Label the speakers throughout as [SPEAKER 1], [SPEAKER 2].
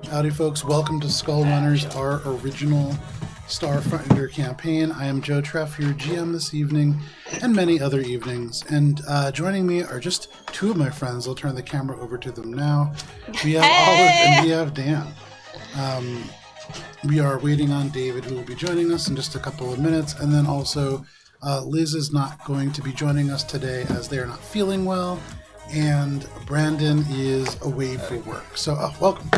[SPEAKER 1] Howdy, folks. Welcome to Skullrunners, our original Starfinder campaign. I am Joe Treff, your GM this evening, and many other evenings. And joining me are just two of my friends. I'll turn the camera over to them now. We have Olive and we have Dan. We are waiting on David, who will be joining us in just a couple of minutes. And then also, Liz is not going to be joining us today as they are not feeling well. And Brandon is away for work. So, welcome.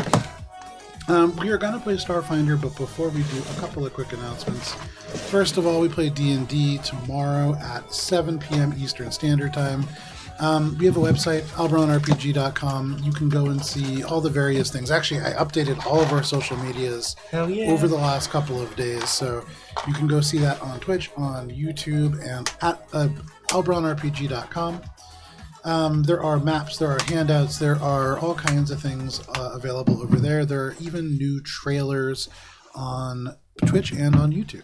[SPEAKER 1] We are going to play Starfinder, but before we do, a couple of quick announcements. First of all, we play D&D tomorrow at 7 p.m. Eastern Standard Time. We have a website, alberonrpg.com. You can go and see all the various things. Actually, I updated all of our social medias over the last couple of days, so you can go see that on Twitch, on YouTube, and at alberonrpg.com. There are maps, there are handouts, there are all kinds of things available over there. There are even new trailers on Twitch and on YouTube.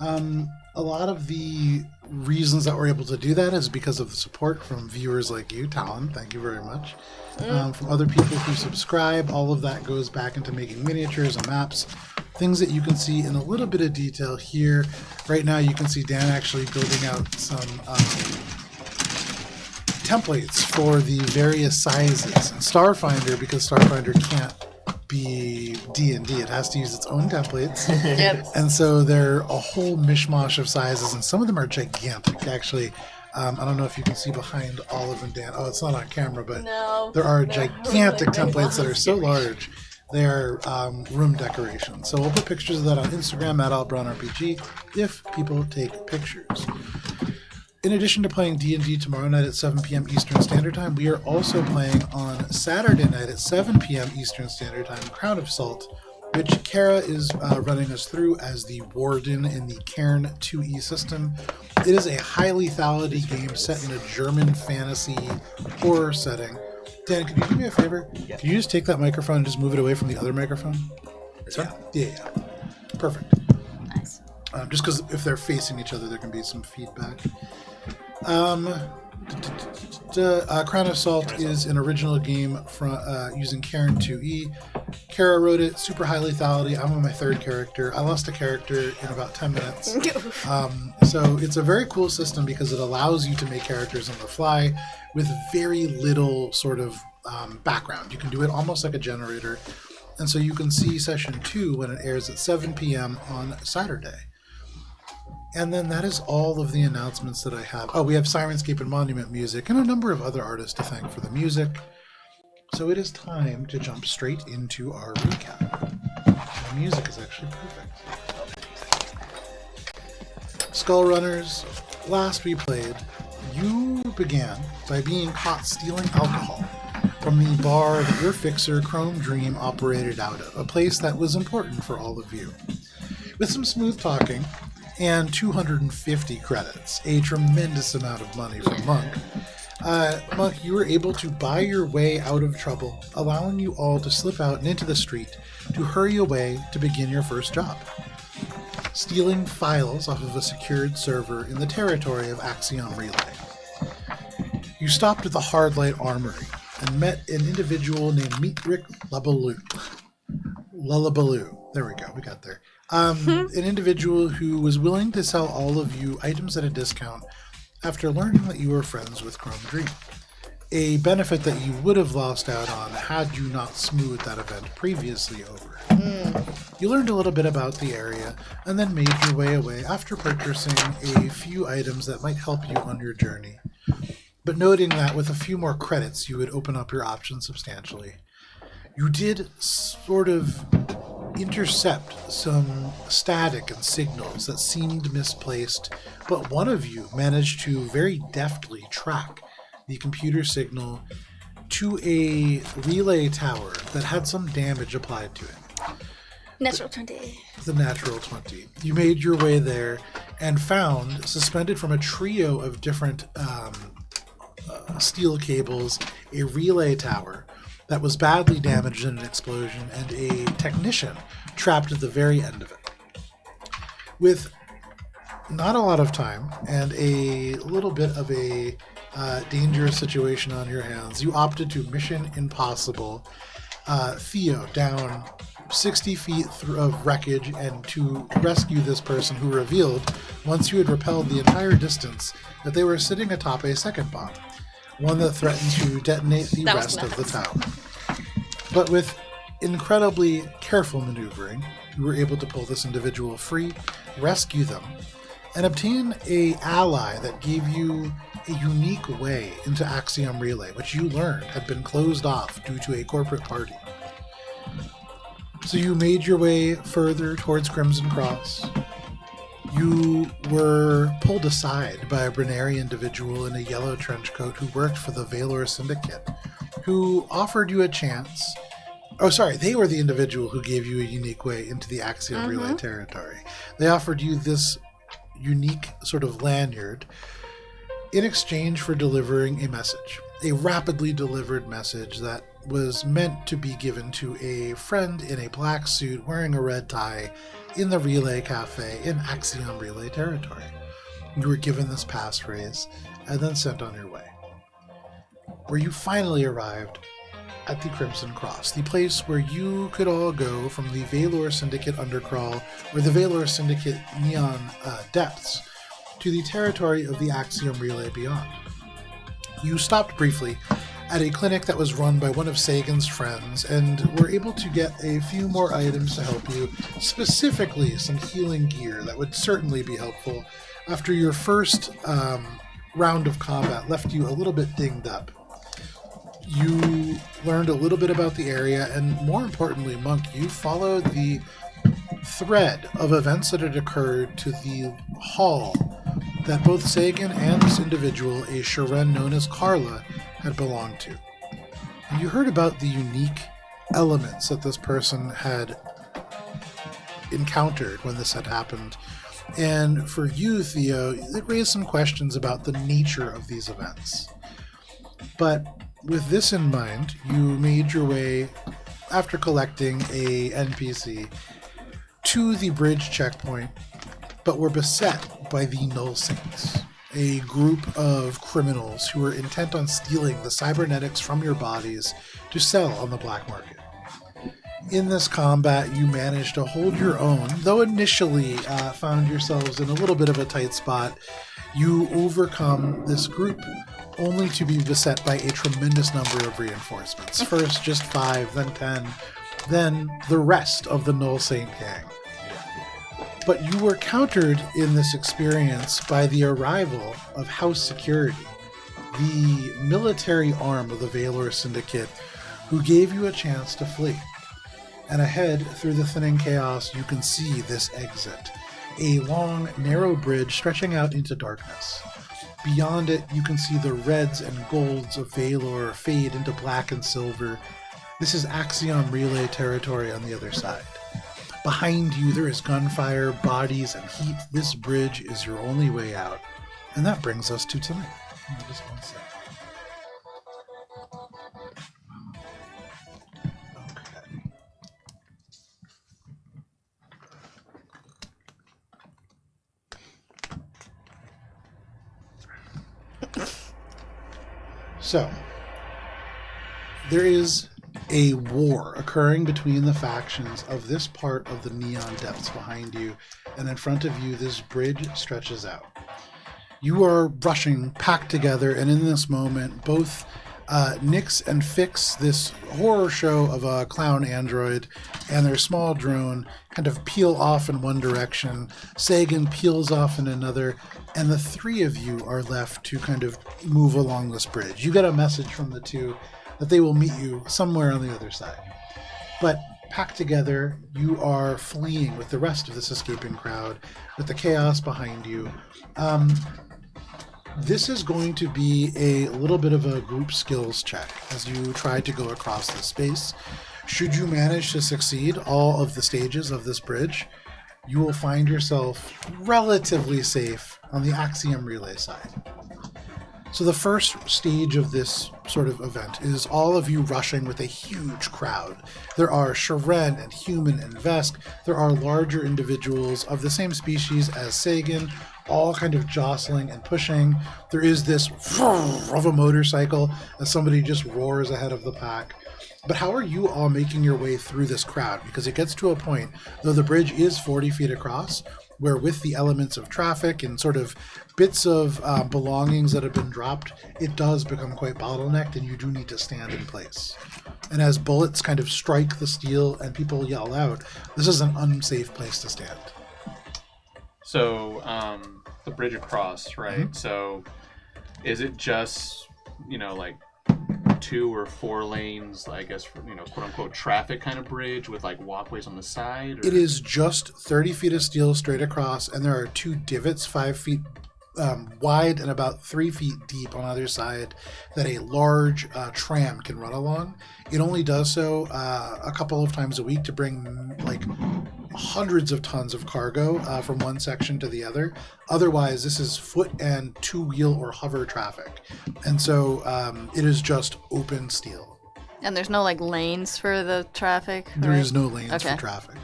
[SPEAKER 1] A lot of the reasons that we're able to do that is because of the support from viewers like you, Talon. Thank you very much. From other people who subscribe. All of that goes back into making miniatures and maps. Things that you can see in a little bit of detail here. Right now you can see Dan actually building out some templates for the various sizes. And Starfinder, because Starfinder can't be D&D, it has to use its own templates. Yep. And so they're a whole mishmash of sizes, and some of them are gigantic. Actually, I don't know if you can see behind Olive and Dan. Oh, it's not on camera, but there are gigantic templates that are so large. They are room decorations. So we'll put pictures of that on Instagram at AlbronRPG if people take pictures. In addition to playing D&D tomorrow night at 7 p.m. Eastern Standard Time, we are also playing on Saturday night at 7 p.m. Eastern Standard Time, Crown of Salt, which Kara is running us through as the Warden in the Cairn 2E system. It is a high lethality game set in a German fantasy horror setting. Dan, could you do me a favor? Could you just take that microphone and just move it away from the other microphone? Yeah. Perfect.
[SPEAKER 2] Nice.
[SPEAKER 1] Just because if they're facing each other, there can be some feedback. Crown of Salt is an original game from using Cairn 2E. Kara wrote it, super high lethality. I'm on my third character. I lost a character in about 10 minutes. So it's a very cool system because it allows you to make characters on the fly with very little sort of background. You can do it almost like a generator. And so you can see session 2 when it airs at 7 p.m. on Saturday. And then that is all of the announcements that I have. Oh, we have Sirenscape and Monument music and a number of other artists to thank for the music. So it is time to jump straight into our recap. The music is actually perfect. Skullrunners, last we played, you began by being caught stealing alcohol from the bar that your fixer, Chrome Dream, operated out of, a place that was important for all of you. With some smooth talking and 250 credits, a tremendous amount of money from Monk. Monk, you were able to buy your way out of trouble, allowing you all to slip out and into the street to hurry away to begin your first job. Stealing files off of a secured server in the territory of Axiom Relay. You stopped at the Hardlight Armory and met an individual named Meetrick Lullabaloo. There we go, we got there. An individual who was willing to sell all of you items at a discount after learning that you were friends with Chrome Dream. A benefit that you would have lost out on had you not smoothed that event previously over. You learned a little bit about the area and then made your way away after purchasing a few items that might help you on your journey. But noting that with a few more credits you would open up your options substantially. You did sort of intercept some static and signals that seemed misplaced, but one of you managed to very deftly track the computer signal to a relay tower that had some damage applied to it.
[SPEAKER 2] Natural 20.
[SPEAKER 1] The natural 20. You made your way there and found, suspended from a trio of different steel cables, a relay tower that was badly damaged in an explosion, and a technician trapped at the very end of it. With not a lot of time and a little bit of a dangerous situation on your hands, you opted to Mission Impossible Theo down 60 feet of wreckage and to rescue this person who revealed, once you had repelled the entire distance, that they were sitting atop a second bomb, one that threatened to detonate the rest of the tower. But with incredibly careful maneuvering, you were able to pull this individual free, rescue them, and obtain an ally that gave you a unique way into Axiom Relay, which you learned had been closed off due to a corporate party. So you made your way further towards Crimson Cross. You were pulled aside by a Brenneri individual in a yellow trench coat who worked for the Valor Syndicate, who offered you a chance. Oh, sorry, they were the individual who gave you a unique way into the Axiom Relay territory. They offered you this unique sort of lanyard in exchange for delivering a message, a rapidly delivered message that was meant to be given to a friend in a black suit wearing a red tie in the Relay Cafe in Axiom Relay territory. You were given this passphrase and then sent on your way, where you finally arrived at the Crimson Cross, the place where you could all go from the Valor Syndicate Undercrawl or the Valor Syndicate Neon Depths to the territory of the Axiom Relay beyond. You stopped briefly at a clinic that was run by one of Sagan's friends and were able to get a few more items to help you, specifically some healing gear that would certainly be helpful after your first round of combat left you a little bit dinged up. You learned a little bit about the area, and more importantly, Monk, you followed the thread of events that had occurred to the hall that both Sagan and this individual, a Sharen known as Carla, had belonged to. And you heard about the unique elements that this person had encountered when this had happened. And for you, Theo, it raised some questions about the nature of these events. But with this in mind, you made your way, after collecting a NPC, to the bridge checkpoint, but were beset by the Null Saints, a group of criminals who were intent on stealing the cybernetics from your bodies to sell on the black market. In this combat, you managed to hold your own, though initially found yourselves in a little bit of a tight spot. You overcome this group, only to be beset by a tremendous number of reinforcements. First just 5, then 10, then the rest of the Null Saint gang. But you were countered in this experience by the arrival of House Security, the military arm of the Valor Syndicate, who gave you a chance to flee. And ahead, through the thinning chaos, you can see this exit, a long, narrow bridge stretching out into darkness. Beyond it, you can see the reds and golds of Valor fade into black and silver. This is Axiom Relay territory on the other side. Behind you, there is gunfire, bodies, and heat. This bridge is your only way out. And that brings us to tonight. Just one second. Okay. So, there is a war occurring between the factions of this part of the Neon Depths behind you, and in front of you this bridge stretches out. You are rushing, packed together, and in this moment, both Nyx and Fix, this horror show of a clown android, and their small drone kind of peel off in one direction, Sagan peels off in another, and the three of you are left to kind of move along this bridge. You get a message from the two that they will meet you somewhere on the other side. But packed together, you are fleeing with the rest of this escaping crowd, with the chaos behind you. This is going to be a little bit of a group skills check as you try to go across this space. Should you manage to succeed all of the stages of this bridge, you will find yourself relatively safe on the Axiom Relay side. So the first stage of this sort of event is all of you rushing with a huge crowd. There are Sharen and Human and Vesk. There are larger individuals of the same species as Sagan, all kind of jostling and pushing. There is this of a motorcycle as somebody just roars ahead of the pack. But how are you all making your way through this crowd? Because it gets to a point, though the bridge is 40 feet across, where with the elements of traffic and sort of bits of belongings that have been dropped, it does become quite bottlenecked and you do need to stand in place. And as bullets kind of strike the steel and people yell out, this is an unsafe place to stand.
[SPEAKER 3] So, the bridge across, right? Mm-hmm. So, is it just, like 2 or 4 lanes, I guess, for, quote unquote traffic kind of bridge with like walkways on the side? Or?
[SPEAKER 1] It is just 30 feet of steel straight across, and there are 2 divots 5 feet wide and about 3 feet deep on either side that a large tram can run along. It only does so a couple of times a week to bring like hundreds of tons of cargo from one section to the other. Otherwise, this is foot and 2-wheel or hover traffic. And so it is just open steel.
[SPEAKER 2] And there's no like lanes for the traffic?
[SPEAKER 1] There is no lanes for traffic.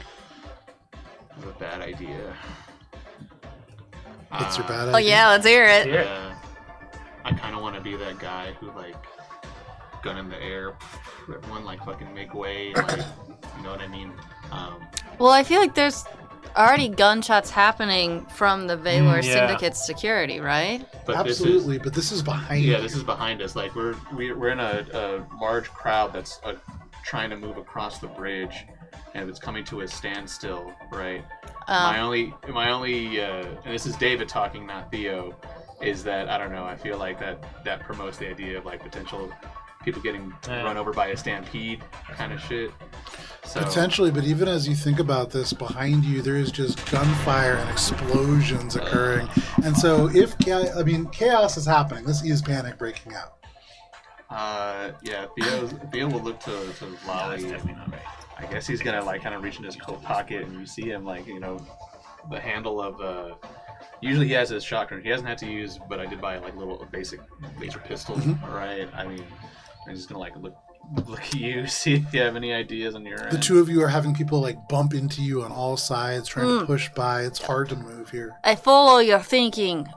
[SPEAKER 3] That's a bad idea.
[SPEAKER 1] It's your bad idea?
[SPEAKER 2] Oh yeah, let's hear it.
[SPEAKER 3] Yeah. I kind of want to be that guy who like gun in the air, everyone like fucking make way, like, you know what I mean?
[SPEAKER 2] Well, I feel like there's already gunshots happening from the Valor Syndicate's security, right?
[SPEAKER 1] But absolutely, but this is behind you.
[SPEAKER 3] Yeah, this is behind us. Like we're in a large crowd that's trying to move across the bridge, and it's coming to a standstill, right? My only, and this is David talking, not Theo, is that I don't know. I feel like that promotes the idea of like potential people getting run over by a stampede kind of shit. So,
[SPEAKER 1] potentially, but even as you think about this, behind you there is just gunfire and explosions occurring, and so chaos is happening. This is panic breaking out.
[SPEAKER 3] Theo will look to Lolly.
[SPEAKER 4] That's definitely not right.
[SPEAKER 3] I guess he's gonna like kind of reach in his coat pocket, and you see him like the handle of usually he has his shotgun. He hasn't had to use, but I did buy like a little basic laser pistol, right? I mean, I'm just gonna like look at you, see if you have any ideas on your end.
[SPEAKER 1] The two of you are having people like bump into you on all sides, trying to push by. It's hard to move here.
[SPEAKER 2] I follow your thinking.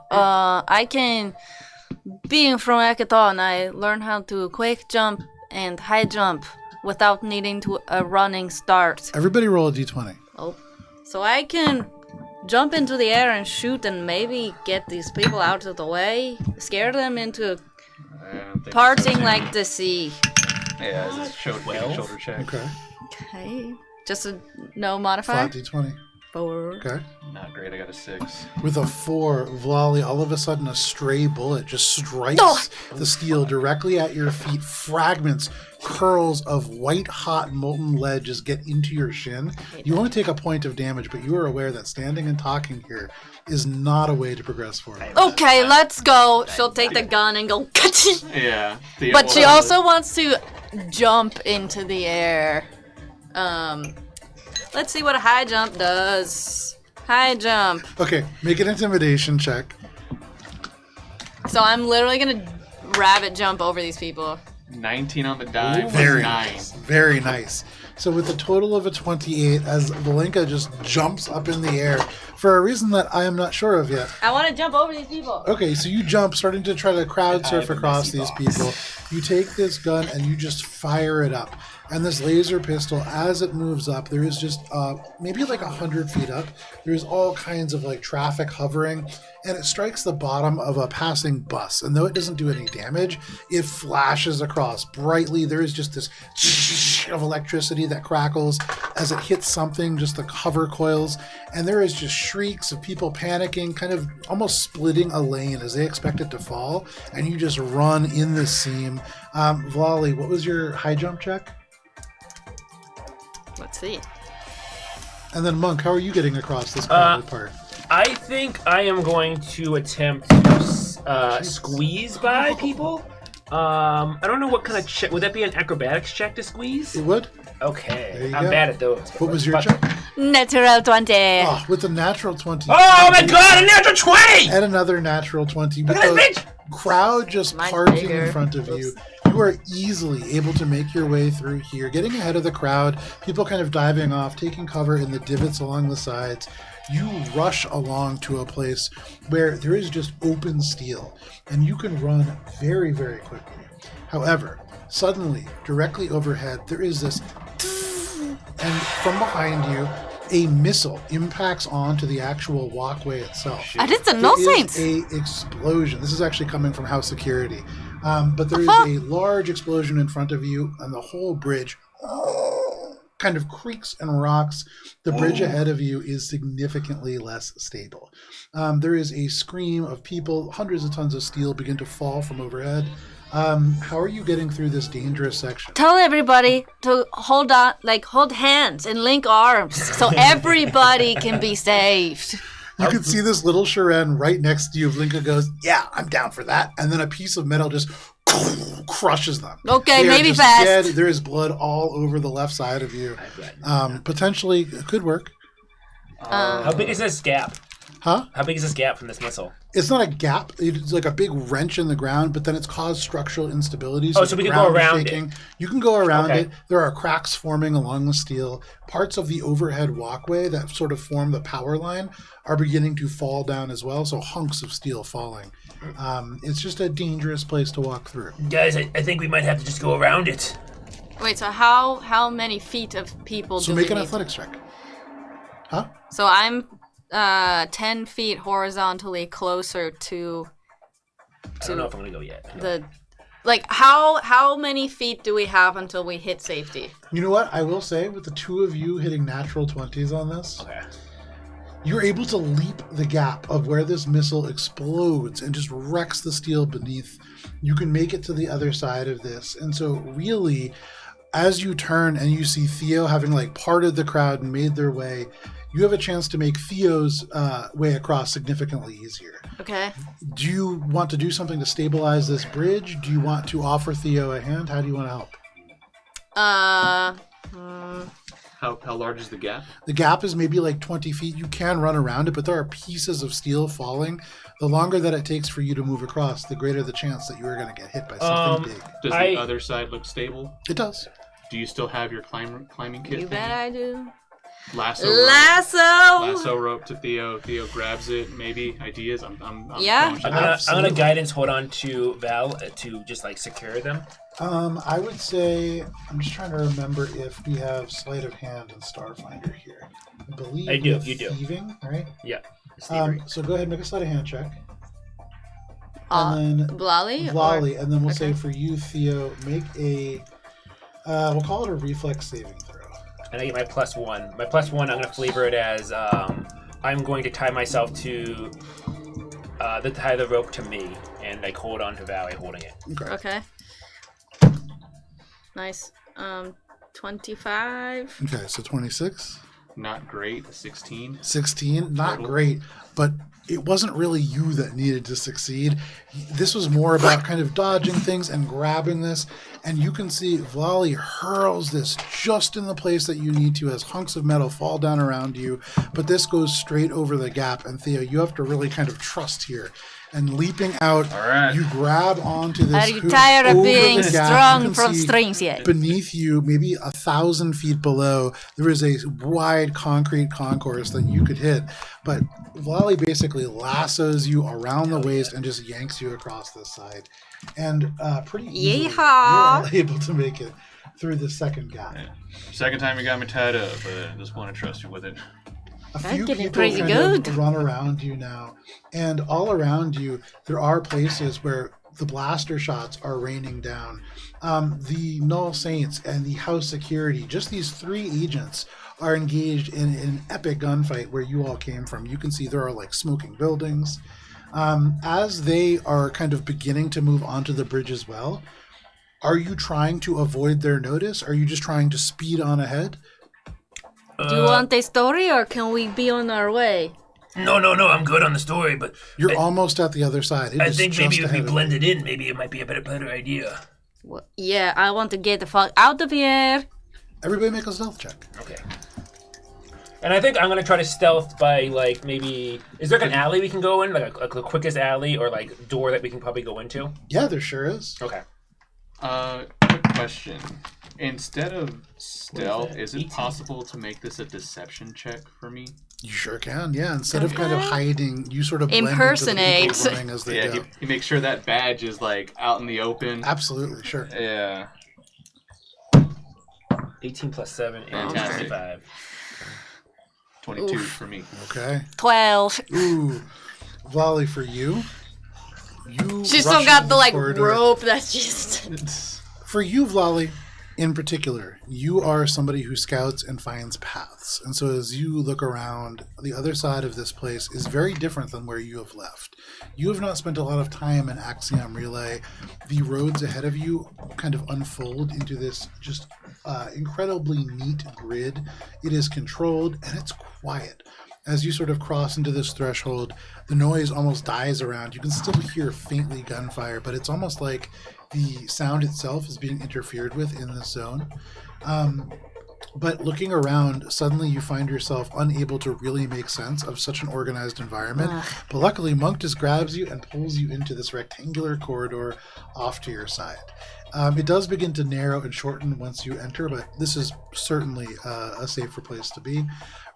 [SPEAKER 2] Being from Hackathon, I learned how to quick jump and high jump without needing to a running start.
[SPEAKER 1] Everybody roll a d20.
[SPEAKER 2] Oh, so I can jump into the air and shoot and maybe get these people out of the way, scare them into parting like the sea.
[SPEAKER 3] Yeah, it's a shoulder check.
[SPEAKER 2] Okay. Just a no modifier?
[SPEAKER 1] 5 d20.
[SPEAKER 2] 4.
[SPEAKER 1] Okay.
[SPEAKER 3] Not great, I got a 6.
[SPEAKER 1] With a 4, Vlali, all of a sudden a stray bullet just strikes the steel directly at your feet. Fragments, curls of white-hot molten lead just get into your shin. You only take a point of damage, but you are aware that standing and talking here is not a way to progress forward.
[SPEAKER 2] Okay, let's go. She'll take the gun and go.
[SPEAKER 3] Yeah.
[SPEAKER 2] But she also wants to jump into the air. Let's see what a high jump does. High jump.
[SPEAKER 1] Okay, make an intimidation check.
[SPEAKER 2] So I'm literally gonna rabbit jump over these people.
[SPEAKER 3] 19 on the die.
[SPEAKER 1] Ooh, very
[SPEAKER 3] 9.
[SPEAKER 1] nice. Very nice. So with a total of a 28, as Valenka just jumps up in the air for a reason that I am not sure of yet.
[SPEAKER 2] I want to jump over these people.
[SPEAKER 1] Okay, so you jump, starting to try to crowd surf across these people. You take this gun and you just fire it up. And this laser pistol, as it moves up, there is just maybe like 100 feet up. There's all kinds of like traffic hovering, and it strikes the bottom of a passing bus. And though it doesn't do any damage, it flashes across brightly. There is just this of electricity that crackles as it hits something, just the hover coils. And there is just shrieks of people panicking, kind of almost splitting a lane as they expect it to fall. And you just run in this seam. Vlali, what was your high jump check?
[SPEAKER 2] Let's see.
[SPEAKER 1] And then Monk, how are you getting across this crowded part?
[SPEAKER 4] I think I am going to attempt to squeeze by people. I don't know what kind of check. Would that be an acrobatics check to squeeze?
[SPEAKER 1] It would.
[SPEAKER 4] Okay. I'm bad at those.
[SPEAKER 1] What was your check?
[SPEAKER 2] Natural 20.
[SPEAKER 1] Oh, with a natural 20.
[SPEAKER 4] Oh my god, a natural 20!
[SPEAKER 1] And another natural 20. With
[SPEAKER 4] Look at that bitch!
[SPEAKER 1] Crowd just
[SPEAKER 2] Mine's
[SPEAKER 1] parting
[SPEAKER 2] bigger.
[SPEAKER 1] in front of you. You are easily able to make your way through here, getting ahead of the crowd, people kind of diving off, taking cover in the divots along the sides. you rush along to a place where there is just open steel, and you can run very, very quickly. However, suddenly, directly overhead, there is this, and from behind you, a missile impacts onto the actual walkway itself.
[SPEAKER 2] I did the no saints.
[SPEAKER 1] There is a explosion. This is actually coming from house security. But there is a large explosion in front of you, and the whole bridge kind of creaks and rocks. The bridge ahead of you is significantly less stable. There is a scream of people. Hundreds of tons of steel begin to fall from overhead. How are you getting through this dangerous section?
[SPEAKER 2] Tell everybody to hold on, like hold hands and link arms so everybody can be saved.
[SPEAKER 1] You can see this little Sharen right next to you. Vlinka goes, yeah, I'm down for that. And then a piece of metal just crushes them.
[SPEAKER 2] Okay,
[SPEAKER 1] They are
[SPEAKER 2] maybe
[SPEAKER 1] just
[SPEAKER 2] fast.
[SPEAKER 1] dead. There is blood all over the left side of you. Potentially, it could work.
[SPEAKER 4] How big is this gap?
[SPEAKER 1] Huh?
[SPEAKER 4] How big is this gap from this missile?
[SPEAKER 1] It's not a gap. It's like a big wrench in the ground, but then it's caused structural instability.
[SPEAKER 4] So
[SPEAKER 1] the
[SPEAKER 4] we can
[SPEAKER 1] ground
[SPEAKER 4] go
[SPEAKER 1] is
[SPEAKER 4] around
[SPEAKER 1] shaking. You can go around
[SPEAKER 4] Okay.
[SPEAKER 1] it. There are cracks forming along the steel. Parts of the overhead walkway that sort of form the power line are beginning to fall down as well. So hunks of steel falling. It's just a dangerous place to walk through.
[SPEAKER 4] Guys, I think we might have to just go around it.
[SPEAKER 2] Wait, so how many feet of people
[SPEAKER 1] So
[SPEAKER 2] do
[SPEAKER 1] make
[SPEAKER 2] we
[SPEAKER 1] an
[SPEAKER 2] need?
[SPEAKER 1] athletics check. Huh?
[SPEAKER 2] So I'm 10 feet horizontally closer to
[SPEAKER 4] I don't know if I'm gonna go yet.
[SPEAKER 2] the... Like, how many feet do we have until we hit safety?
[SPEAKER 1] You know what? I will say, with the two of you hitting natural 20s on this,
[SPEAKER 4] Okay.
[SPEAKER 1] you're able to leap the gap of where this missile explodes and just wrecks the steel beneath. You can make it to the other side of this. And so really, as you turn and you see Theo having like parted the crowd and made their way, you have a chance to make Theo's way across significantly easier.
[SPEAKER 2] Okay.
[SPEAKER 1] Do you want to do something to stabilize this bridge? Do you want to offer Theo a hand? How do you want to help?
[SPEAKER 3] How large is the gap?
[SPEAKER 1] The gap is maybe like 20 feet. You can run around it, but there are pieces of steel falling. The longer that it takes for you to move across, the greater the chance that you are going to get hit by something big.
[SPEAKER 3] Does the other side look stable?
[SPEAKER 1] It does.
[SPEAKER 3] Do you still have your climbing kit?
[SPEAKER 2] You bet I do.
[SPEAKER 3] Lasso rope to Theo. Theo grabs it. Maybe ideas. I'm
[SPEAKER 2] Yeah.
[SPEAKER 3] throwing shit
[SPEAKER 4] I'm
[SPEAKER 3] out.
[SPEAKER 4] gonna guidance hold on to Val to just like secure them.
[SPEAKER 1] I would say, I'm just trying to remember if we have sleight of hand and Starfinder here. I believe
[SPEAKER 4] I do,
[SPEAKER 1] we have
[SPEAKER 4] you do.
[SPEAKER 1] thieving, right?
[SPEAKER 4] Yeah.
[SPEAKER 1] So go ahead and make a sleight of hand check. And then
[SPEAKER 2] Blolly?
[SPEAKER 1] Lolly, and then we'll say
[SPEAKER 2] okay.
[SPEAKER 1] for you, Theo, make a, we'll call it a reflex saving throw.
[SPEAKER 4] And I get my +1. My +1, I'm gonna flavor it as I'm going to tie myself to tie the rope to me, and like hold on to Valley holding it.
[SPEAKER 2] Okay. Nice. 25.
[SPEAKER 1] Okay, so 26.
[SPEAKER 3] Not great. 16.
[SPEAKER 1] 16, not
[SPEAKER 3] Total.
[SPEAKER 1] great, but it wasn't really you that needed to succeed. This was more about kind of dodging things and grabbing this, and you can see Vlali hurls this just in the place that you need to as hunks of metal fall down around you, but this goes straight over the gap, and Theo, you have to really kind of trust here. And leaping out,
[SPEAKER 3] All right.
[SPEAKER 1] you grab onto this
[SPEAKER 2] Are you
[SPEAKER 1] hoop
[SPEAKER 2] tired of
[SPEAKER 1] over
[SPEAKER 2] being
[SPEAKER 1] the gap. You
[SPEAKER 2] strong
[SPEAKER 1] can
[SPEAKER 2] from
[SPEAKER 1] see
[SPEAKER 2] strings yet?
[SPEAKER 1] beneath you, maybe 1,000 feet below, there is a wide concrete concourse that you could hit. But Vlali basically lassos you around the waist and just yanks you across this side. And pretty easily,
[SPEAKER 2] Yeehaw!
[SPEAKER 1] you're able to make it through the second gap.
[SPEAKER 3] Yeah. Second time you got me tied up, but I just want to trust you with it.
[SPEAKER 1] A
[SPEAKER 2] That's
[SPEAKER 1] few
[SPEAKER 2] getting
[SPEAKER 1] people
[SPEAKER 2] pretty
[SPEAKER 1] kind
[SPEAKER 2] good.
[SPEAKER 1] of run around you now, and all around you there are places where the blaster shots are raining down. The Null Saints and the House Security, just these three agents, are engaged in an epic gunfight where you all came from. You can see there are like smoking buildings. As they are kind of beginning to move onto the bridge as well, are you trying to avoid their notice? Are you just trying to speed on ahead?
[SPEAKER 2] Do you want a story or can we be on our way?
[SPEAKER 4] No, I'm good on the story, but
[SPEAKER 1] You're almost at the other side. It
[SPEAKER 4] I
[SPEAKER 1] is
[SPEAKER 4] think
[SPEAKER 1] just
[SPEAKER 4] maybe if we
[SPEAKER 1] ahead of you.
[SPEAKER 4] blended in, maybe it might be a better idea.
[SPEAKER 2] Well, yeah, I want to get the fuck out of here.
[SPEAKER 1] Everybody make a stealth check.
[SPEAKER 4] Okay. And I think I'm gonna try to stealth by like maybe. Is there like an alley we can go in, like the quickest alley or like door that we can probably go into?
[SPEAKER 1] Yeah, there sure is.
[SPEAKER 4] Okay.
[SPEAKER 3] Quick question. Instead of stealth,
[SPEAKER 4] that?
[SPEAKER 3] is it
[SPEAKER 4] 18?
[SPEAKER 3] possible to make this a deception check for me?
[SPEAKER 1] You sure can, yeah. Instead of kind of hiding, you sort of blend
[SPEAKER 2] Impersonate.
[SPEAKER 1] into the people running as they go.
[SPEAKER 3] He makes sure that badge is like out in the open.
[SPEAKER 1] Absolutely, sure.
[SPEAKER 3] Yeah.
[SPEAKER 4] 18 plus 7 is
[SPEAKER 3] Fantastic.
[SPEAKER 4] 25.
[SPEAKER 3] 22 for me.
[SPEAKER 1] Okay.
[SPEAKER 2] 12.
[SPEAKER 1] Ooh, Vlali, for you.
[SPEAKER 2] She's
[SPEAKER 1] rush
[SPEAKER 2] still got
[SPEAKER 1] into
[SPEAKER 2] the
[SPEAKER 1] this
[SPEAKER 2] like
[SPEAKER 1] corridor.
[SPEAKER 2] rope that's just.
[SPEAKER 1] For you, Vlali, in particular, you are somebody who scouts and finds paths. And so as you look around, the other side of this place is very different than where you have left. You have not spent a lot of time in Axiom Relay. The roads ahead of you kind of unfold into this just incredibly neat grid. It is controlled and it's quiet. As you sort of cross into this threshold, the noise almost dies around. You can still hear faintly gunfire, but it's almost like the sound itself is being interfered with in this zone. But looking around, suddenly you find yourself unable to really make sense of such an organized environment. But luckily, Monk just grabs you and pulls you into this rectangular corridor off to your side. It does begin to narrow and shorten once you enter, but this is certainly a safer place to be.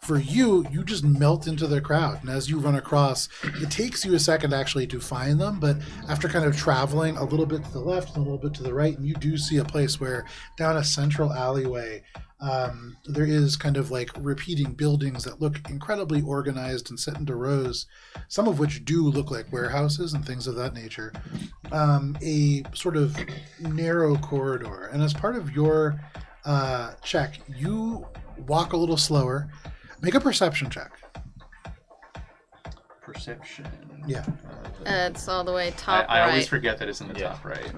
[SPEAKER 1] For you, you just melt into the crowd, and as you run across, it takes you a second actually to find them, but after kind of traveling a little bit to the left and a little bit to the right, and you do see a place where down a central alleyway, there is kind of like repeating buildings that look incredibly organized and set into rows, some of which do look like warehouses and things of that nature. A sort of narrow corridor, and as part of your check, you walk a little slower. Make a perception check.
[SPEAKER 3] Perception.
[SPEAKER 1] Yeah.
[SPEAKER 2] It's all the way top
[SPEAKER 3] I
[SPEAKER 2] right.
[SPEAKER 3] always forget that it's in the top right.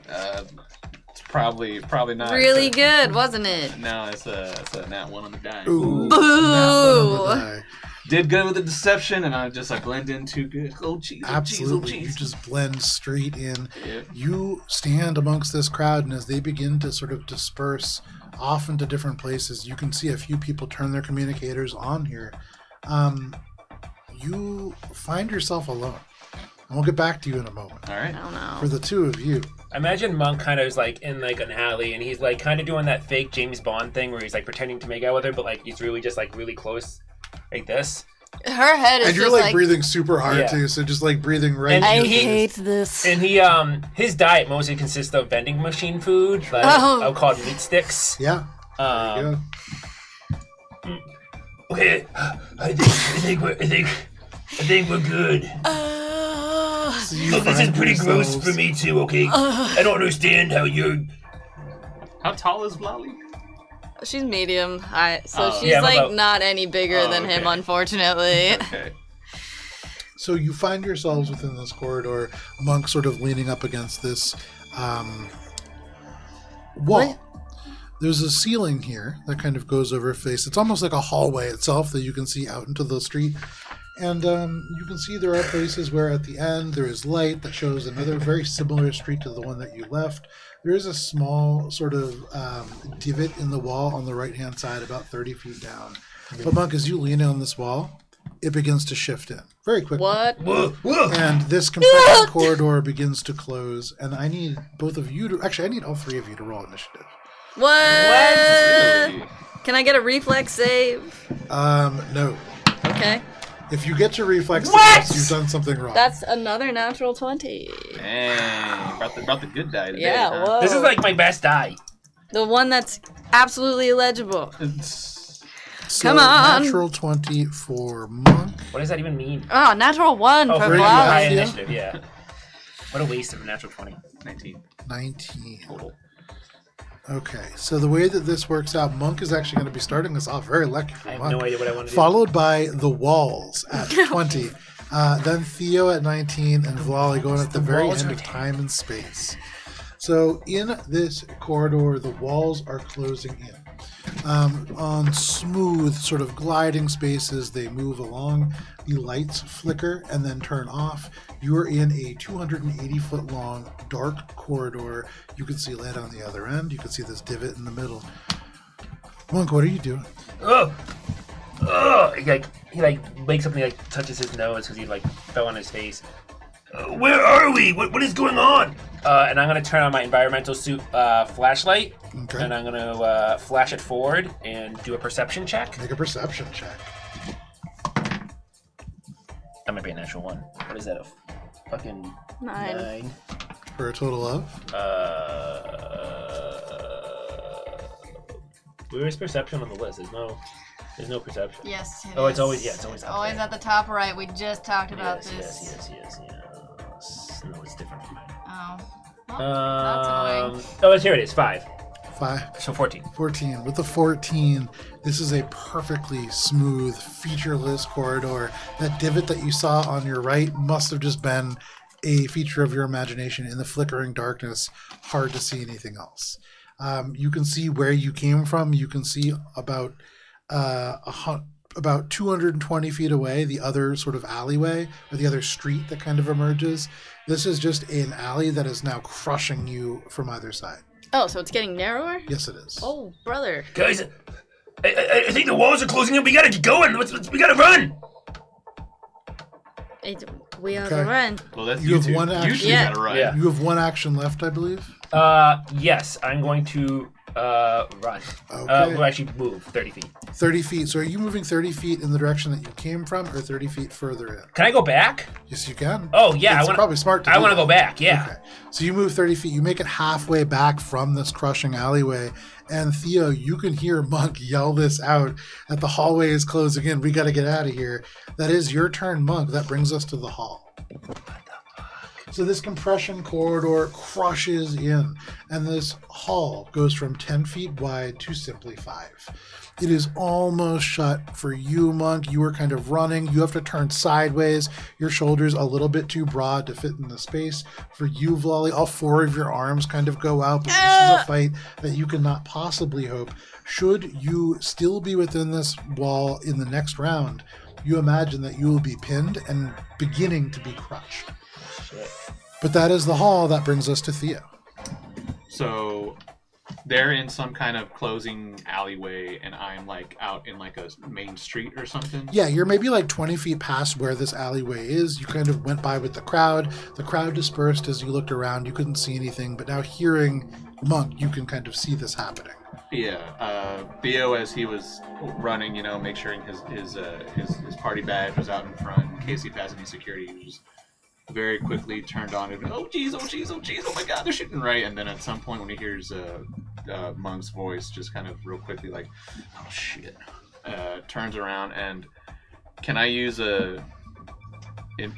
[SPEAKER 3] It's probably not.
[SPEAKER 2] Really good, wasn't it?
[SPEAKER 3] No, it's a nat 1 on the die.
[SPEAKER 1] Ooh.
[SPEAKER 2] Boo!
[SPEAKER 3] Did good with the deception, and I blend in too good. Oh, jeez.
[SPEAKER 1] Absolutely. You just blend straight in.
[SPEAKER 3] Yep.
[SPEAKER 1] You stand amongst this crowd, and as they begin to sort of disperse off into different places, you can see a few people turn their communicators on here. You find yourself alone. And we'll get back to you in a moment.
[SPEAKER 3] All right.
[SPEAKER 2] I don't know.
[SPEAKER 1] For the two of you.
[SPEAKER 4] Imagine Monk kind of is like in like an alley, and he's like kind of doing that fake James Bond thing where he's like pretending to make out with her, but like he's really just like really close, like this.
[SPEAKER 2] Her head is
[SPEAKER 1] And you're
[SPEAKER 2] just
[SPEAKER 1] like breathing super hard
[SPEAKER 4] Yeah.
[SPEAKER 1] too, so just like breathing right
[SPEAKER 4] And
[SPEAKER 1] in
[SPEAKER 2] I
[SPEAKER 1] your face.
[SPEAKER 2] hate this.
[SPEAKER 4] And he his diet mostly consists of vending machine food, like I'll call it meat sticks.
[SPEAKER 1] Yeah. There you go.
[SPEAKER 4] Okay, I think we're good.
[SPEAKER 1] So you
[SPEAKER 4] Look, this is
[SPEAKER 1] find
[SPEAKER 4] pretty gross
[SPEAKER 1] yourselves-
[SPEAKER 4] for me too. Okay, I don't understand how you're.
[SPEAKER 3] How tall is Vlali?
[SPEAKER 2] She's medium height, so
[SPEAKER 3] Oh.
[SPEAKER 2] she's
[SPEAKER 4] Yeah, I'm
[SPEAKER 2] like
[SPEAKER 4] about-
[SPEAKER 2] not any bigger than him,
[SPEAKER 3] okay.
[SPEAKER 2] unfortunately.
[SPEAKER 3] Okay.
[SPEAKER 1] So you find yourselves within this corridor, Monk sort of leaning up against this wall.
[SPEAKER 2] What?
[SPEAKER 1] There's a ceiling here that kind of goes over a face. It's almost like a hallway itself that you can see out into the street. And you can see there are places where at the end there is light that shows another very similar street to the one that you left. There is a small sort of divot in the wall on the right-hand side about 30 feet down. But Monk, as you lean on this wall, it begins to shift in very quickly.
[SPEAKER 2] What?
[SPEAKER 4] Whoa.
[SPEAKER 1] And this compressed corridor begins to close. And I need both of you to... Actually, I need all three of you to roll initiative.
[SPEAKER 2] What?
[SPEAKER 3] Really?
[SPEAKER 2] Can I get a reflex save?
[SPEAKER 1] No.
[SPEAKER 2] Okay.
[SPEAKER 1] If you get to reflex
[SPEAKER 4] What?
[SPEAKER 1] saves, you've done something wrong.
[SPEAKER 2] That's another natural 20.
[SPEAKER 3] Dang. Brought the good die today.
[SPEAKER 2] Yeah,
[SPEAKER 3] huh?
[SPEAKER 2] whoa.
[SPEAKER 4] This is like my best die.
[SPEAKER 2] The one that's absolutely illegible.
[SPEAKER 1] So,
[SPEAKER 2] Come on.
[SPEAKER 1] Natural 20 for Monk.
[SPEAKER 4] What does that even mean?
[SPEAKER 2] Oh, natural 1
[SPEAKER 4] Oh,
[SPEAKER 2] for
[SPEAKER 4] for
[SPEAKER 1] Vlali.
[SPEAKER 4] high
[SPEAKER 2] Vlali.
[SPEAKER 1] Yeah.
[SPEAKER 4] initiative, yeah. What a waste of a natural 20.
[SPEAKER 3] 19
[SPEAKER 1] 19.
[SPEAKER 3] total.
[SPEAKER 1] Okay, so the way that this works out, Monk is actually going to be starting this off very lucky for
[SPEAKER 4] I have
[SPEAKER 1] Monk.
[SPEAKER 4] no idea what I want to do.
[SPEAKER 1] Followed by the walls at 20. Then Theo at 19 and Vlali going at the very
[SPEAKER 4] walls
[SPEAKER 1] end
[SPEAKER 4] are
[SPEAKER 1] of
[SPEAKER 4] dead.
[SPEAKER 1] time and space. So in this corridor, the walls are closing in. On smooth, sort of gliding spaces, they move along. The lights flicker and then turn off. You are in a 280-foot long, dark corridor. You can see light on the other end. You can see this divot in the middle. Monk, what are you doing?
[SPEAKER 4] Oh! He wakes up and he like touches his nose because he like fell on his face. Where are we? What is going on? And I'm gonna turn on my environmental suit flashlight,
[SPEAKER 1] Okay.
[SPEAKER 4] and I'm gonna flash it forward and do a perception check.
[SPEAKER 1] Make a perception check.
[SPEAKER 4] That might be a natural one. What is that? A fucking
[SPEAKER 2] 9.
[SPEAKER 1] For a total of?
[SPEAKER 4] Where is perception on the list? There's no perception.
[SPEAKER 2] Yes.
[SPEAKER 4] Oh, it's always up
[SPEAKER 2] always
[SPEAKER 4] there.
[SPEAKER 2] at the top right. We just talked about this.
[SPEAKER 4] Yes. No, it's different.
[SPEAKER 2] Oh. Well, that's annoying.
[SPEAKER 4] Oh, here it is. 5.
[SPEAKER 1] 5.
[SPEAKER 4] So 14.
[SPEAKER 1] 14. With the 14, this is a perfectly smooth, featureless corridor. That divot that you saw on your right must have just been a feature of your imagination. In the flickering darkness, hard to see anything else. You can see where you came from. You can see about 220 feet away, the other sort of alleyway, or the other street that kind of emerges. This is just an alley that is now crushing you from either side.
[SPEAKER 2] Oh, so it's getting narrower?
[SPEAKER 1] Yes, it is.
[SPEAKER 2] Oh, brother.
[SPEAKER 4] Guys, I think the walls are closing in. We gotta get going. We gotta run.
[SPEAKER 2] We are
[SPEAKER 1] Okay.
[SPEAKER 2] the run.
[SPEAKER 3] Well, that's
[SPEAKER 1] You have
[SPEAKER 3] two.
[SPEAKER 1] one action.
[SPEAKER 3] You two
[SPEAKER 2] Yeah.
[SPEAKER 3] gotta run.
[SPEAKER 4] Yeah.
[SPEAKER 1] You have one action left, I believe.
[SPEAKER 4] Yes, I'm going to run.
[SPEAKER 1] Okay.
[SPEAKER 4] We'll actually move 30 feet.
[SPEAKER 1] 30 feet. So are you moving 30 feet in the direction that you came from, or 30 feet further in?
[SPEAKER 4] Can I go back?
[SPEAKER 1] Yes, you can.
[SPEAKER 4] Oh yeah,
[SPEAKER 1] It's probably smart to
[SPEAKER 4] I
[SPEAKER 1] do
[SPEAKER 4] want to
[SPEAKER 1] that.
[SPEAKER 4] go back. Yeah.
[SPEAKER 1] Okay. So you move 30 feet. You make it halfway back from this crushing alleyway. And Theo, you can hear Monk yell this out that the hallway is closing in. We got to get out of here. That is your turn, Monk. That brings us to the hall. So this compression corridor crushes in, and this hall goes from 10 feet wide to simply 5. It is almost shut for you, Monk. You are kind of running. You have to turn sideways. Your shoulders a little bit too broad to fit in the space. For you, Vlali, all 4 of your arms kind of go out, but this is a fight that you cannot possibly hope. Should you still be within this wall in the next round, you imagine that you will be pinned and beginning to be crushed. But that is the hall. That brings us to Theo.
[SPEAKER 3] So they're in some kind of closing alleyway, and I'm like out in like a main street or something.
[SPEAKER 1] Yeah, you're maybe like 20 feet past where this alleyway is. You kind of went by with the crowd. The crowd dispersed as you looked around. You couldn't see anything, but now hearing Monk, you can kind of see this happening.
[SPEAKER 3] Yeah, Theo, as he was running, make sure his party badge was out in front in case he passed any security. He was very quickly turned on and oh jeez, oh my god, they're shooting right. And then at some point when he hears Monk's voice, just kind of real quickly like, oh shit, turns around. And can I use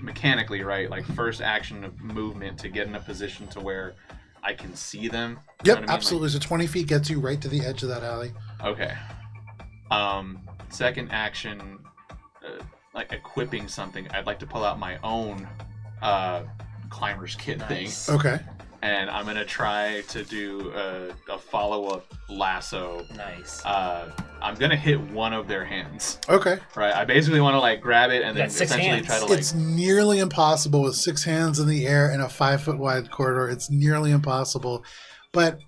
[SPEAKER 3] mechanically, right, like first action of movement to get in a position to where I can see them?
[SPEAKER 1] Yep,
[SPEAKER 3] You know what I mean?
[SPEAKER 1] absolutely. So 20 feet gets you right to the edge of that alley.
[SPEAKER 3] Okay. Second action, like equipping something, I'd like to pull out my own climber's kit thing,
[SPEAKER 1] Okay.
[SPEAKER 3] and I'm gonna try to do a follow-up lasso.
[SPEAKER 4] Nice.
[SPEAKER 3] I'm gonna hit one of their hands.
[SPEAKER 1] Okay.
[SPEAKER 3] Right. I basically want to like grab it and
[SPEAKER 4] You
[SPEAKER 3] then
[SPEAKER 4] got 6
[SPEAKER 3] essentially
[SPEAKER 4] hands.
[SPEAKER 3] try to like.
[SPEAKER 1] It's nearly impossible with 6 hands in the air in a 5 foot wide corridor. It's nearly impossible, but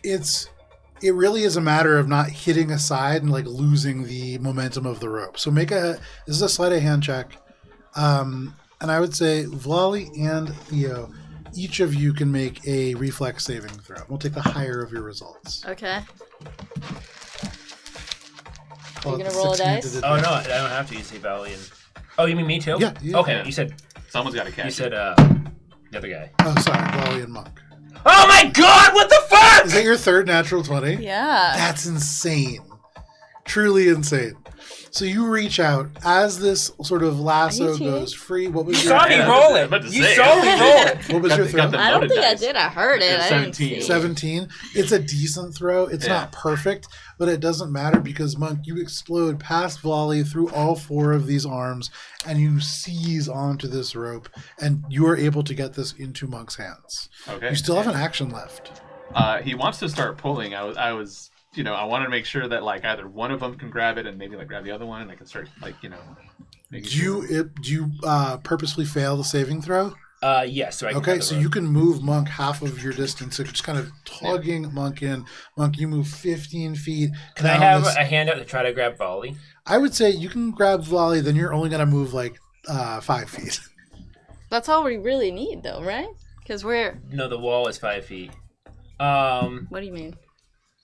[SPEAKER 1] it really is a matter of not hitting a side and like losing the momentum of the rope. So this is a sleight of hand check. And I would say Vlali and Theo, each of you can make a reflex saving throw. We'll take the higher of your results.
[SPEAKER 2] Okay.
[SPEAKER 1] Call
[SPEAKER 2] You
[SPEAKER 1] it
[SPEAKER 2] gonna
[SPEAKER 1] the
[SPEAKER 2] roll a
[SPEAKER 1] 16
[SPEAKER 2] dice?
[SPEAKER 1] to
[SPEAKER 4] Oh no, I don't have to use the Valiant. Oh, you mean me too?
[SPEAKER 1] Yeah, yeah.
[SPEAKER 4] Okay,
[SPEAKER 3] Yeah.
[SPEAKER 4] you said
[SPEAKER 3] Someone's got to catch.
[SPEAKER 4] you said
[SPEAKER 3] it.
[SPEAKER 4] the other guy.
[SPEAKER 1] Oh, sorry, Vlali and Monk.
[SPEAKER 4] Oh my God! What the fuck?
[SPEAKER 1] Is that your third natural 20?
[SPEAKER 2] Yeah.
[SPEAKER 1] That's insane. Truly insane. So you reach out as this sort of lasso
[SPEAKER 2] Are you cheating?
[SPEAKER 1] goes free. What
[SPEAKER 4] You
[SPEAKER 1] was your
[SPEAKER 4] saw me
[SPEAKER 3] Yeah,
[SPEAKER 4] roll
[SPEAKER 3] I
[SPEAKER 4] it.
[SPEAKER 3] was about to
[SPEAKER 4] You
[SPEAKER 3] say.
[SPEAKER 4] saw me roll it.
[SPEAKER 1] What was
[SPEAKER 3] Got
[SPEAKER 1] your
[SPEAKER 3] the-
[SPEAKER 1] throw?
[SPEAKER 3] got the-
[SPEAKER 2] I don't
[SPEAKER 3] loaded
[SPEAKER 2] think I
[SPEAKER 3] dice.
[SPEAKER 2] did. I heard it. I didn't
[SPEAKER 3] 17.
[SPEAKER 2] see.
[SPEAKER 1] 17. It's a decent throw. It's
[SPEAKER 3] Yeah.
[SPEAKER 1] not perfect, but it doesn't matter because, Monk, you explode past Volley through all 4 of these arms and you seize onto this rope and you are able to get this into Monk's hands.
[SPEAKER 3] Okay.
[SPEAKER 1] You still have an action left.
[SPEAKER 3] He wants to start pulling. I was, I wanted to make sure that like either one of them can grab it and maybe like grab the other one, and I can start like, making
[SPEAKER 1] Do you purposely fail the saving throw?
[SPEAKER 4] Yes. So I can
[SPEAKER 1] Okay,
[SPEAKER 4] grab the
[SPEAKER 1] so
[SPEAKER 4] rope.
[SPEAKER 1] you can move Monk half of your distance. So just kind of tugging Monk in. Monk, you move 15 feet.
[SPEAKER 4] Can I
[SPEAKER 1] down
[SPEAKER 4] have
[SPEAKER 1] this-
[SPEAKER 4] a hand out to try to grab volley?
[SPEAKER 1] I would say you can grab Volley, then you're only going to move like 5 feet.
[SPEAKER 2] That's all we really need, though, right? Because we're...
[SPEAKER 4] No, the wall is 5 feet.
[SPEAKER 2] What do you mean?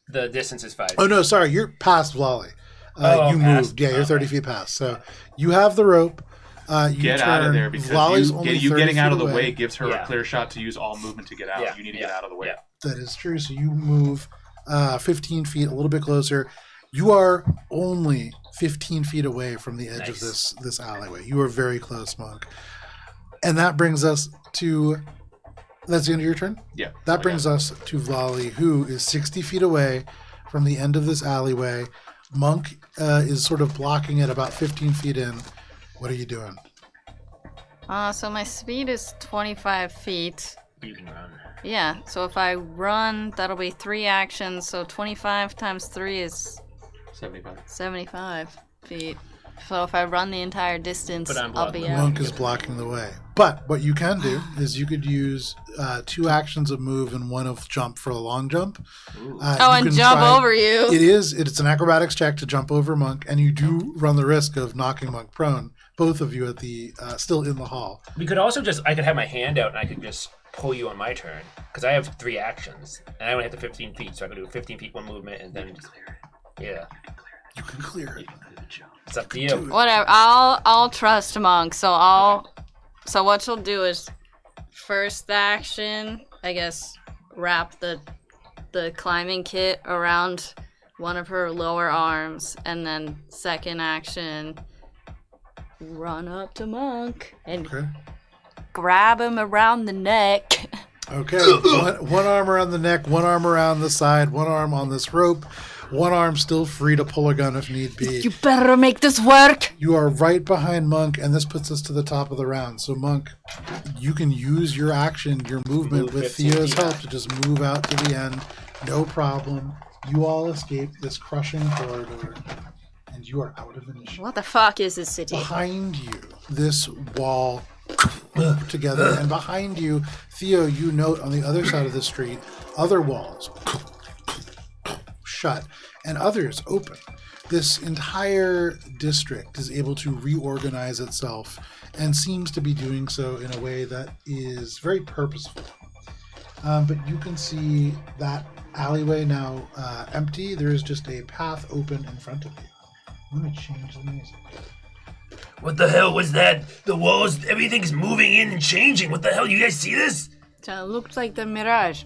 [SPEAKER 4] The distance is 5 feet.
[SPEAKER 1] Oh, no, sorry. You're past Wally. You
[SPEAKER 4] past.
[SPEAKER 1] moved. Yeah, you're 30 feet past. So you have the rope. You
[SPEAKER 3] Get
[SPEAKER 1] turn.
[SPEAKER 3] out of there because
[SPEAKER 1] Wally's only
[SPEAKER 3] you
[SPEAKER 1] 30
[SPEAKER 3] getting out of
[SPEAKER 1] feet
[SPEAKER 3] the
[SPEAKER 1] away
[SPEAKER 3] way gives her
[SPEAKER 4] Yeah.
[SPEAKER 3] a clear shot to use all movement to get out.
[SPEAKER 4] Yeah.
[SPEAKER 3] You need to get out of the way.
[SPEAKER 4] Yeah.
[SPEAKER 1] That is true. So you move 15 feet, a little bit closer. You are only 15 feet away from the edge of this alleyway. You are very close, Monk. And that brings us to... That's the end of your turn?
[SPEAKER 3] Yeah.
[SPEAKER 1] That brings us to Volley, who is 60 feet away from the end of this alleyway. Monk is sort of blocking it about 15 feet in. What are you doing?
[SPEAKER 2] So my speed is 25 feet.
[SPEAKER 4] You can run.
[SPEAKER 2] Yeah, so if I run, that'll be 3 actions. So 25 times 3 is 75 feet. So if I run the entire distance,
[SPEAKER 4] But I'm
[SPEAKER 2] I'll be
[SPEAKER 4] blocking.
[SPEAKER 2] out.
[SPEAKER 1] Monk is blocking the way. But what you can do is you could use 2 actions of move and 1 of jump for a long jump.
[SPEAKER 2] Oh,
[SPEAKER 1] you
[SPEAKER 2] and
[SPEAKER 1] can
[SPEAKER 2] jump
[SPEAKER 1] try-
[SPEAKER 2] over you.
[SPEAKER 1] It's an acrobatics check to jump over Monk, and you do run the risk of knocking Monk prone. Both of you at the still in the hall.
[SPEAKER 4] We could also I could have my hand out and I could just pull you on my turn. Because I have 3 actions. And I only have the 15 feet, so I could do 15 feet, 1 movement, and then just... Yeah.
[SPEAKER 1] You can clear it.
[SPEAKER 4] It's up to you.
[SPEAKER 2] Whatever. I'll trust Monk. So what she'll do is first action, I guess, wrap the climbing kit around one of her lower arms, and then second action, run up to Monk and
[SPEAKER 1] Okay.
[SPEAKER 2] grab him around the neck.
[SPEAKER 1] Okay. one arm around the neck, 1 arm around the side, 1 arm on this rope, 1 arm still free to pull a gun if need be.
[SPEAKER 2] You better make this work.
[SPEAKER 1] You are right behind Monk, and this puts us to the top of the round. So, Monk, you can use your action, your movement
[SPEAKER 4] Move
[SPEAKER 1] with
[SPEAKER 4] 15
[SPEAKER 1] Thea's
[SPEAKER 4] feet
[SPEAKER 1] help
[SPEAKER 4] back.
[SPEAKER 1] to just move out to the end. No problem. You all escape this crushing corridor, and you are out of initiative.
[SPEAKER 2] What the fuck is this city?
[SPEAKER 1] Behind you, this wall together, and behind you, Theo, you note on the other side of the street, other walls shut and others open. This entire district is able to reorganize itself and seems to be doing so in a way that is very purposeful. But you can see that alleyway now empty. There is just a path open in front of you. Let me change the music.
[SPEAKER 5] What the hell was that? The walls, everything's moving in and changing. What the hell? You guys see this?
[SPEAKER 2] It looks like the Mirage.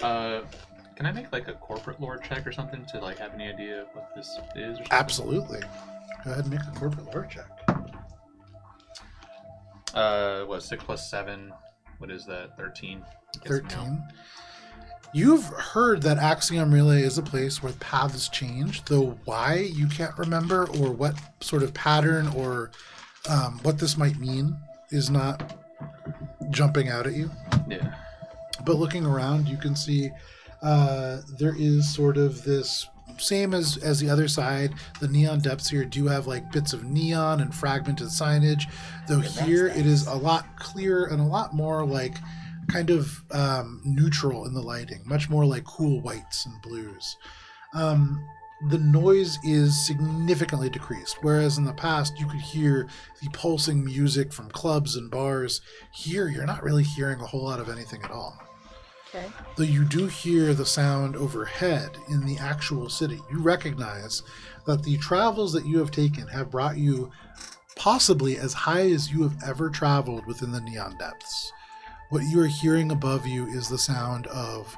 [SPEAKER 3] Can I make like a corporate lore check or something to like have any idea of what this is? Or something?
[SPEAKER 1] Absolutely. Go ahead and make a corporate lore check.
[SPEAKER 3] 6 plus 7. What is that? 13. Get some
[SPEAKER 1] 13.
[SPEAKER 3] help.
[SPEAKER 1] You've heard that Axiom Relay is a place where paths change, though why you can't remember, or what sort of pattern or what this might mean is not jumping out at you.
[SPEAKER 3] Yeah.
[SPEAKER 1] But looking around, you can see there is sort of this, same as the other side, the neon depths here do have like bits of neon and fragmented signage, though here it is a lot clearer and a lot more like kind of neutral in the lighting, much more like cool whites and blues. The noise is significantly decreased, whereas in the past you could hear the pulsing music from clubs and bars. Here you're not really hearing a whole lot of anything at all.
[SPEAKER 2] Okay.
[SPEAKER 1] Though you do hear the sound overhead in the actual city. You recognize that the travels that you have taken have brought you possibly as high as you have ever traveled within the neon depths. What you are hearing above you is the sound of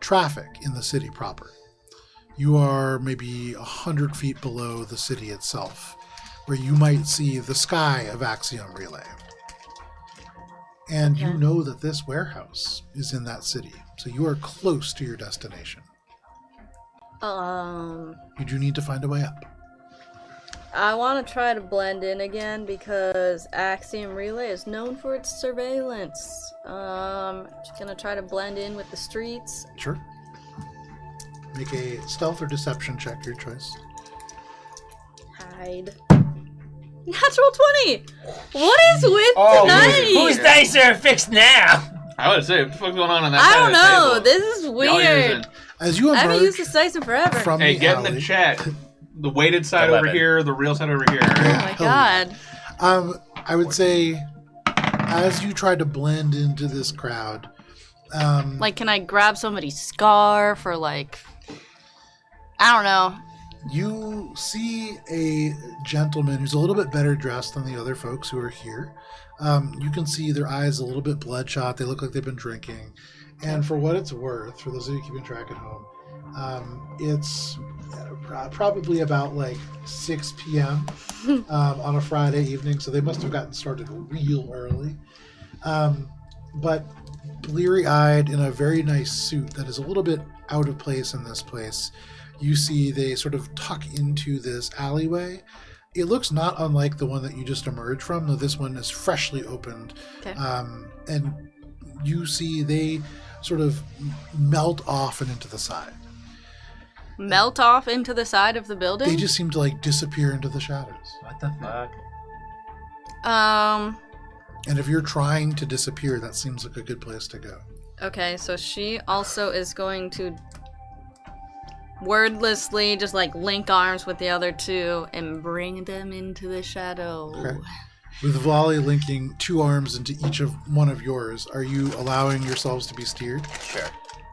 [SPEAKER 1] traffic in the city proper. You are maybe 100 feet below the city itself, where you might see the sky of Axiom Relay. And you know that this warehouse is in that city, so you are close to your destination. You do need to find a way up.
[SPEAKER 2] I want to try to blend in again because Axiom Relay is known for its surveillance. Just gonna try to blend in with the streets.
[SPEAKER 1] Sure. Make a stealth or deception check, your choice.
[SPEAKER 2] Hide. Natural 20! What is with tonight?
[SPEAKER 5] Whose dice are fixed now?
[SPEAKER 3] I would say, what the fuck's going on that
[SPEAKER 2] I
[SPEAKER 3] side
[SPEAKER 2] don't
[SPEAKER 3] of the
[SPEAKER 2] know.
[SPEAKER 3] table?
[SPEAKER 2] This is
[SPEAKER 3] Y'all
[SPEAKER 2] weird.
[SPEAKER 3] using-
[SPEAKER 1] As you
[SPEAKER 2] I haven't used
[SPEAKER 1] emerge
[SPEAKER 2] this dice in forever.
[SPEAKER 1] from
[SPEAKER 3] Hey,
[SPEAKER 1] the
[SPEAKER 3] get in
[SPEAKER 1] alley,
[SPEAKER 3] the chat. The weighted side
[SPEAKER 4] 11.
[SPEAKER 3] over here, the real side over here.
[SPEAKER 2] Oh my god.
[SPEAKER 1] I would say, as you try to blend into this crowd,
[SPEAKER 2] Like, can I grab somebody's scarf or like, I don't know.
[SPEAKER 1] you see a gentleman who's a little bit better dressed than the other folks who are here. You can see their eyes a little bit bloodshot. They look like they've been drinking. And for what it's worth, for those of you keeping track at home, it's probably about like 6 p.m. On a Friday evening, so they must have gotten started real early. But bleary-eyed in a very nice suit that is a little bit out of place in this place, you see they sort of tuck into this alleyway. It looks not unlike the one that you just emerged from, though this one is freshly opened.
[SPEAKER 2] Okay.
[SPEAKER 1] And you see they sort of melt off and into the side.
[SPEAKER 2] Melt off into the side of the building?
[SPEAKER 1] They just seem to like disappear into the shadows.
[SPEAKER 4] What the fuck?
[SPEAKER 1] And if you're trying to disappear, that seems like a good place to go.
[SPEAKER 2] Okay, so she also is going to wordlessly just like link arms with the other two and bring them into the shadow.
[SPEAKER 1] Okay. With Volley linking 2 arms into each of one of yours, are you allowing yourselves to be steered?
[SPEAKER 4] Sure.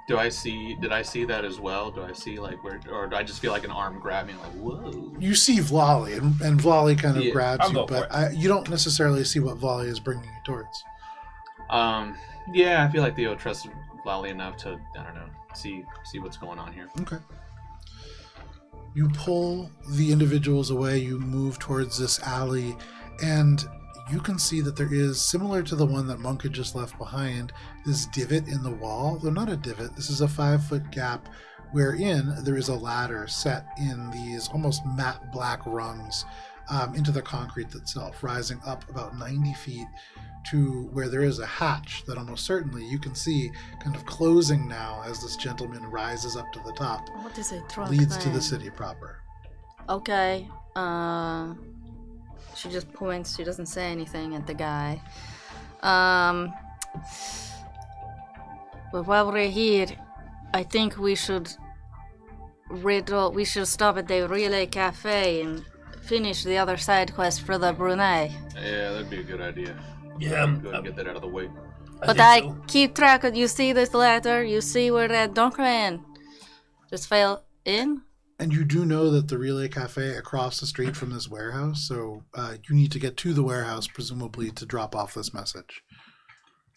[SPEAKER 3] Did I see that as well? Do I see like where, or do I just feel like an arm grab me like, whoa?
[SPEAKER 1] You see Volley, and Volley kind of
[SPEAKER 3] Yeah,
[SPEAKER 1] grabs
[SPEAKER 4] I'll
[SPEAKER 1] you,
[SPEAKER 4] go for
[SPEAKER 1] but you don't necessarily see what Volley is bringing you towards.
[SPEAKER 3] Yeah, I feel like Theo trusts Lally enough to, I don't know, see what's going on here.
[SPEAKER 1] Okay. You pull the individuals away, you move towards this alley, and you can see that there is, similar to the one that Monk had just left behind, this divot in the wall. Though not a divot, this is a 5-foot gap wherein there is a ladder set in these almost matte black rungs into the concrete itself, rising up about 90 feet to where there is a hatch that almost certainly you can see kind of closing now as this gentleman rises up to the top.
[SPEAKER 2] What is it? Drunk
[SPEAKER 1] Leads to
[SPEAKER 2] man?
[SPEAKER 1] the city proper.
[SPEAKER 2] Okay. She just points. She doesn't say anything at the guy. But while we're here, I think we should stop at the Relay Cafe and finish the other side quest for the brunette.
[SPEAKER 3] Yeah, that'd be a good idea.
[SPEAKER 5] Yeah,
[SPEAKER 3] Go ahead and get that out of the way.
[SPEAKER 2] But
[SPEAKER 5] think
[SPEAKER 2] I
[SPEAKER 5] so.
[SPEAKER 2] keep track of. You see this letter? You see where that Dunkman just fell in?
[SPEAKER 1] And you do know that the Relay Cafe across the street from this warehouse, so you need to get to the warehouse, presumably, to drop off this message.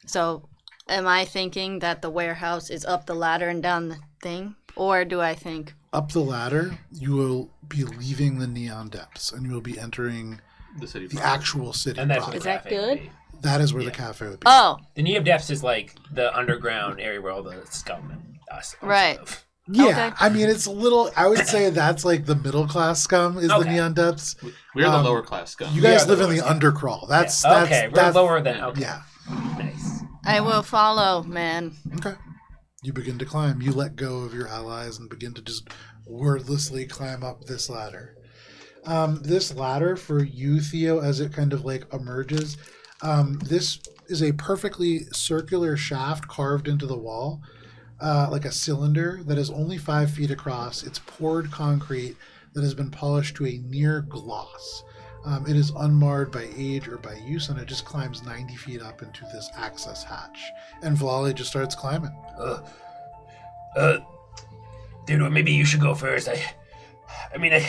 [SPEAKER 2] So, am I thinking that the warehouse is up the ladder and down the thing? Or do I think...
[SPEAKER 1] Up the ladder, you will be leaving the Neon Depths, and you will be entering
[SPEAKER 3] The city.
[SPEAKER 1] the
[SPEAKER 3] proper.
[SPEAKER 1] actual city
[SPEAKER 4] And that's
[SPEAKER 1] proper.
[SPEAKER 2] Is that
[SPEAKER 4] cafe would
[SPEAKER 2] good?
[SPEAKER 4] be.
[SPEAKER 1] That is where the cafe would be.
[SPEAKER 2] Oh,
[SPEAKER 4] The Neon Depths is like the underground area where all the scum and us
[SPEAKER 2] Right.
[SPEAKER 4] live.
[SPEAKER 1] Yeah,
[SPEAKER 2] Okay.
[SPEAKER 1] I mean, it's a little, I would say that's like the middle-class scum is the
[SPEAKER 4] Okay.
[SPEAKER 1] Neon Depths.
[SPEAKER 3] We're the lower class scum.
[SPEAKER 1] You guys
[SPEAKER 4] are the
[SPEAKER 1] live in the
[SPEAKER 4] lower
[SPEAKER 1] undercrawl. That's
[SPEAKER 4] Okay, we're
[SPEAKER 1] that's,
[SPEAKER 4] lower than... Okay,
[SPEAKER 1] Yeah.
[SPEAKER 4] nice.
[SPEAKER 2] I will follow, man.
[SPEAKER 1] Okay. You begin to climb. You let go of your allies and begin to just wordlessly climb up this ladder. This ladder for you, Theo, as it kind of like emerges, this is a perfectly circular shaft carved into the wall, like a cylinder that is only 5 feet across. It's poured concrete that has been polished to a near gloss. It is unmarred by age or by use, and it just climbs 90 feet up into this access hatch. And Vlali just starts climbing.
[SPEAKER 5] Dude, maybe you should go first. I mean, I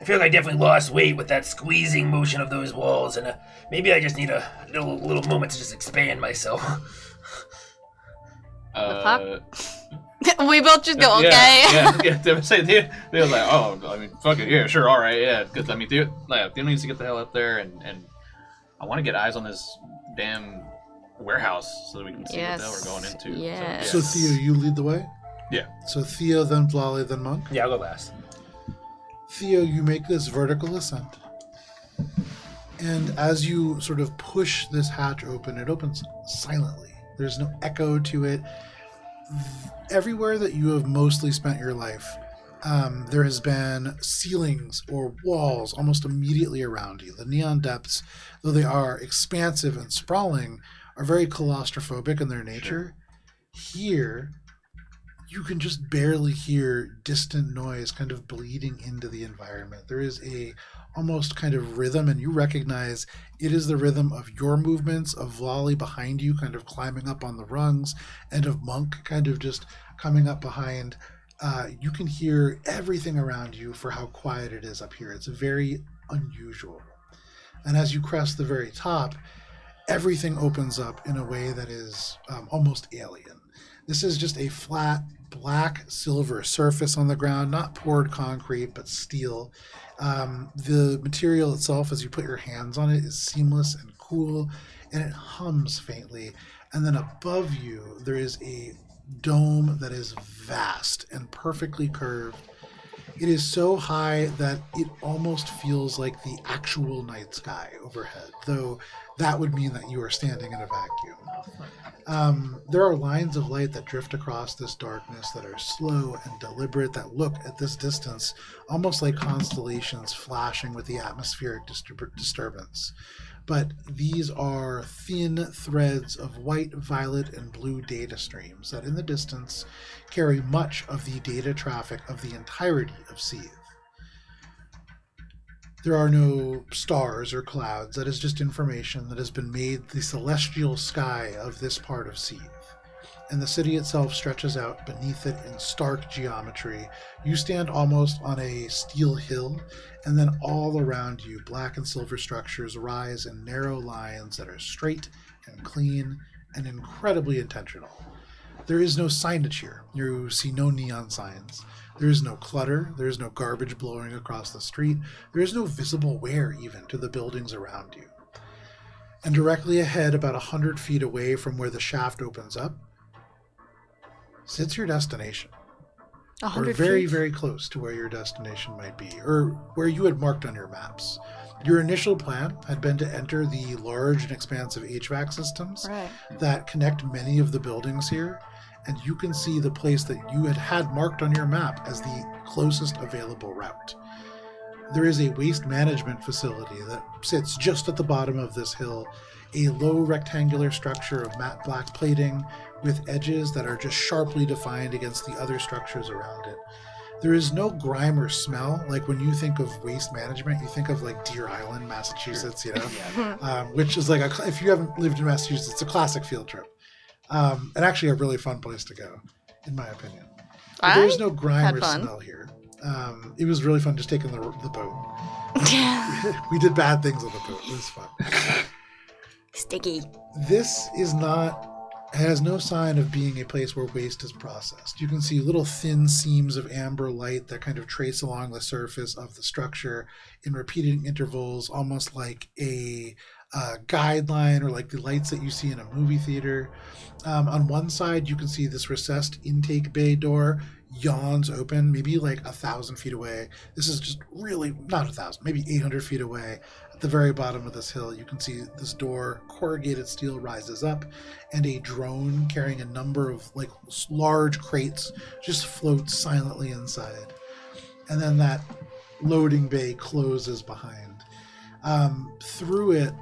[SPEAKER 5] feel like I definitely lost weight with that squeezing motion of those walls, and maybe I just need a little moment to just expand myself.
[SPEAKER 2] We both just go, okay.
[SPEAKER 3] Yeah. They would say they were like, oh, I mean, fuck it, yeah, sure, all right, yeah. Because I mean, Theo needs to get the hell up there, and I want to get eyes on this damn warehouse so that we can see what the hell we're going into.
[SPEAKER 2] Yes.
[SPEAKER 1] So Theo, you lead the way?
[SPEAKER 3] Yeah.
[SPEAKER 1] So Theo, then Vlali, then Monk?
[SPEAKER 4] Yeah, I'll go last.
[SPEAKER 1] Theo, you make this vertical ascent. And as you sort of push this hatch open, it opens silently. There's no echo to it. Everywhere that you have mostly spent your life, there has been ceilings or walls almost immediately around you. The Neon Depths, though they are expansive and sprawling, are very claustrophobic in their nature. Here, you can just barely hear distant noise kind of bleeding into the environment. There is a almost kind of rhythm, and you recognize it is the rhythm of your movements, of Volley behind you kind of climbing up on the rungs, and of Monk kind of just coming up behind. You can hear everything around you for how quiet it is up here. It's very unusual. And as you crest the very top, everything opens up in a way that is almost alien. This is just a flat black silver surface on the ground, not poured concrete, but steel. The material itself, as you put your hands on it, is seamless and cool, and it hums faintly. And then above you, there is a dome that is vast and perfectly curved. It is so high that it almost feels like the actual night sky overhead, though that would mean that you are standing in a vacuum. There are lines of light that drift across this darkness that are slow and deliberate, that look at this distance almost like constellations flashing with the atmospheric disturbance. But these are thin threads of white, violet, and blue data streams that in the distance carry much of the data traffic of the entirety of Seethe. There are no stars or clouds. That is just information that has been made the celestial sky of this part of Seethe. And the city itself stretches out beneath it in stark geometry. You stand almost on a steel hill, and then all around you, black and silver structures rise in narrow lines that are straight and clean and incredibly intentional. There is no signage here. You see no neon signs. There is no clutter. There is no garbage blowing across the street. There is no visible wear even to the buildings around you. And directly ahead, about 100 feet away from where the shaft opens up, sits your destination.
[SPEAKER 2] 100
[SPEAKER 1] or very,
[SPEAKER 2] feet?
[SPEAKER 1] very close to where your destination might be, or where you had marked on your maps. Your initial plan had been to enter the large and expansive HVAC systems
[SPEAKER 2] Right.
[SPEAKER 1] that connect many of the buildings here, and you can see the place that you had marked on your map as the closest available route. There is a waste management facility that sits just at the bottom of this hill, a low rectangular structure of matte black plating with edges that are just sharply defined against the other structures around it. There is no grime or smell. Like when you think of waste management, you think of like Deer Island, Massachusetts, you know, which is like, if you haven't lived in Massachusetts, it's a classic field trip. And actually a really fun place to go, in my opinion. But there's no grime
[SPEAKER 2] had
[SPEAKER 1] or
[SPEAKER 2] fun.
[SPEAKER 1] smell here. It was really fun just taking the boat. We did bad things on the boat. It was fun.
[SPEAKER 2] Sticky.
[SPEAKER 1] This has no sign of being a place where waste is processed. You can see little thin seams of amber light that kind of trace along the surface of the structure in repeating intervals, almost like a guideline or like the lights that you see in a movie theater. On one side, you can see this recessed intake bay door yawns open, maybe like 1,000 feet away. This is just really not 1,000, maybe 800 feet away. At the very bottom of this hill, you can see this door, corrugated steel, rises up, and a drone carrying a number of like large crates just floats silently inside. And then that loading bay closes behind. Through it,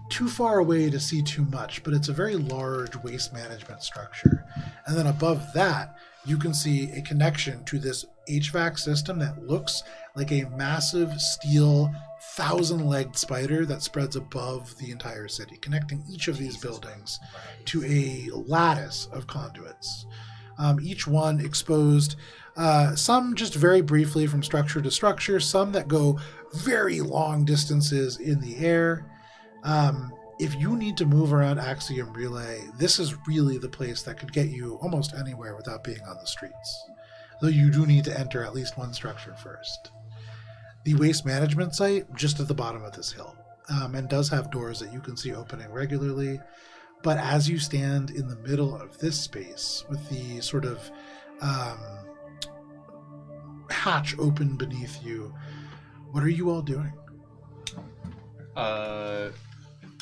[SPEAKER 1] too far away to see too much, but it's a very large waste management structure. And then above that, you can see a connection to this HVAC system that looks like a massive steel 1,000-legged spider that spreads above the entire city, connecting each of these buildings to a lattice of conduits. Each one exposed, some just very briefly from structure to structure, some that go very long distances in the air. If you need to move around Axiom Relay, this is really the place that could get you almost anywhere without being on the streets. Though you do need to enter at least one structure first. The waste management site, just at the bottom of this hill, and does have doors that you can see opening regularly. But as you stand in the middle of this space, with the sort of hatch open beneath you, what are you all doing?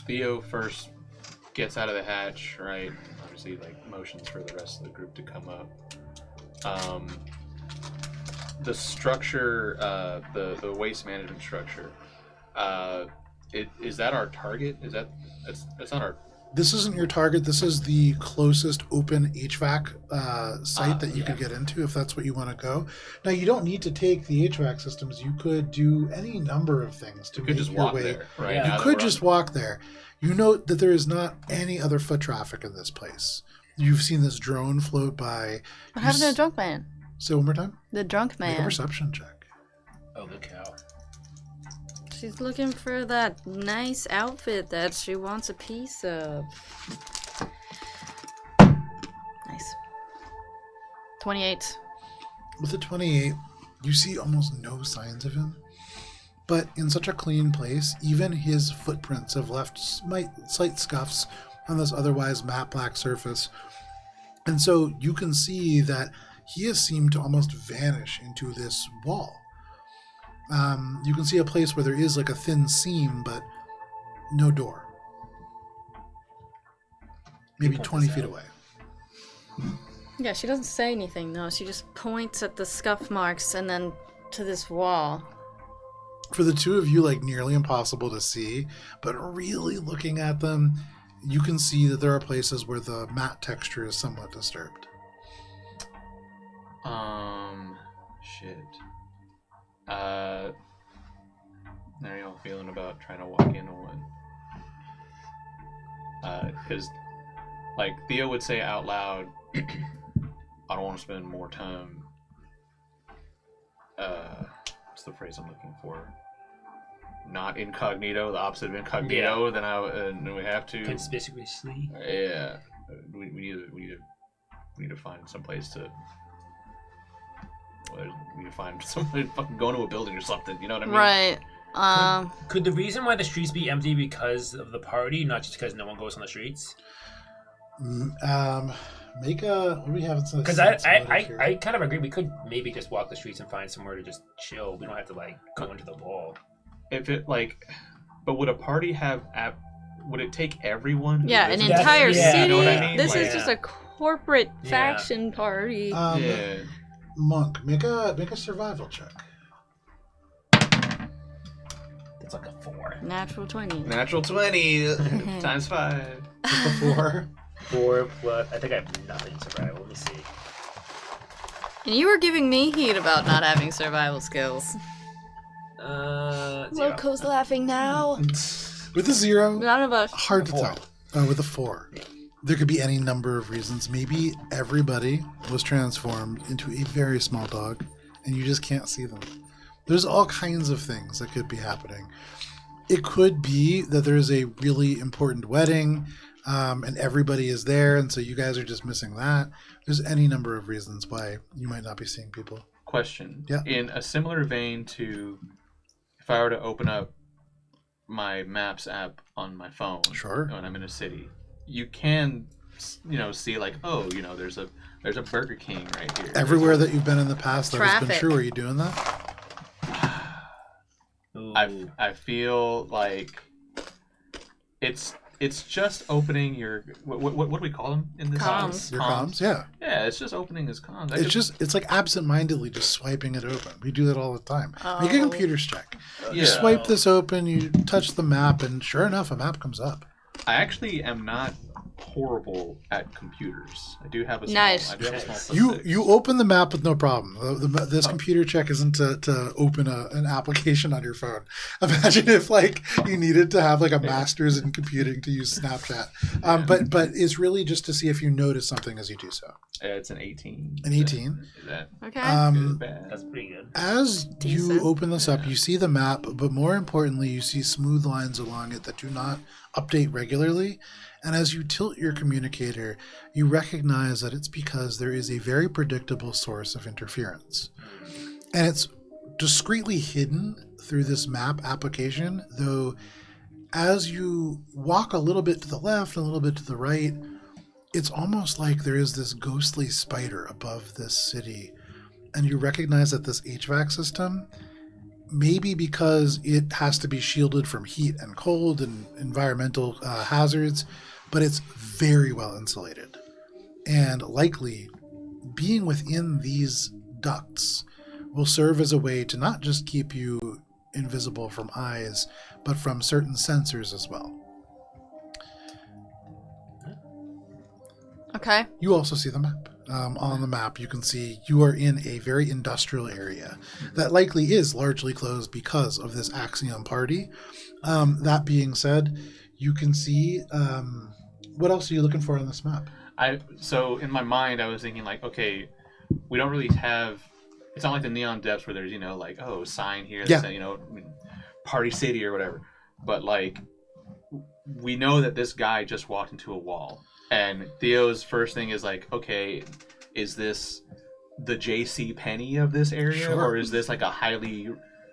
[SPEAKER 3] Theo first gets out of the hatch, right? Obviously, like, motions for the rest of the group to come up. The structure, the waste management structure, is that our target? That's not our
[SPEAKER 1] This isn't your target. This is the closest open HVAC site that you could get into if that's what you want to go. Now, you don't need to take the HVAC systems. You could do any number of things to
[SPEAKER 3] You could
[SPEAKER 1] make
[SPEAKER 3] just
[SPEAKER 1] your
[SPEAKER 3] walk
[SPEAKER 1] way.
[SPEAKER 3] there, right?
[SPEAKER 4] Yeah.
[SPEAKER 3] now
[SPEAKER 1] You
[SPEAKER 3] that
[SPEAKER 1] could
[SPEAKER 3] we're
[SPEAKER 1] just
[SPEAKER 3] on-
[SPEAKER 1] walk there. You note that there is not any other foot traffic in this place. You've seen this drone float by.
[SPEAKER 2] What happened to the drunk man?
[SPEAKER 1] Say one more time.
[SPEAKER 2] The drunk
[SPEAKER 1] Make a
[SPEAKER 2] man.
[SPEAKER 1] perception check.
[SPEAKER 4] Oh, good cow.
[SPEAKER 2] She's looking for that nice outfit that she wants a piece of. Nice. 28.
[SPEAKER 1] With a 28, you see almost no signs of him. But in such a clean place, even his footprints have left slight scuffs on this otherwise matte black surface. And so you can see that he has seemed to almost vanish into this wall. You can see a place where there is like a thin seam, but no door. Maybe
[SPEAKER 4] Point
[SPEAKER 1] 20
[SPEAKER 4] this
[SPEAKER 1] feet
[SPEAKER 4] out.
[SPEAKER 1] away.
[SPEAKER 2] Yeah, she doesn't say anything though. She just points at the scuff marks and then to this wall.
[SPEAKER 1] For the two of you, like nearly impossible to see, but really looking at them, you can see that there are places where the matte texture is somewhat disturbed.
[SPEAKER 3] Shit. How are y'all feeling about trying to walk into one? Because, like Theo would say out loud, I don't want to spend more time. What's the phrase I'm looking for? Not incognito, the opposite of incognito. Then we have to.
[SPEAKER 4] Conspicuously.
[SPEAKER 3] Yeah, we need to find some place to. We need to find somebody to fucking go into a building or something. You know what I mean?
[SPEAKER 2] Right.
[SPEAKER 4] Could the reason why the streets be empty because of the party, not just because no one goes on the streets?
[SPEAKER 1] Make a. What do we have?
[SPEAKER 4] Because I kind of agree. We could maybe just walk the streets and find somewhere to just chill. We don't have to like go into the wall.
[SPEAKER 3] If it but would a party have would it take everyone? who
[SPEAKER 2] Yeah,
[SPEAKER 3] lives
[SPEAKER 2] an
[SPEAKER 3] in the
[SPEAKER 2] entire
[SPEAKER 3] city?
[SPEAKER 2] city.
[SPEAKER 3] You know what I mean?
[SPEAKER 2] This
[SPEAKER 3] Like,
[SPEAKER 2] is just a corporate faction party.
[SPEAKER 3] yeah.
[SPEAKER 1] Monk, make a survival check.
[SPEAKER 4] It's like a 4.
[SPEAKER 2] Natural 20.
[SPEAKER 3] Natural 20 times 5.
[SPEAKER 1] Just a 4.
[SPEAKER 4] 4 plus. I think I have nothing in survival. Let me see.
[SPEAKER 2] And you were giving me heat about not having survival skills.
[SPEAKER 4] 0.
[SPEAKER 2] Loco's laughing now.
[SPEAKER 1] With a 0,
[SPEAKER 2] None of us.
[SPEAKER 1] hard to
[SPEAKER 4] 4.
[SPEAKER 1] tell. With a 4. There could be any number of reasons. Maybe everybody was transformed into a very small dog, and you just can't see them. There's all kinds of things that could be happening. It could be that there's a really important wedding, and everybody is there, and so you guys are just missing that. There's any number of reasons why you might not be seeing people.
[SPEAKER 3] Question.
[SPEAKER 1] Yeah.
[SPEAKER 3] In a similar vein to if I were to open up my Maps app on my phone
[SPEAKER 1] Sure.
[SPEAKER 3] when I'm in a city, you can, see like, oh, there's a Burger King right here.
[SPEAKER 1] Everywhere that you've been in the past that has been
[SPEAKER 2] Traffic.
[SPEAKER 1] true, are you doing that?
[SPEAKER 3] I feel like it's just opening your what do we call them in this
[SPEAKER 2] Comms.
[SPEAKER 3] case?
[SPEAKER 1] Your comms? Yeah.
[SPEAKER 3] Yeah, it's just opening his comms.
[SPEAKER 1] It's like absent-mindedly just swiping it open. We do that all the time. Make a
[SPEAKER 2] Oh.
[SPEAKER 1] computer's check. You
[SPEAKER 3] Yeah.
[SPEAKER 1] swipe this open, you touch the map, and sure enough, a map comes up.
[SPEAKER 3] I actually am not horrible at computers. I do have a small.
[SPEAKER 2] Nice.
[SPEAKER 3] I do have a small.
[SPEAKER 1] You
[SPEAKER 3] +6.
[SPEAKER 1] you open the map with no problem. This computer check isn't to open an application on your phone. Imagine if like you needed to have like a master's in computing to use Snapchat. But it's really just to see if you notice something as you do so.
[SPEAKER 3] It's an 18.
[SPEAKER 1] An 18.
[SPEAKER 3] Is that
[SPEAKER 2] Okay.
[SPEAKER 3] good or bad?
[SPEAKER 4] That's pretty good.
[SPEAKER 1] As you
[SPEAKER 2] Decent.
[SPEAKER 1] open this up, you see the map, but more importantly, you see smooth lines along it that do not update regularly. And as you tilt your communicator, you recognize that it's because there is a very predictable source of interference. And it's discreetly hidden through this map application, though as you walk a little bit to the left, a little bit to the right, it's almost like there is this ghostly spider above this city. And you recognize that this HVAC system, maybe because it has to be shielded from heat and cold and environmental hazards, but it's very well insulated. And likely, being within these ducts will serve as a way to not just keep you invisible from eyes, but from certain sensors as well.
[SPEAKER 2] Okay.
[SPEAKER 1] You also see the map. On the map, you can see you are in a very industrial area that likely is largely closed because of this Axiom party. That being said, you can see what else are you looking for on this map?
[SPEAKER 3] So in my mind, I was thinking like, okay, we don't really have. It's not like the Neon Depths where there's like sign here,
[SPEAKER 1] Yeah.
[SPEAKER 3] Party City or whatever. But like, we know that this guy just walked into a wall, and Theo's first thing is like, okay, is this the J.C. Penney of this area,
[SPEAKER 1] Sure.
[SPEAKER 3] or is this like a highly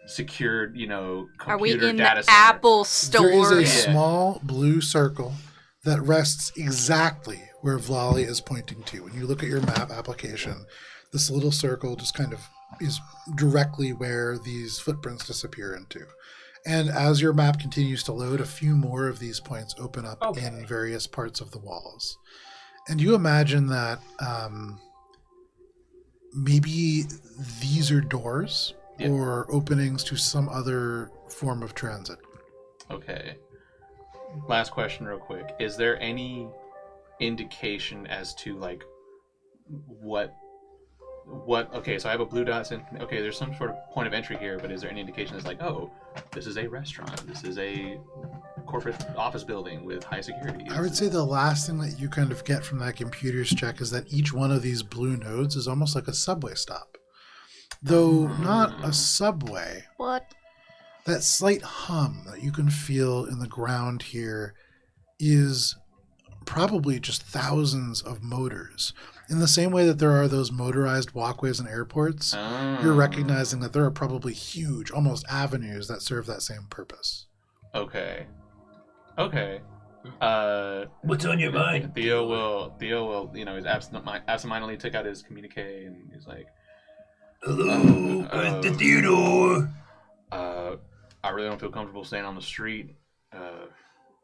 [SPEAKER 3] secured, computer
[SPEAKER 2] Are we in
[SPEAKER 3] data
[SPEAKER 2] the
[SPEAKER 3] center?
[SPEAKER 2] Apple store?
[SPEAKER 1] There is a small blue circle that rests exactly where Vlali is pointing to. When you look at your map application, this little circle just kind of is directly where these footprints disappear into. And as your map continues to load, a few more of these points open up in various parts of the walls. And you imagine that maybe these are doors or openings to some other form of transit. Okay.
[SPEAKER 3] Last question real quick. Is there any indication as to like what okay, so I have a blue dot saying, okay, there's some sort of point of entry here, but is there any indication that's like, oh, this is a restaurant, this is a corporate office building with high security?
[SPEAKER 1] I would say the last thing that you kind of get from that computer's check is that each one of these blue nodes is almost like a subway stop. Though not a subway.
[SPEAKER 2] What?
[SPEAKER 1] That slight hum that you can feel in the ground here is probably just thousands of motors. In the same way that there are those motorized walkways in airports, you're recognizing that there are probably huge, almost avenues that serve that same purpose.
[SPEAKER 3] Okay.
[SPEAKER 5] What's on your mind?
[SPEAKER 3] Theo will, he's absentmindedly took out his communique and he's like,
[SPEAKER 5] hello, the Theodore.
[SPEAKER 3] I really don't feel comfortable staying on the street.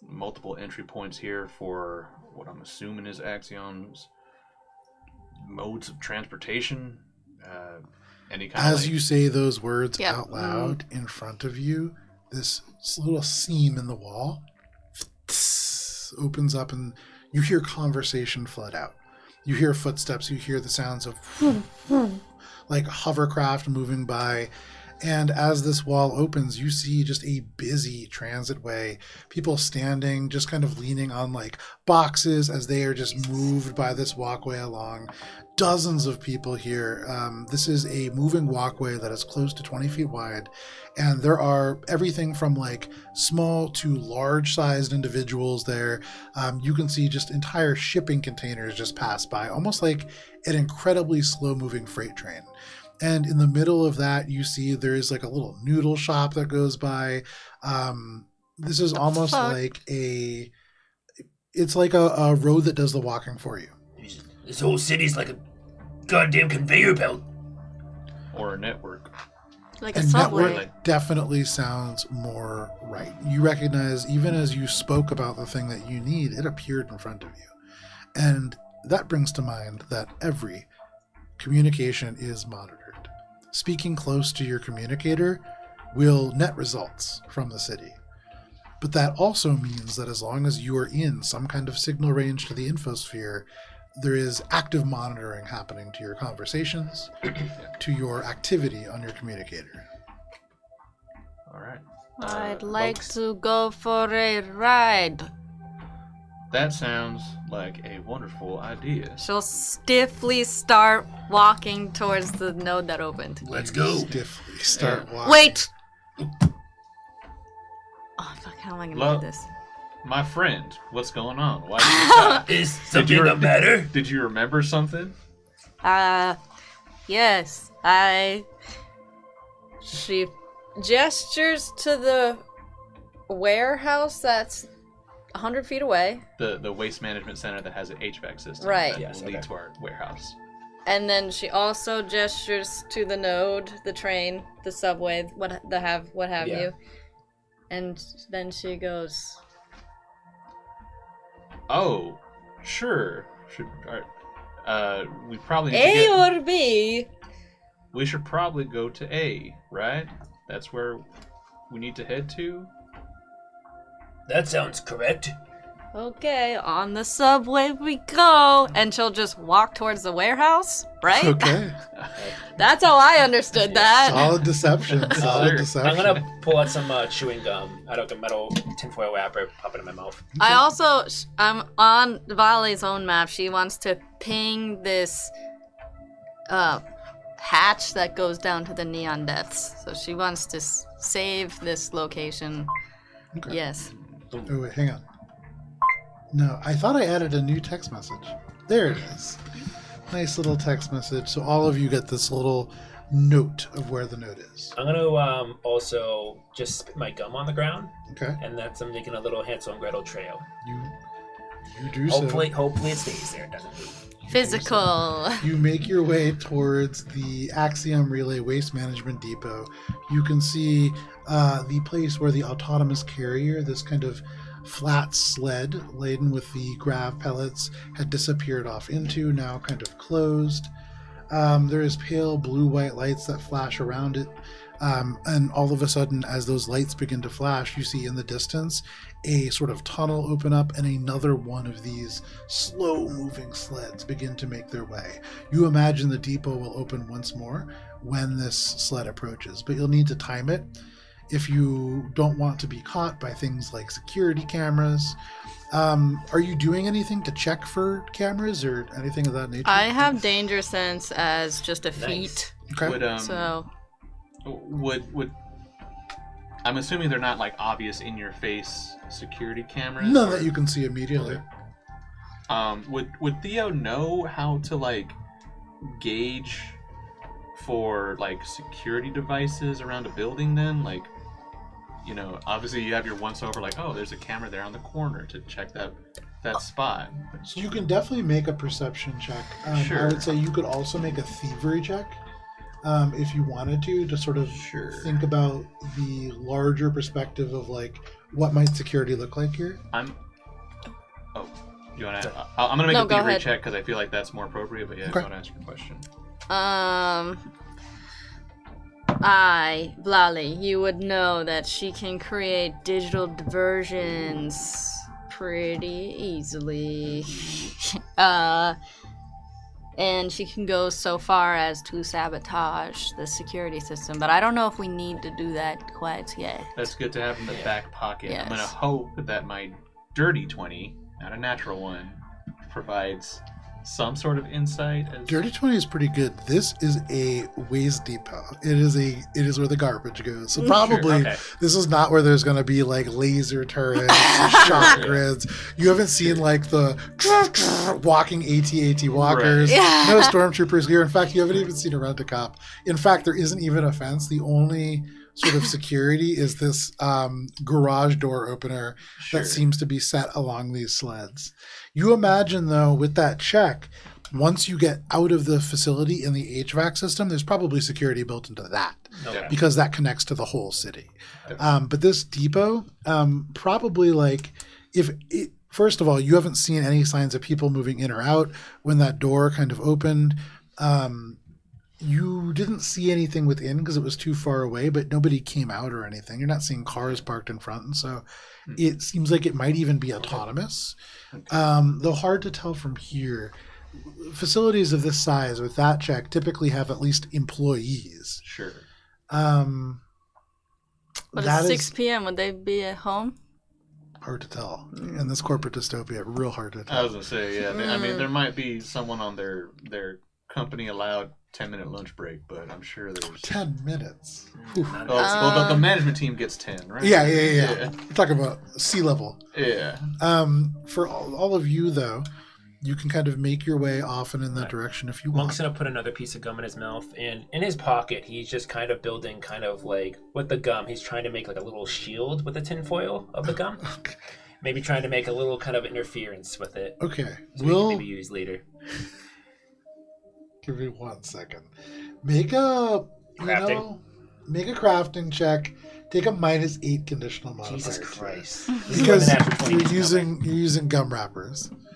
[SPEAKER 3] Multiple entry points here for what I'm assuming is Axiom's modes of transportation. Any kind
[SPEAKER 1] As you say those words
[SPEAKER 2] Yep.
[SPEAKER 1] out loud in front of you, this little seam in the wall opens up and you hear conversation flood out. You hear footsteps, you hear the sounds of like hovercraft moving by. And as this wall opens, you see just a busy transitway. People standing, just kind of leaning on like boxes as they are just moved by this walkway along. Dozens of people here. This is a moving walkway that is close to 20 feet wide. And there are everything from like small to large sized individuals there. You can see just entire shipping containers just pass by, almost like an incredibly slow moving freight train. And in the middle of that, you see there is like a little noodle shop that goes by. This is almost like it's like a road that does the walking for you.
[SPEAKER 5] This whole city's like a goddamn conveyor belt.
[SPEAKER 3] Or a network.
[SPEAKER 2] Like a
[SPEAKER 1] And
[SPEAKER 2] subway.
[SPEAKER 1] network definitely sounds more right. You recognize, even as you spoke about the thing that you need, it appeared in front of you. And that brings to mind that every communication is monitored. Speaking close to your communicator will net results from the city. But that also means that as long as you are in some kind of signal range to the infosphere, there is active monitoring happening to your conversations, to your activity on your communicator.
[SPEAKER 3] All right.
[SPEAKER 2] I'd like
[SPEAKER 3] folks,
[SPEAKER 2] to go for a ride.
[SPEAKER 3] That sounds like a wonderful idea.
[SPEAKER 2] She'll stiffly start walking towards the node that opened.
[SPEAKER 5] Let's go.
[SPEAKER 1] Stiffly start walking.
[SPEAKER 2] Wait! Oh, fuck, how am I gonna do this?
[SPEAKER 3] My friend, what's going on? Why did you stop?
[SPEAKER 5] Is something the matter?
[SPEAKER 3] Did you remember something?
[SPEAKER 2] Yes. She gestures to the warehouse that's 100 feet away.
[SPEAKER 3] The waste management center that has an HVAC system.
[SPEAKER 2] Right.
[SPEAKER 3] That
[SPEAKER 4] Yes,
[SPEAKER 3] will lead
[SPEAKER 4] okay.
[SPEAKER 3] to our warehouse.
[SPEAKER 2] And then she also gestures to the node, the train, the subway, what have
[SPEAKER 4] Yeah.
[SPEAKER 2] you. And then she goes,
[SPEAKER 3] Oh, sure. We probably need
[SPEAKER 2] A
[SPEAKER 3] to
[SPEAKER 2] or B?
[SPEAKER 3] we should probably go to A, right? That's where we need to head to.
[SPEAKER 5] That sounds correct.
[SPEAKER 2] Okay, on the subway we go. And she'll just walk towards the warehouse, right?
[SPEAKER 1] Okay.
[SPEAKER 2] That's how I understood that.
[SPEAKER 1] Solid deception. Solid
[SPEAKER 3] I'm
[SPEAKER 1] deception.
[SPEAKER 4] I'm gonna pull out some chewing gum out of a metal tinfoil wrapper, pop it in my mouth.
[SPEAKER 2] I also, I'm on Vale's own map. She wants to ping this hatch that goes down to the neon depths. So she wants to save this location.
[SPEAKER 1] Okay.
[SPEAKER 2] Yes.
[SPEAKER 1] Oh, wait, hang on. No, I thought I added a new text message. There it is. Nice little text message. So all of you get this little note of where the note is.
[SPEAKER 4] I'm gonna also just spit my gum on the ground,
[SPEAKER 1] Okay.
[SPEAKER 4] and that's I'm making a little Hansel and Gretel trail.
[SPEAKER 1] You do so.
[SPEAKER 4] Hopefully it stays there. It doesn't move.
[SPEAKER 2] Physical.
[SPEAKER 1] You make your way towards the Axiom Relay Waste Management Depot. You can see the place where the autonomous carrier, this kind of flat sled laden with the grav pellets, had disappeared off into, now kind of closed. There is pale blue-white lights that flash around it. And all of a sudden, as those lights begin to flash, you see in the distance a sort of tunnel open up and another one of these slow-moving sleds begin to make their way. You imagine the depot will open once more when this sled approaches, but you'll need to time it if you don't want to be caught by things like security cameras. Are you doing anything to check for cameras or anything of that nature?
[SPEAKER 2] I have danger sense as just a
[SPEAKER 4] Nice.
[SPEAKER 2] feat.
[SPEAKER 1] Okay.
[SPEAKER 2] So
[SPEAKER 3] Would I'm assuming they're not like obvious in your face security cameras?
[SPEAKER 1] None
[SPEAKER 3] or-
[SPEAKER 1] that you can see immediately.
[SPEAKER 3] Would Theo know how to like gauge for like security devices around a building then? Like, you know, obviously you have your once over like, oh, there's a camera there on the corner to check that spot.
[SPEAKER 1] So you can definitely make a perception check. I
[SPEAKER 3] Sure.
[SPEAKER 1] would say you could also make a thievery check if you wanted to sort of think about the larger perspective of like what might security look like here.
[SPEAKER 3] You want to? I'm gonna make
[SPEAKER 2] No,
[SPEAKER 3] a
[SPEAKER 2] go
[SPEAKER 3] thievery
[SPEAKER 2] ahead.
[SPEAKER 3] check because I feel like that's more appropriate. But yeah,
[SPEAKER 1] Okay.
[SPEAKER 3] go ahead and ask your question.
[SPEAKER 2] Vlali, you would know that she can create digital diversions pretty easily. And she can go so far as to sabotage the security system, but I don't know if we need to do that quite yet.
[SPEAKER 3] That's good to have in the back pocket.
[SPEAKER 2] Yes.
[SPEAKER 3] I'm gonna hope that my dirty 20, not a natural one, provides some sort of insight. As...
[SPEAKER 1] Dirty 20 is pretty good. This is a waste depot. It is where the garbage goes. So probably
[SPEAKER 4] Okay.
[SPEAKER 1] this is not where there's going to be like laser turrets, shock grids. You haven't seen like the walking AT-AT walkers.
[SPEAKER 3] Right.
[SPEAKER 2] Yeah.
[SPEAKER 1] No stormtroopers here. In fact, you haven't even seen a rent-a-cop. In fact, there isn't even a fence. The only sort of security is this garage door opener that seems to be set along these sleds. You imagine, though, with that check, once you get out of the facility in the HVAC system, there's probably security built into that
[SPEAKER 4] Okay.
[SPEAKER 1] because that connects to the whole city. But this depot, probably like first of all, you haven't seen any signs of people moving in or out when that door kind of opened. You didn't see anything within because it was too far away, but nobody came out or anything. You're not seeing cars parked in front, and so it seems like it might even be autonomous. Though hard to tell from here. Facilities of this size with that check typically have at least employees.
[SPEAKER 3] Sure.
[SPEAKER 2] But
[SPEAKER 1] That
[SPEAKER 2] it's
[SPEAKER 1] is
[SPEAKER 2] 6 p.m. Would they be at home?
[SPEAKER 1] hard to tell. In this corporate dystopia, real hard to
[SPEAKER 3] I
[SPEAKER 1] tell.
[SPEAKER 3] was gonna say, yeah. I mean, there might be someone on their company allowed 10-minute lunch break, but I'm sure there's
[SPEAKER 1] 10 minutes. Whew.
[SPEAKER 3] Well, the management team gets 10, right?
[SPEAKER 1] Yeah. We're talking about sea level.
[SPEAKER 3] Yeah.
[SPEAKER 1] For all of you, though, you can kind of make your way off and in that direction if you want.
[SPEAKER 4] Monk's gonna put another piece of gum in his mouth, and in his pocket, he's just kind of building, kind of like with the gum. He's trying to make like a little shield with the tinfoil of the gum.
[SPEAKER 1] Okay.
[SPEAKER 4] Maybe trying to make a little kind of interference with it.
[SPEAKER 1] Okay.
[SPEAKER 4] So we can maybe use later.
[SPEAKER 1] Give me 1 second. Make a crafting check. Take a -8 conditional modifier.
[SPEAKER 4] Jesus
[SPEAKER 1] to it.
[SPEAKER 4] Christ!
[SPEAKER 1] Because
[SPEAKER 4] This is where the natural 20
[SPEAKER 1] you're
[SPEAKER 4] is
[SPEAKER 1] using gum wrappers.
[SPEAKER 4] coming.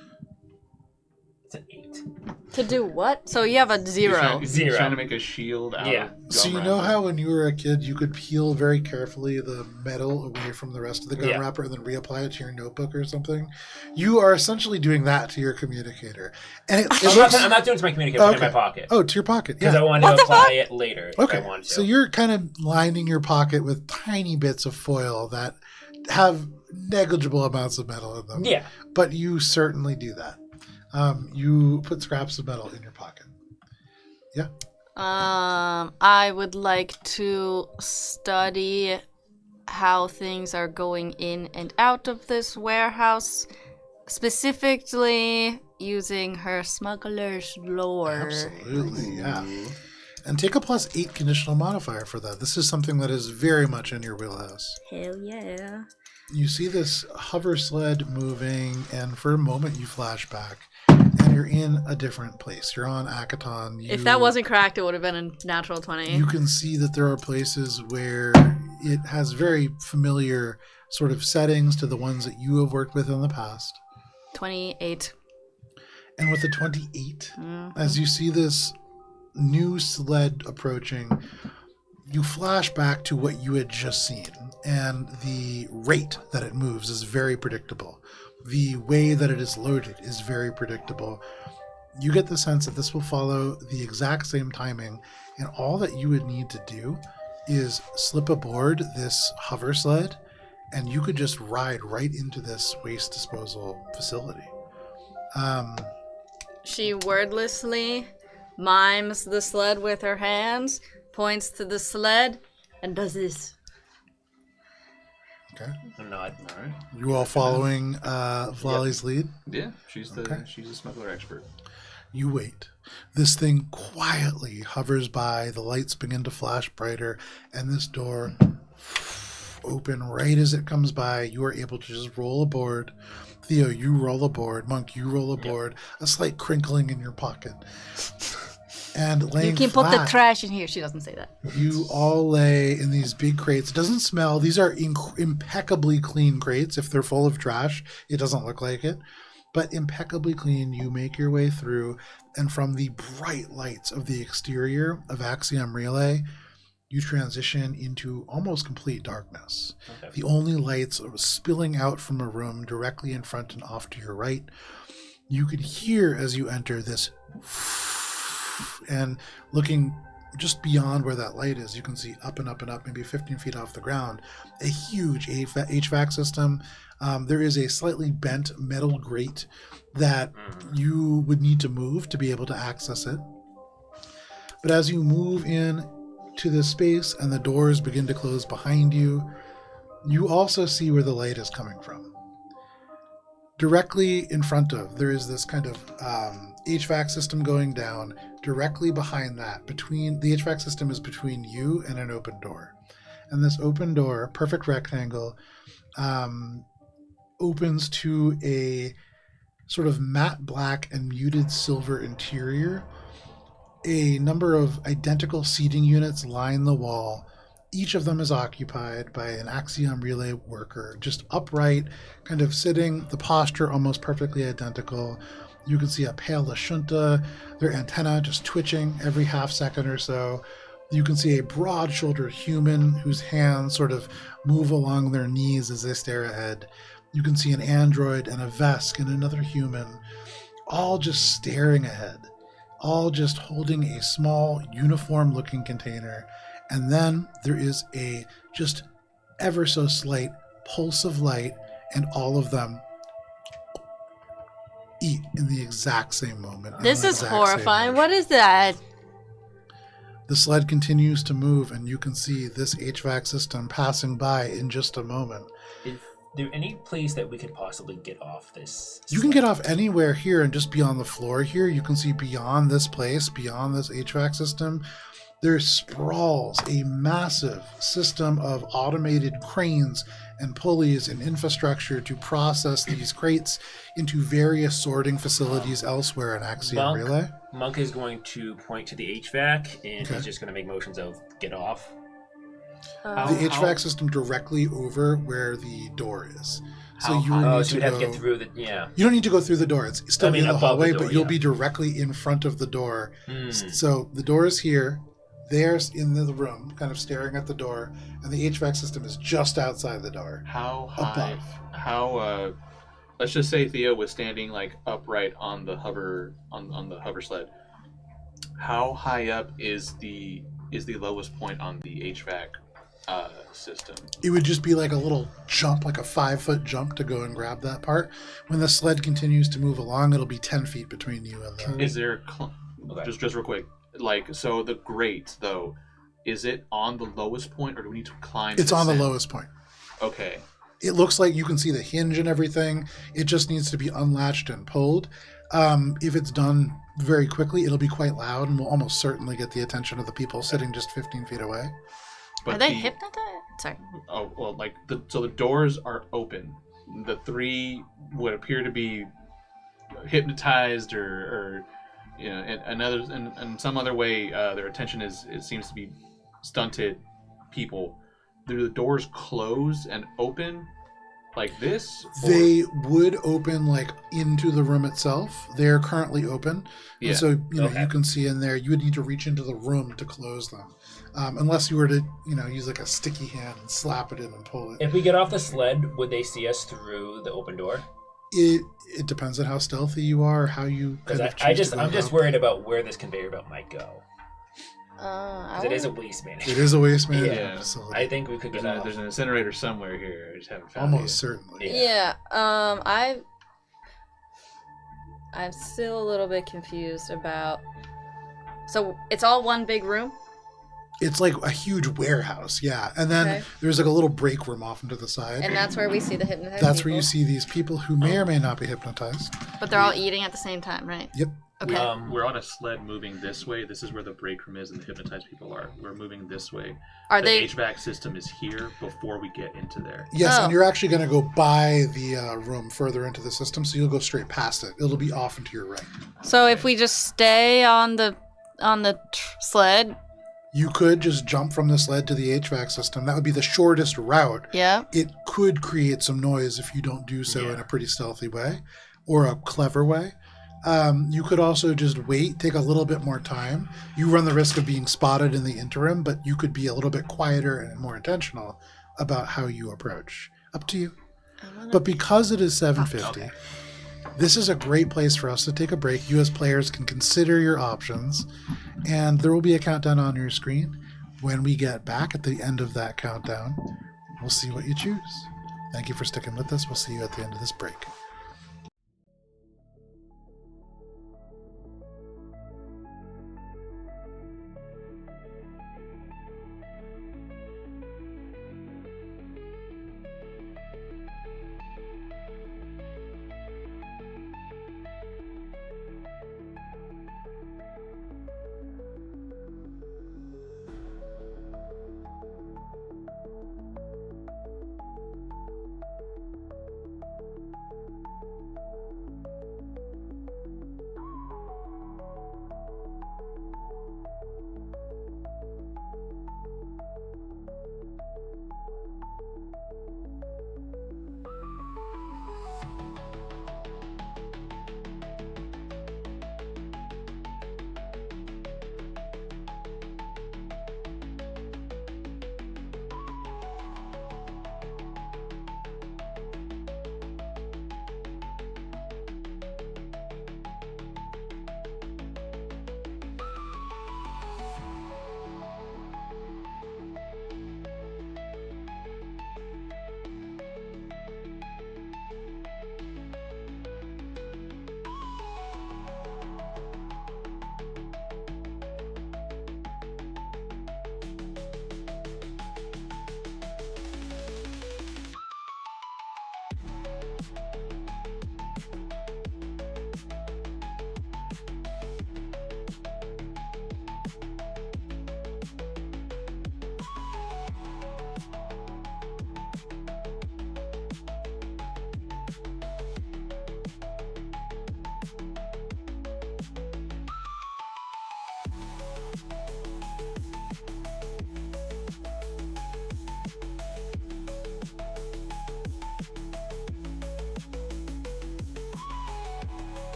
[SPEAKER 4] It's an 8. it.
[SPEAKER 2] To do what? So you have a zero.
[SPEAKER 3] He's
[SPEAKER 4] Zero.
[SPEAKER 3] trying to make a shield out
[SPEAKER 4] Yeah.
[SPEAKER 3] of
[SPEAKER 1] So you
[SPEAKER 3] gum
[SPEAKER 1] know
[SPEAKER 3] wrapper.
[SPEAKER 1] how when you were a kid you could peel very carefully the metal away from the rest of the gum
[SPEAKER 4] Yeah.
[SPEAKER 1] wrapper and then reapply it to your notebook or something? You are essentially doing that to your communicator. And it
[SPEAKER 4] I'm not doing it to my communicator, but in my pocket.
[SPEAKER 1] Oh, to your pocket.
[SPEAKER 4] Because
[SPEAKER 1] Yeah.
[SPEAKER 4] I wanted to apply it later if
[SPEAKER 1] Okay.
[SPEAKER 4] I wanted to.
[SPEAKER 1] So you're kind of lining your pocket with tiny bits of foil that have negligible amounts of metal in them.
[SPEAKER 4] Yeah.
[SPEAKER 1] But you certainly do that. You put scraps of metal in your pocket. Yeah.
[SPEAKER 2] I would like to study how things are going in and out of this warehouse, specifically using her smuggler's lore.
[SPEAKER 1] Absolutely, yeah. And take a +8 conditional modifier for that. This is something that is very much in your wheelhouse.
[SPEAKER 2] Hell yeah.
[SPEAKER 1] You see this hover sled moving, and for a moment you flash back, and you're in a different place. You're on Akaton.
[SPEAKER 2] If that wasn't cracked, it would have been a natural 20.
[SPEAKER 1] You can see that there are places where it has very familiar sort of settings to the ones that you have worked with in the past.
[SPEAKER 2] 28.
[SPEAKER 1] And with the 28, as you see this new sled approaching, you flash back to what you had just seen, and the rate that it moves is very predictable. The way that it is loaded is very predictable. You get the sense that this will follow the exact same timing, and all that you would need to do is slip aboard this hover sled, and you could just ride right into this waste disposal facility.
[SPEAKER 2] She wordlessly mimes the sled with her hands, points to the sled, and does this.
[SPEAKER 1] Okay.
[SPEAKER 4] I'm not.
[SPEAKER 3] All right.
[SPEAKER 1] You all following Vlali's lead?
[SPEAKER 3] Yeah, she's a smuggler expert.
[SPEAKER 1] You wait. This thing quietly hovers by, the lights begin to flash brighter, and this door open right as it comes by. You are able to just roll aboard. Theo, you roll aboard. Monk, you roll aboard. A slight crinkling in your pocket. And laying
[SPEAKER 2] You can put the
[SPEAKER 1] flat,
[SPEAKER 2] trash in here. She doesn't say that.
[SPEAKER 1] you all lay in these big crates. It doesn't smell. These are impeccably clean crates. If they're full of trash, it doesn't look like it. But impeccably clean, you make your way through, and from the bright lights of the exterior of Axiom Relay, you transition into almost complete darkness.
[SPEAKER 4] Okay.
[SPEAKER 1] The only lights spilling out from a room directly in front and off to your right. You could hear as you enter this, and looking just beyond where that light is, you can see up and up and up, maybe 15 feet off the ground, a huge HVAC system. There is a slightly bent metal grate that you would need to move to be able to access it. But as you move in to this space and the doors begin to close behind you, you also see where the light is coming from. Directly in front of, there is this kind of HVAC system going down. Directly behind that, between the HVAC system is between you and an open door. And this open door, perfect rectangle, opens to a sort of matte black and muted silver interior. A number of identical seating units line the wall. Each of them is occupied by an Axiom Relay worker, just upright, kind of sitting, the posture almost perfectly identical. You can see a pale Lashunta, their antenna just twitching every half second or so. You can see a broad-shouldered human whose hands sort of move along their knees as they stare ahead. You can see an android and a Vesk and another human, all just staring ahead, all just holding a small uniform-looking container. And then there is a just ever so slight pulse of light, and all of them eat in the exact same moment.
[SPEAKER 2] This is horrifying. What is that?
[SPEAKER 1] The sled continues to move, and you can see this HVAC system passing by in just a moment.
[SPEAKER 4] Is there any place that we could possibly get off this?
[SPEAKER 1] You can get off anywhere here and just be on the floor here. You can see beyond this place, beyond this HVAC system, there sprawls a massive system of automated cranes and pulleys and infrastructure to process these crates into various sorting facilities elsewhere in Axiom Relay.
[SPEAKER 4] Monk is going to point to the HVAC, and
[SPEAKER 1] Okay.
[SPEAKER 4] he's just going to make motions of get off.
[SPEAKER 1] The HVAC system directly over where the door is. So
[SPEAKER 3] How
[SPEAKER 1] you
[SPEAKER 3] high?
[SPEAKER 1] would
[SPEAKER 4] Oh,
[SPEAKER 1] need
[SPEAKER 4] so
[SPEAKER 1] to
[SPEAKER 4] we'd have to
[SPEAKER 1] go.
[SPEAKER 4] get through the. Yeah.
[SPEAKER 1] You don't need to go through the door. It's still
[SPEAKER 4] I mean,
[SPEAKER 1] in the
[SPEAKER 4] above the
[SPEAKER 1] hallway,
[SPEAKER 4] door,
[SPEAKER 1] but you'll
[SPEAKER 4] yeah.
[SPEAKER 1] be directly in front of the door.
[SPEAKER 4] Hmm.
[SPEAKER 1] So the door is here. They're in the room, kind of staring at the door, and the HVAC system is just outside the door.
[SPEAKER 3] How high?
[SPEAKER 1] Above.
[SPEAKER 3] How? Let's just say Theo was standing like upright on the hover on the hover sled. How high up is the lowest point on the HVAC system?
[SPEAKER 1] It would just be like a little jump, like a 5-foot jump to go and grab that part. When the sled continues to move along, it'll be 10 feet between you and the...
[SPEAKER 3] Is there
[SPEAKER 4] Okay.
[SPEAKER 3] just real quick? Like, so the grate though, is it on the lowest point, or do we need to climb?
[SPEAKER 1] It's
[SPEAKER 3] and
[SPEAKER 1] on the
[SPEAKER 3] ascend?
[SPEAKER 1] lowest point.
[SPEAKER 3] Okay.
[SPEAKER 1] It looks like you can see the hinge and everything. It just needs to be unlatched and pulled. If it's done very quickly, it'll be quite loud and will almost certainly get the attention of the people sitting just 15 feet away.
[SPEAKER 2] Are they hypnotized? Sorry.
[SPEAKER 3] Oh well, like so the doors are open. The three would appear to be hypnotized or you know, in some other way, their attention it seems to be stunted. People, do the doors close and open like this? Or-
[SPEAKER 1] They would open like into the room itself. They're currently open.
[SPEAKER 3] Yeah.
[SPEAKER 1] And so, you know,
[SPEAKER 4] Okay.
[SPEAKER 1] you can see in there, you would need to reach into the room to close them. Unless you were to, you know, use like a sticky hand and slap it in and pull it.
[SPEAKER 4] If we get off the sled, would they see us through the open door?
[SPEAKER 1] It depends on how stealthy you are, how you
[SPEAKER 4] Because
[SPEAKER 1] kind of
[SPEAKER 4] I'm
[SPEAKER 1] choose to go
[SPEAKER 4] just
[SPEAKER 1] about
[SPEAKER 4] worried about where this conveyor belt might go.
[SPEAKER 2] I
[SPEAKER 4] Because it is a
[SPEAKER 2] wanna-
[SPEAKER 4] waste
[SPEAKER 1] It
[SPEAKER 4] management.
[SPEAKER 1] is a waste management
[SPEAKER 3] Yeah.
[SPEAKER 1] facility.
[SPEAKER 4] I think we could get off.
[SPEAKER 3] there's an incinerator somewhere here. I just haven't found it.
[SPEAKER 1] Almost certainly.
[SPEAKER 2] Yeah. I'm still a little bit confused about. So it's all one big room.
[SPEAKER 1] It's like a huge warehouse, yeah. And then
[SPEAKER 2] Okay.
[SPEAKER 1] there's like a little break room off into the side.
[SPEAKER 2] And that's where we see the hypnotized
[SPEAKER 1] That's
[SPEAKER 2] people.
[SPEAKER 1] where you see these people who may or may not be hypnotized.
[SPEAKER 2] But they're all eating at the same time, right?
[SPEAKER 1] Yep.
[SPEAKER 2] Okay.
[SPEAKER 3] We're on a sled moving this way. This is where the break room is and the hypnotized people are. We're moving this way.
[SPEAKER 2] Are
[SPEAKER 3] the
[SPEAKER 2] they?
[SPEAKER 3] HVAC system is here before we get into there.
[SPEAKER 1] Yes,
[SPEAKER 2] Oh.
[SPEAKER 1] and you're actually going to go by the room further into the system, so you'll go straight past it. It'll be off and to your right.
[SPEAKER 2] So if we just stay on the sled,
[SPEAKER 1] You could just jump from the sled to the HVAC system. That would be the shortest route.
[SPEAKER 2] yeah.
[SPEAKER 1] It could create some noise if you don't do so in a pretty stealthy way or a clever way. You could also just wait, take a little bit more time. You run the risk of being spotted in the interim, but you could be a little bit quieter and more intentional about how you approach. Up to you. But because it is 7:50, this is a great place for us to take a break. You as players can consider your options, and there will be a countdown on your screen. When we get back at the end of that countdown, we'll see what you choose. Thank you for sticking with us. We'll see you at the end of this break.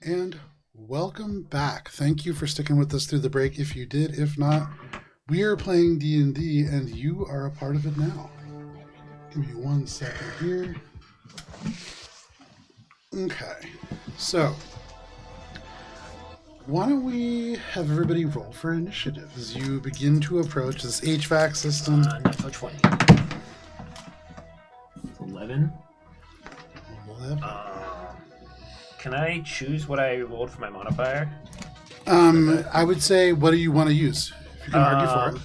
[SPEAKER 1] And welcome back. Thank you for sticking with us through the break. If you did, if not, we are playing D&D, and you are a part of it now. Give me 1 second here. Okay, so why don't we have everybody roll for initiative as you begin to approach this HVAC system?
[SPEAKER 4] Natural 20. 11.
[SPEAKER 1] 11.
[SPEAKER 4] Can I choose what I rolled for my modifier?
[SPEAKER 1] I would say, what do you want to use? If you can argue for it.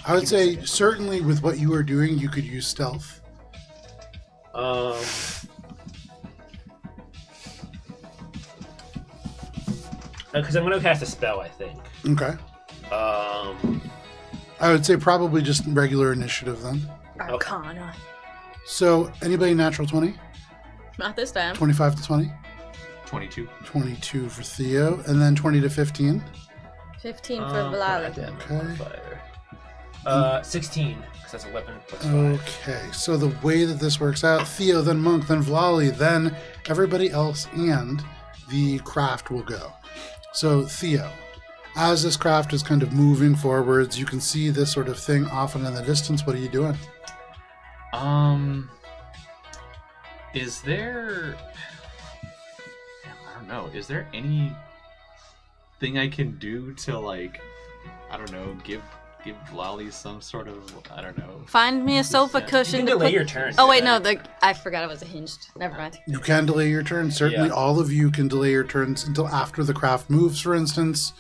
[SPEAKER 1] I would say, certainly with what you are doing, you could use stealth.
[SPEAKER 4] Because I'm going to cast a spell, I think.
[SPEAKER 1] Okay. I would say probably just regular initiative then.
[SPEAKER 2] Arcana.
[SPEAKER 1] So, anybody natural 20?
[SPEAKER 2] Not this time.
[SPEAKER 1] 25 to 20?
[SPEAKER 3] 22.
[SPEAKER 1] 22 for Theo, and then 20 to 15.
[SPEAKER 2] 15 for Vlad.
[SPEAKER 1] Okay.
[SPEAKER 4] 16, because that's 11 plus 5.
[SPEAKER 1] Okay, so the way that this works out, Theo, then Monk, then Vlali, then everybody else and the craft will go. So, Theo, as this craft is kind of moving forwards, you can see this sort of thing off and in the distance. What are you doing?
[SPEAKER 3] Is there... I don't know. Is there any thing I can do to, like, I don't know, give Lolly some sort of, I don't know.
[SPEAKER 2] Find me a sofa cushion.
[SPEAKER 4] You can delay your turn.
[SPEAKER 2] Oh wait, no, I forgot it was a hinged. Never mind.
[SPEAKER 1] You can delay your turn. Certainly,
[SPEAKER 4] Yeah.
[SPEAKER 1] all of you can delay your turns until after the craft moves, for instance.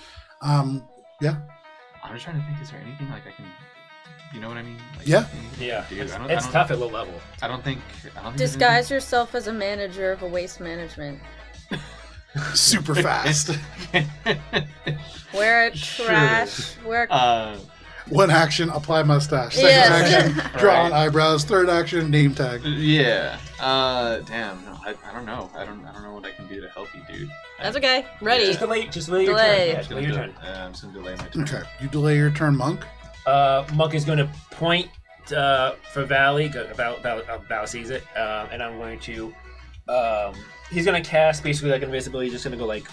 [SPEAKER 1] Yeah.
[SPEAKER 3] I'm just trying to think, is there anything, like, I can... You know what I mean? Like,
[SPEAKER 1] Yeah.
[SPEAKER 4] Yeah,
[SPEAKER 3] Dude, I don't-
[SPEAKER 4] it's tough at low level.
[SPEAKER 3] I don't think
[SPEAKER 2] Disguise yourself as a manager of a waste management.
[SPEAKER 1] Super fast.
[SPEAKER 2] Wear a trash. Wear.
[SPEAKER 1] One action, apply mustache. Second
[SPEAKER 2] Yes.
[SPEAKER 1] action, draw on
[SPEAKER 3] Right.
[SPEAKER 1] eyebrows. Third action, name tag.
[SPEAKER 3] Yeah. Damn. No, I don't know. I don't know what I can do to help you, dude.
[SPEAKER 2] That's okay. Ready.
[SPEAKER 4] Just delay your
[SPEAKER 2] Delay.
[SPEAKER 4] turn. Yeah,
[SPEAKER 3] I'm
[SPEAKER 4] delay your turn.
[SPEAKER 3] just gonna delay my turn.
[SPEAKER 1] Okay, you delay your turn, Monk.
[SPEAKER 4] Monk is going to point for Valley. Val sees it, and I'm going to. He's going to cast basically like invisibility. Just going to go like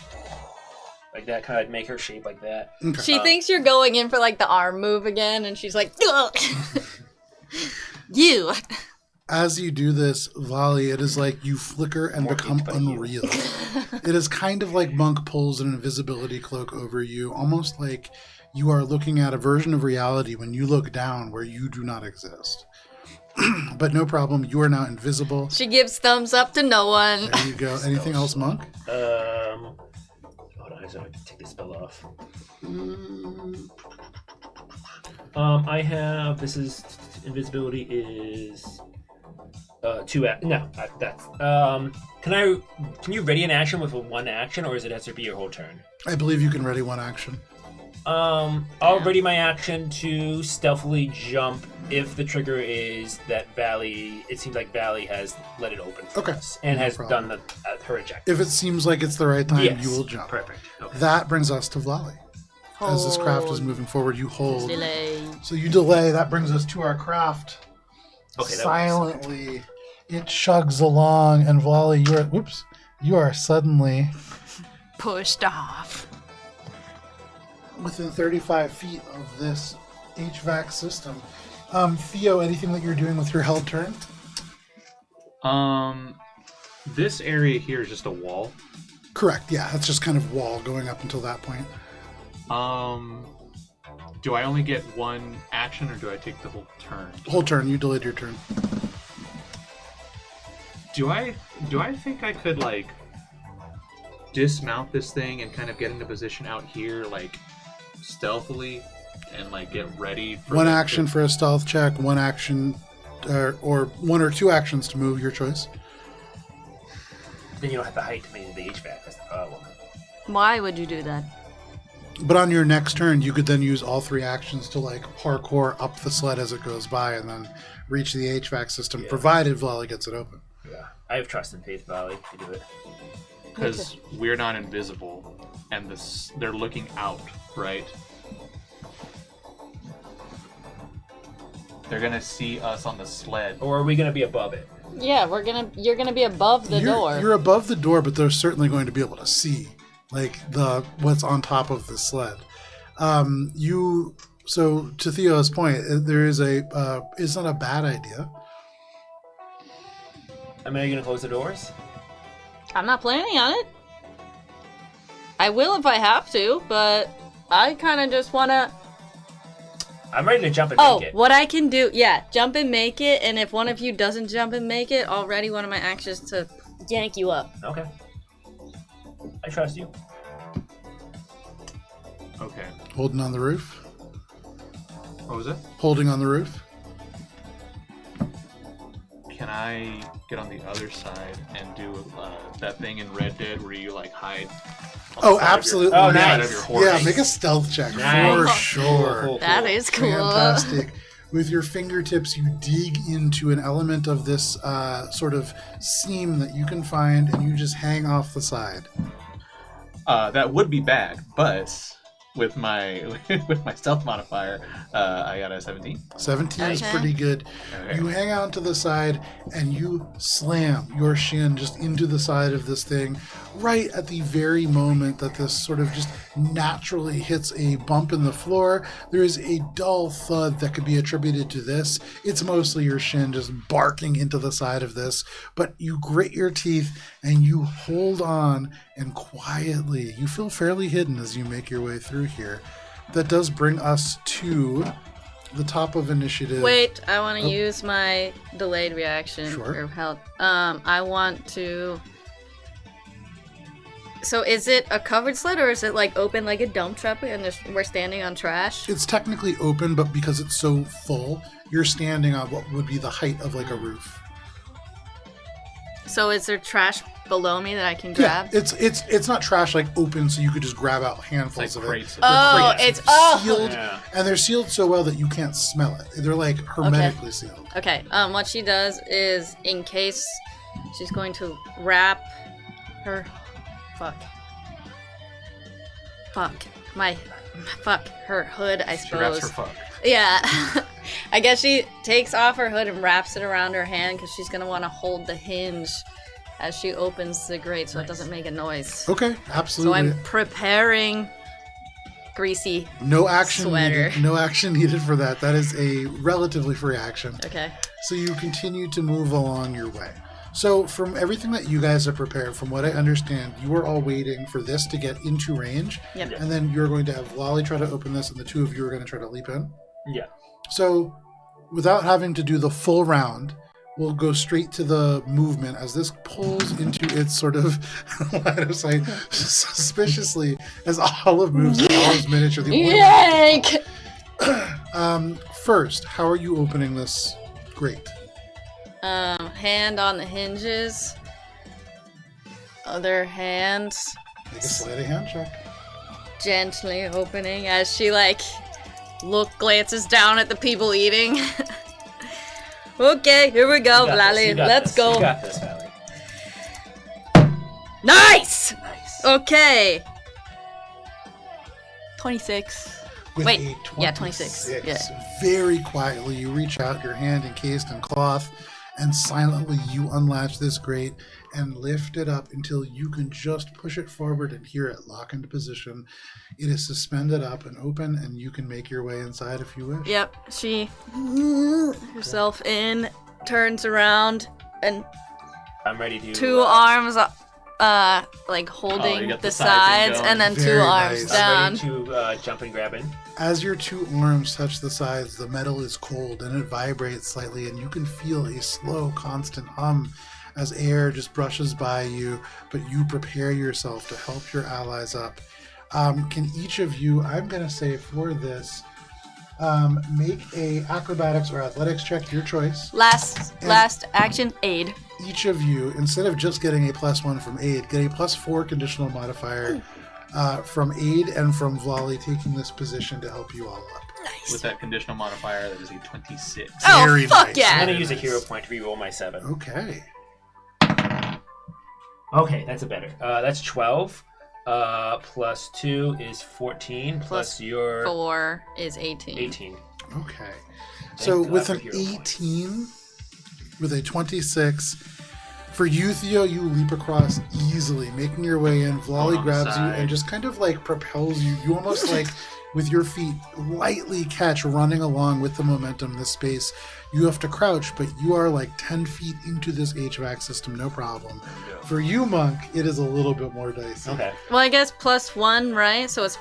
[SPEAKER 4] that, kind of make her shape like that.
[SPEAKER 1] Okay.
[SPEAKER 2] She thinks you're going in for like the arm move again, and she's like, "Ugh." You.
[SPEAKER 1] As you do this, Volley, it is like you flicker and
[SPEAKER 4] More
[SPEAKER 1] become
[SPEAKER 4] hit by you.
[SPEAKER 1] unreal. It is kind of like Monk pulls an invisibility cloak over you, almost like you are looking at a version of reality when you look down where you do not exist. But no problem, you are now invisible.
[SPEAKER 2] She gives thumbs up to no one.
[SPEAKER 1] There you go. Anything else, Monk?
[SPEAKER 4] Hold on, I just have to take this spell off. I have. This is invisibility is 2. No, that's. Can you ready an action with a 1 action, or is it has to be your whole turn?
[SPEAKER 1] I believe you can ready 1 action.
[SPEAKER 4] I'll ready my action to stealthily jump if the trigger is that Valley. It seems like Valley has let it open for
[SPEAKER 1] Okay,
[SPEAKER 4] us and
[SPEAKER 1] no
[SPEAKER 4] has
[SPEAKER 1] problem.
[SPEAKER 4] done her eject.
[SPEAKER 1] If it seems like it's the right time,
[SPEAKER 4] Yes.
[SPEAKER 1] you will jump.
[SPEAKER 4] Perfect. Okay.
[SPEAKER 1] That brings us to Vlali. As this craft is
[SPEAKER 2] Hold.
[SPEAKER 1] moving forward, you hold.
[SPEAKER 2] Delay.
[SPEAKER 1] So you delay. That brings us to our craft.
[SPEAKER 4] Okay, that
[SPEAKER 1] Silently, it chugs along, and Vlali, you are suddenly
[SPEAKER 2] Pushed off.
[SPEAKER 1] within 35 feet of this HVAC system. Theo, anything that you're doing with your held turn?
[SPEAKER 3] This area here is just a wall.
[SPEAKER 1] Correct, yeah. That's just kind of wall going up until that point.
[SPEAKER 3] Do I only get one action, or do I take the whole turn?
[SPEAKER 1] Whole turn, you delayed your turn.
[SPEAKER 3] Do I think I could, like, dismount this thing and kind of get into position out here, like, stealthily, and, like, get ready for...
[SPEAKER 1] One action for a stealth check, one action, or one or two actions to move, your choice.
[SPEAKER 5] Then you don't have the height to manage the HVAC. That's the problem.
[SPEAKER 2] Why would you do that?
[SPEAKER 1] But on your next turn, you could then use all three actions to, like, parkour up the sled as it goes by and then reach the HVAC system, provided Valley gets it open.
[SPEAKER 5] Yeah. I have trust in Faith Valley to do it.
[SPEAKER 3] Because we're not invisible, and they're looking out, right? They're gonna see us on the sled.
[SPEAKER 5] Or are we going to be above it?
[SPEAKER 2] Yeah, you're gonna be above the door.
[SPEAKER 1] You're above the door, but they're certainly going to be able to see, like, what's on top of the sled. So to Theo's point, there is it's not a bad idea.
[SPEAKER 5] I mean, are you going to close the doors?
[SPEAKER 2] I'm not planning on it. I will if I have to, but I kind of just want to...
[SPEAKER 5] I'm ready to jump and make it.
[SPEAKER 2] What I can do, jump and make it, and if one of you doesn't jump and make it, already one of my actions to yank you up.
[SPEAKER 5] Okay. I trust you.
[SPEAKER 3] Okay.
[SPEAKER 1] Holding on the roof.
[SPEAKER 3] What was it?
[SPEAKER 1] Holding on the roof.
[SPEAKER 3] Can I get on the other side and do that thing in Red Dead where you, like, hide?
[SPEAKER 1] Oh, absolutely.
[SPEAKER 5] Oh,
[SPEAKER 3] On the side
[SPEAKER 5] nice.
[SPEAKER 3] of your horse?
[SPEAKER 1] Yeah, make a stealth check
[SPEAKER 5] Nice.
[SPEAKER 1] for sure.
[SPEAKER 5] Cool.
[SPEAKER 2] That is cool.
[SPEAKER 1] Fantastic. With your fingertips, you dig into an element of this sort of seam that you can find, and you just hang off the side.
[SPEAKER 3] That would be bad, but with my stealth modifier, I got a 17.
[SPEAKER 1] 17 is
[SPEAKER 2] Okay.
[SPEAKER 1] pretty good.
[SPEAKER 3] Okay.
[SPEAKER 1] You hang out to the side, and you slam your shin just into the side of this thing, right at the very moment that this sort of just naturally hits a bump in the floor. There is a dull thud that could be attributed to this. It's mostly your shin just barking into the side of this, but you grit your teeth and you hold on, and quietly, you feel fairly hidden as you make your way through here. That does bring us to the top of initiative.
[SPEAKER 2] Wait, I want to use my delayed reaction
[SPEAKER 1] Sure.
[SPEAKER 2] for help. I want to... So is it a covered sled, or is it, like, open like a dump truck and we're standing on trash?
[SPEAKER 1] It's technically open, but because it's so full, you're standing on what would be the height of, like, a roof.
[SPEAKER 2] So is there trash below me that I can grab?
[SPEAKER 1] Yeah, it's not trash, like, open, so you could just grab out handfuls
[SPEAKER 3] It's like
[SPEAKER 1] of
[SPEAKER 3] crates.
[SPEAKER 1] it.
[SPEAKER 2] Oh,
[SPEAKER 1] They're
[SPEAKER 2] it's... Oh!
[SPEAKER 1] sealed,
[SPEAKER 5] Yeah.
[SPEAKER 1] and they're sealed so well that you can't smell it. They're, like, hermetically sealed.
[SPEAKER 2] Okay, what she does is, in case, she's going to wrap her... Fuck. Her hood, I
[SPEAKER 3] She wraps
[SPEAKER 2] suppose.
[SPEAKER 3] her fuck.
[SPEAKER 2] Yeah. I guess she takes off her hood and wraps it around her hand because she's going to want to hold the hinge as she opens the grate so it doesn't make a noise.
[SPEAKER 1] Okay,
[SPEAKER 2] So
[SPEAKER 1] absolutely.
[SPEAKER 2] I'm preparing greasy.
[SPEAKER 1] No action
[SPEAKER 2] Sweater.
[SPEAKER 1] needed. No action needed for that. That is a relatively free action.
[SPEAKER 2] Okay.
[SPEAKER 1] So you continue to move along your way. So from everything that you guys have prepared, from what I understand, you are all waiting for this to get into range.
[SPEAKER 2] Yep.
[SPEAKER 1] And then you're going to have Lolly try to open this, and the two of you are going to try to leap in.
[SPEAKER 5] Yeah.
[SPEAKER 1] So without having to do the full round, we'll go straight to the movement as this pulls into its sort of line of sight suspiciously as Olive moves. Olive's miniature. The only
[SPEAKER 2] Yank!
[SPEAKER 1] First, how are you opening this grate?
[SPEAKER 2] Hand on the hinges. Other hand
[SPEAKER 1] Make a sleight of hand check.
[SPEAKER 2] gently opening as she, like, glances down at the people eating. Okay, here we go,
[SPEAKER 5] You got this,
[SPEAKER 2] Lally.
[SPEAKER 5] you got
[SPEAKER 2] Let's
[SPEAKER 5] this,
[SPEAKER 2] go.
[SPEAKER 5] You got this, Valley.
[SPEAKER 2] Nice!
[SPEAKER 5] Nice.
[SPEAKER 2] Okay. 26.
[SPEAKER 1] With
[SPEAKER 2] Wait,
[SPEAKER 1] a
[SPEAKER 2] yeah, 26, yeah.
[SPEAKER 1] Very quietly, you reach out, your hand encased in cloth, and silently you unlatch this grate and lift it up until you can just push it forward and hear it lock into position. It is suspended up and open, and you can make your way inside if you wish.
[SPEAKER 2] Yep, she herself in, turns around, and
[SPEAKER 4] I'm ready to.
[SPEAKER 2] two arms, like holding
[SPEAKER 3] you got
[SPEAKER 2] the
[SPEAKER 3] the sides
[SPEAKER 2] sides, and then
[SPEAKER 1] Very
[SPEAKER 2] two arms
[SPEAKER 1] nice.
[SPEAKER 2] down.
[SPEAKER 4] I'm ready to jump and grab in.
[SPEAKER 1] As your two arms touch the sides, the metal is cold and it vibrates slightly, and you can feel a slow, constant hum as air just brushes by you, but you prepare yourself to help your allies up. Can each of you, I'm going to say for this, make a acrobatics or athletics check, your choice.
[SPEAKER 2] Last action, aid.
[SPEAKER 1] Each of you, instead of just getting a +1 from aid, get a +4 conditional modifier from aid and from Vlali taking this position to help you all up.
[SPEAKER 2] Nice.
[SPEAKER 3] With that conditional modifier, that is a 26.
[SPEAKER 2] Oh,
[SPEAKER 1] Very
[SPEAKER 2] fuck
[SPEAKER 1] nice.
[SPEAKER 2] yeah.
[SPEAKER 4] I'm gonna use a hero point to reroll my 7.
[SPEAKER 1] Okay.
[SPEAKER 4] Okay, that's a better. That's 12. Plus 2 is 14. Plus your
[SPEAKER 2] 4 is 18.
[SPEAKER 4] 18.
[SPEAKER 1] Okay. So
[SPEAKER 4] God
[SPEAKER 1] with
[SPEAKER 4] for
[SPEAKER 1] an
[SPEAKER 4] hero
[SPEAKER 1] 18, with a 26, for you, Theo, you leap across easily, making your way in. Vlali
[SPEAKER 3] On the
[SPEAKER 1] grabs you
[SPEAKER 3] side.
[SPEAKER 1] and just kind of like propels you. You almost like, with your feet, lightly catch running along with the momentum, this space. You have to crouch, but you are like 10 feet into this HVAC system, no problem. For you, Monk, it is a little bit more dicey.
[SPEAKER 4] Okay.
[SPEAKER 2] Well, I guess +1, right? So it's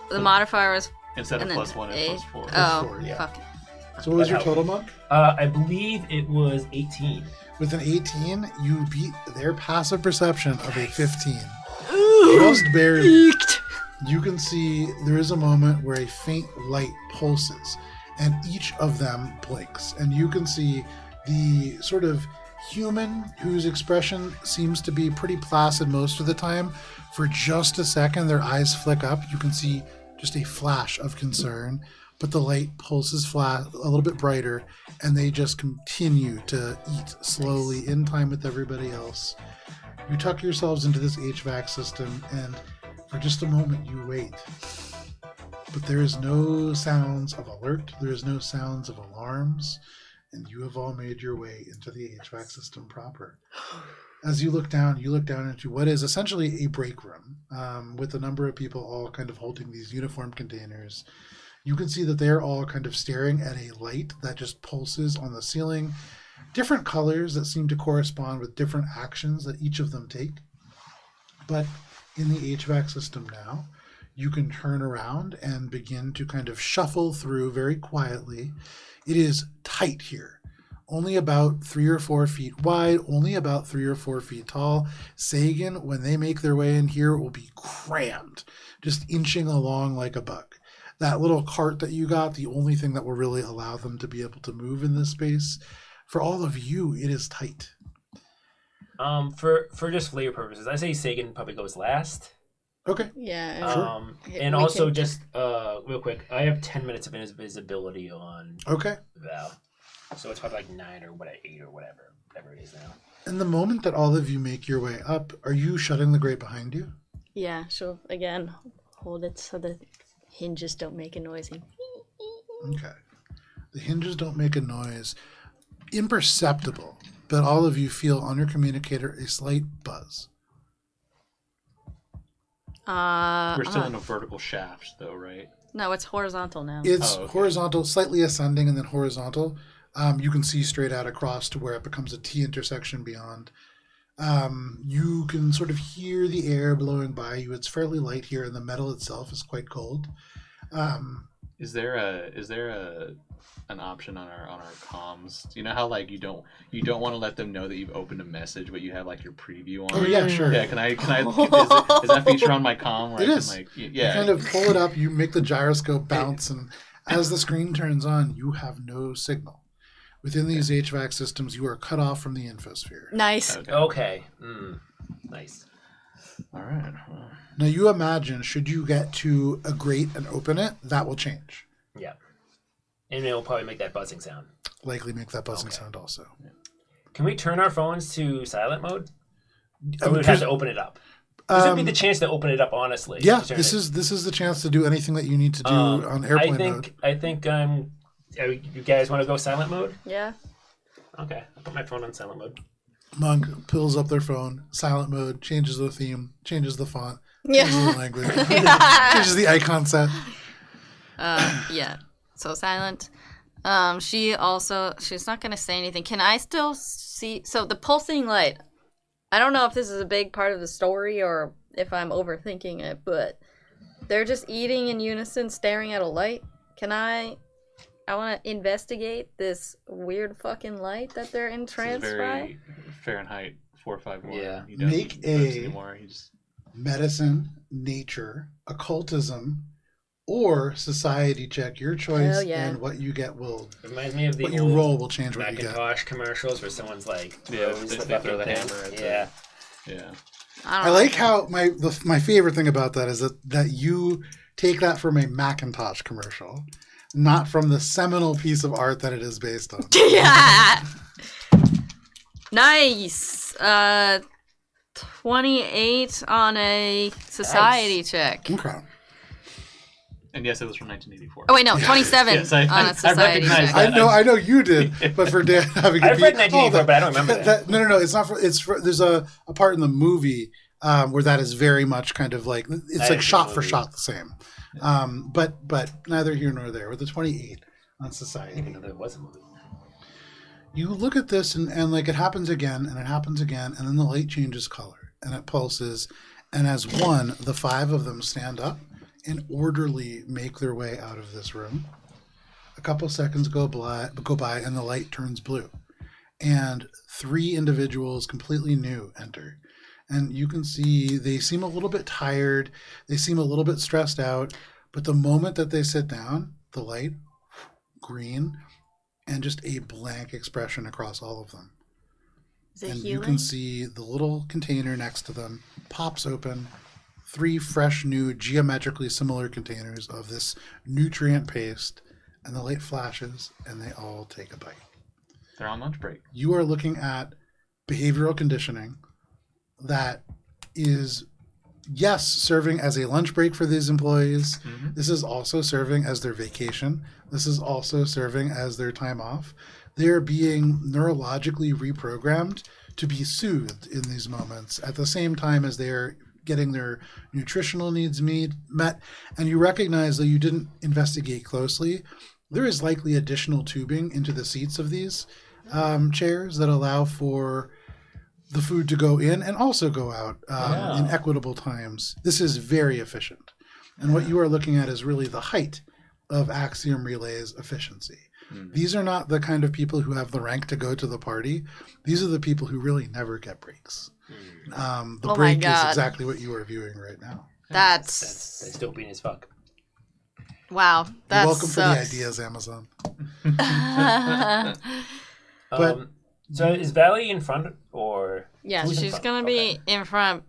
[SPEAKER 2] the modifier is
[SPEAKER 3] Instead of
[SPEAKER 2] and then
[SPEAKER 3] +1, it's
[SPEAKER 2] aid.
[SPEAKER 3] +4.
[SPEAKER 2] Oh,
[SPEAKER 1] 4, yeah.
[SPEAKER 2] fuck.
[SPEAKER 1] So what was your
[SPEAKER 4] That
[SPEAKER 1] total, Monk?
[SPEAKER 4] I believe it was 18.
[SPEAKER 1] With an 18, you beat their passive perception of a 15. Just barely. You can see there is a moment where a faint light pulses, and each of them blinks. And you can see the sort of human whose expression seems to be pretty placid most of the time. For just a second, their eyes flick up. You can see just a flash of concern, but the light pulses flat, a little bit brighter, and they just continue to eat slowly in time with everybody else. You tuck yourselves into this HVAC system, and for just a moment you wait. But there is no sounds of alert, there is no sounds of alarms, and you have all made your way into the HVAC system proper. As you look down into what is essentially a break room, with a number of people all kind of holding these uniform containers. You can see that they're all kind of staring at a light that just pulses on the ceiling. Different colors that seem to correspond with different actions that each of them take. But in the HVAC system now, you can turn around and begin to kind of shuffle through very quietly. It is tight here. Only about 3 or 4 feet wide, only about 3 or 4 feet tall. Sagan, when they make their way in here, will be crammed, just inching along like a bug. That little cart that you got, the only thing that will really allow them to be able to move in this space. For all of you, it is tight.
[SPEAKER 4] For just flavor purposes, I say Sagan probably goes last.
[SPEAKER 1] Okay.
[SPEAKER 2] Yeah.
[SPEAKER 4] And
[SPEAKER 2] we
[SPEAKER 4] also
[SPEAKER 2] can-
[SPEAKER 4] just real quick, I have 10 minutes of invisibility on
[SPEAKER 1] Okay.
[SPEAKER 4] Val, so it's probably like 9 or 8 or whatever it is now.
[SPEAKER 1] In the moment that all of you make your way up, are you shutting the grate behind you?
[SPEAKER 2] Yeah, so again, hold it so the hinges don't make a noise.
[SPEAKER 1] Okay. The hinges don't make a noise. Imperceptible, but all of you feel on your communicator a slight buzz.
[SPEAKER 3] We're still in a vertical shaft, though, right?
[SPEAKER 2] No, it's horizontal now.
[SPEAKER 1] It's
[SPEAKER 3] Oh, okay.
[SPEAKER 1] horizontal, slightly ascending, and then horizontal. You can see straight out across to where it becomes a T intersection beyond. You can sort of hear the air blowing by you. It's fairly light here, and the metal itself is quite cold.
[SPEAKER 3] Is there an option on our comms? Do you know how like you don't want to let them know that you've opened a message, but you have like your preview on?
[SPEAKER 1] Oh yeah, sure.
[SPEAKER 3] Yeah, can I? Is that feature on my comm? Where
[SPEAKER 1] It
[SPEAKER 3] I
[SPEAKER 1] is.
[SPEAKER 3] Can, like,
[SPEAKER 1] You
[SPEAKER 3] yeah.
[SPEAKER 1] kind of pull it up, you make the gyroscope bounce, and as the screen turns on, you have no signal. Within these HVAC systems, you are cut off from the infosphere.
[SPEAKER 2] Nice.
[SPEAKER 4] Okay. Nice.
[SPEAKER 3] All right. Well,
[SPEAKER 1] Now you imagine, should you get to a grate and open it, that will change.
[SPEAKER 4] Yeah. And it'll probably make that buzzing sound.
[SPEAKER 1] Likely make that buzzing sound also.
[SPEAKER 4] Can we turn our phones to silent mode? Or
[SPEAKER 1] Um,
[SPEAKER 4] we would have to open it up. This would be the chance to open it up, honestly.
[SPEAKER 1] Yeah,
[SPEAKER 4] To turn
[SPEAKER 1] this
[SPEAKER 4] it.
[SPEAKER 1] is the chance to do anything that you need to do on airplane mode.
[SPEAKER 4] I think you guys want to go silent mode?
[SPEAKER 2] Yeah.
[SPEAKER 4] Okay. I'll put my phone on silent mode.
[SPEAKER 1] Monk pulls up their phone, silent mode, changes the theme, changes the font,
[SPEAKER 2] Yeah.
[SPEAKER 1] changes the language, changes the icon set.
[SPEAKER 2] Yeah. So silent. She's not gonna say anything. Can I still see? So the pulsing light. I don't know if this is a big part of the story or if I'm overthinking it, but they're just eating in unison, staring at a light. Can I want to investigate this weird fucking light that they're entranced by.
[SPEAKER 3] Very Fahrenheit 451.
[SPEAKER 4] Yeah.
[SPEAKER 3] You don't
[SPEAKER 1] Make
[SPEAKER 3] use those
[SPEAKER 1] a-
[SPEAKER 3] anymore. You just
[SPEAKER 1] Medicine, nature, occultism, or society check. Your choice,
[SPEAKER 2] Hell yeah.
[SPEAKER 1] and what you get will.
[SPEAKER 4] Reminds me of the
[SPEAKER 1] What you
[SPEAKER 4] old
[SPEAKER 1] roll will change what you get.
[SPEAKER 4] Macintosh commercials where someone's like,
[SPEAKER 3] Yeah,
[SPEAKER 4] throws
[SPEAKER 3] they
[SPEAKER 4] the
[SPEAKER 3] throw
[SPEAKER 4] fucking
[SPEAKER 3] the
[SPEAKER 4] thing.
[SPEAKER 3] hammer at the-
[SPEAKER 4] Yeah.
[SPEAKER 3] yeah.
[SPEAKER 1] I like how my favorite thing about that is that you take that from a Macintosh commercial, not from the seminal piece of art that it is based on.
[SPEAKER 2] Yeah. Nice. 28 on a society check.
[SPEAKER 1] Okay.
[SPEAKER 3] And yes, it was from 1984.
[SPEAKER 2] Oh wait, no, 27
[SPEAKER 3] Yes, I
[SPEAKER 2] on a society
[SPEAKER 3] recognize
[SPEAKER 2] check.
[SPEAKER 3] that.
[SPEAKER 1] I know you did, but for Dan having
[SPEAKER 4] I've read 1984, but I don't remember that.
[SPEAKER 1] No, it's not. There's a part in the movie where that is very much kind of like it's like shot for shot the same. But neither here nor there. With the 28 on
[SPEAKER 4] I didn't
[SPEAKER 1] society,
[SPEAKER 4] even know there was a movie.
[SPEAKER 1] you look at this and like it happens again and it happens again, and then the light changes color and it pulses, and as one, the five of them stand up and orderly make their way out of this room. A couple seconds go by and the light turns blue, and three individuals completely new enter. And you can see they seem a little bit tired, they seem a little bit stressed out, but the moment that they sit down, the light, green, and just a blank expression across all of them.
[SPEAKER 2] Is it
[SPEAKER 1] And
[SPEAKER 2] healing?
[SPEAKER 1] you can see the little container next to them pops open, three fresh, new, geometrically similar containers of this nutrient paste, and the light flashes, and they all take a bite.
[SPEAKER 3] They're on lunch break.
[SPEAKER 1] You are looking at behavioral conditioning that is, yes, serving as a lunch break for these employees.
[SPEAKER 3] Mhm.
[SPEAKER 1] This is also serving as their vacation. This is also serving as their time off. They're being neurologically reprogrammed to be soothed in these moments at the same time as they're getting their nutritional needs met. And you recognize, though you didn't investigate closely, there is likely additional tubing into the seats of these chairs that allow for the food to go in and also go out in equitable times. This is very efficient. And what you are looking at is really the height of Axiom Relay's efficiency. These are not the kind of people who have the rank to go to the party. These are the people who really never get breaks. The
[SPEAKER 2] Oh my
[SPEAKER 1] break is
[SPEAKER 2] God.
[SPEAKER 1] exactly what you are viewing right now.
[SPEAKER 2] That's
[SPEAKER 4] dystopian as fuck.
[SPEAKER 2] wow. That's
[SPEAKER 1] You're welcome for the ideas, Amazon. But-
[SPEAKER 4] So is Valley in front or?
[SPEAKER 2] Yeah,
[SPEAKER 4] who's in
[SPEAKER 2] she's
[SPEAKER 4] front?
[SPEAKER 2] gonna be in front.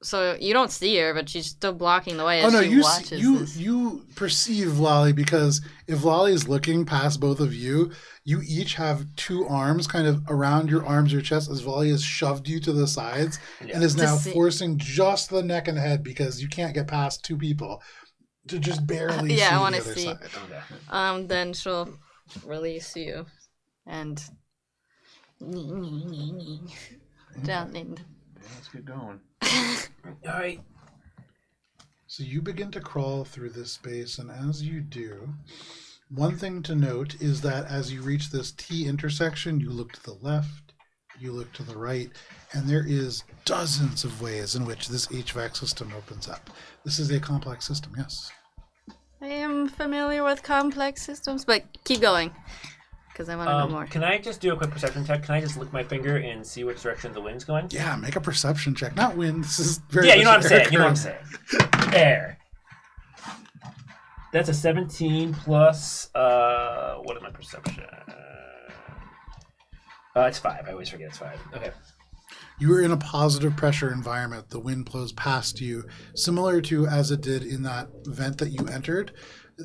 [SPEAKER 2] So you don't see her, but she's still blocking the way
[SPEAKER 1] Oh
[SPEAKER 2] as
[SPEAKER 1] no,
[SPEAKER 2] she
[SPEAKER 1] you
[SPEAKER 2] watches this.
[SPEAKER 1] you perceive Lolly, because if Lolly is looking past both of you, you each have two arms kind of around your arms, your chest, as Lolly has shoved you to the sides and is
[SPEAKER 2] To
[SPEAKER 1] now
[SPEAKER 2] see-
[SPEAKER 1] forcing just the neck and head, because you can't get past two people to just barely
[SPEAKER 2] Yeah, I
[SPEAKER 1] see
[SPEAKER 2] wanna
[SPEAKER 1] the other
[SPEAKER 2] see.
[SPEAKER 1] side.
[SPEAKER 4] Okay.
[SPEAKER 2] Then she'll release you and down in.
[SPEAKER 3] Yeah, let's get going.
[SPEAKER 4] All right.
[SPEAKER 1] So you begin to crawl through this space, and as you do, one thing to note is that as you reach this T intersection, you look to the left, you look to the right, and there is dozens of ways in which this HVAC system opens up. This is a complex system, yes.
[SPEAKER 2] I am familiar with complex systems, but keep going, because I want to know more.
[SPEAKER 4] Can I just do a quick perception check? Can I just lick my finger and see which direction the wind's going?
[SPEAKER 1] Yeah, make a perception check. Not win. This is very
[SPEAKER 4] Yeah, you know what
[SPEAKER 1] much
[SPEAKER 4] I'm saying.
[SPEAKER 1] air
[SPEAKER 4] You know what I'm
[SPEAKER 1] current.
[SPEAKER 4] saying. Air. That's a 17 plus. What is my perception? It's 5. I always forget it's 5. Okay.
[SPEAKER 1] You are in a positive pressure environment. The wind blows past you, similar to as it did in that vent that you entered.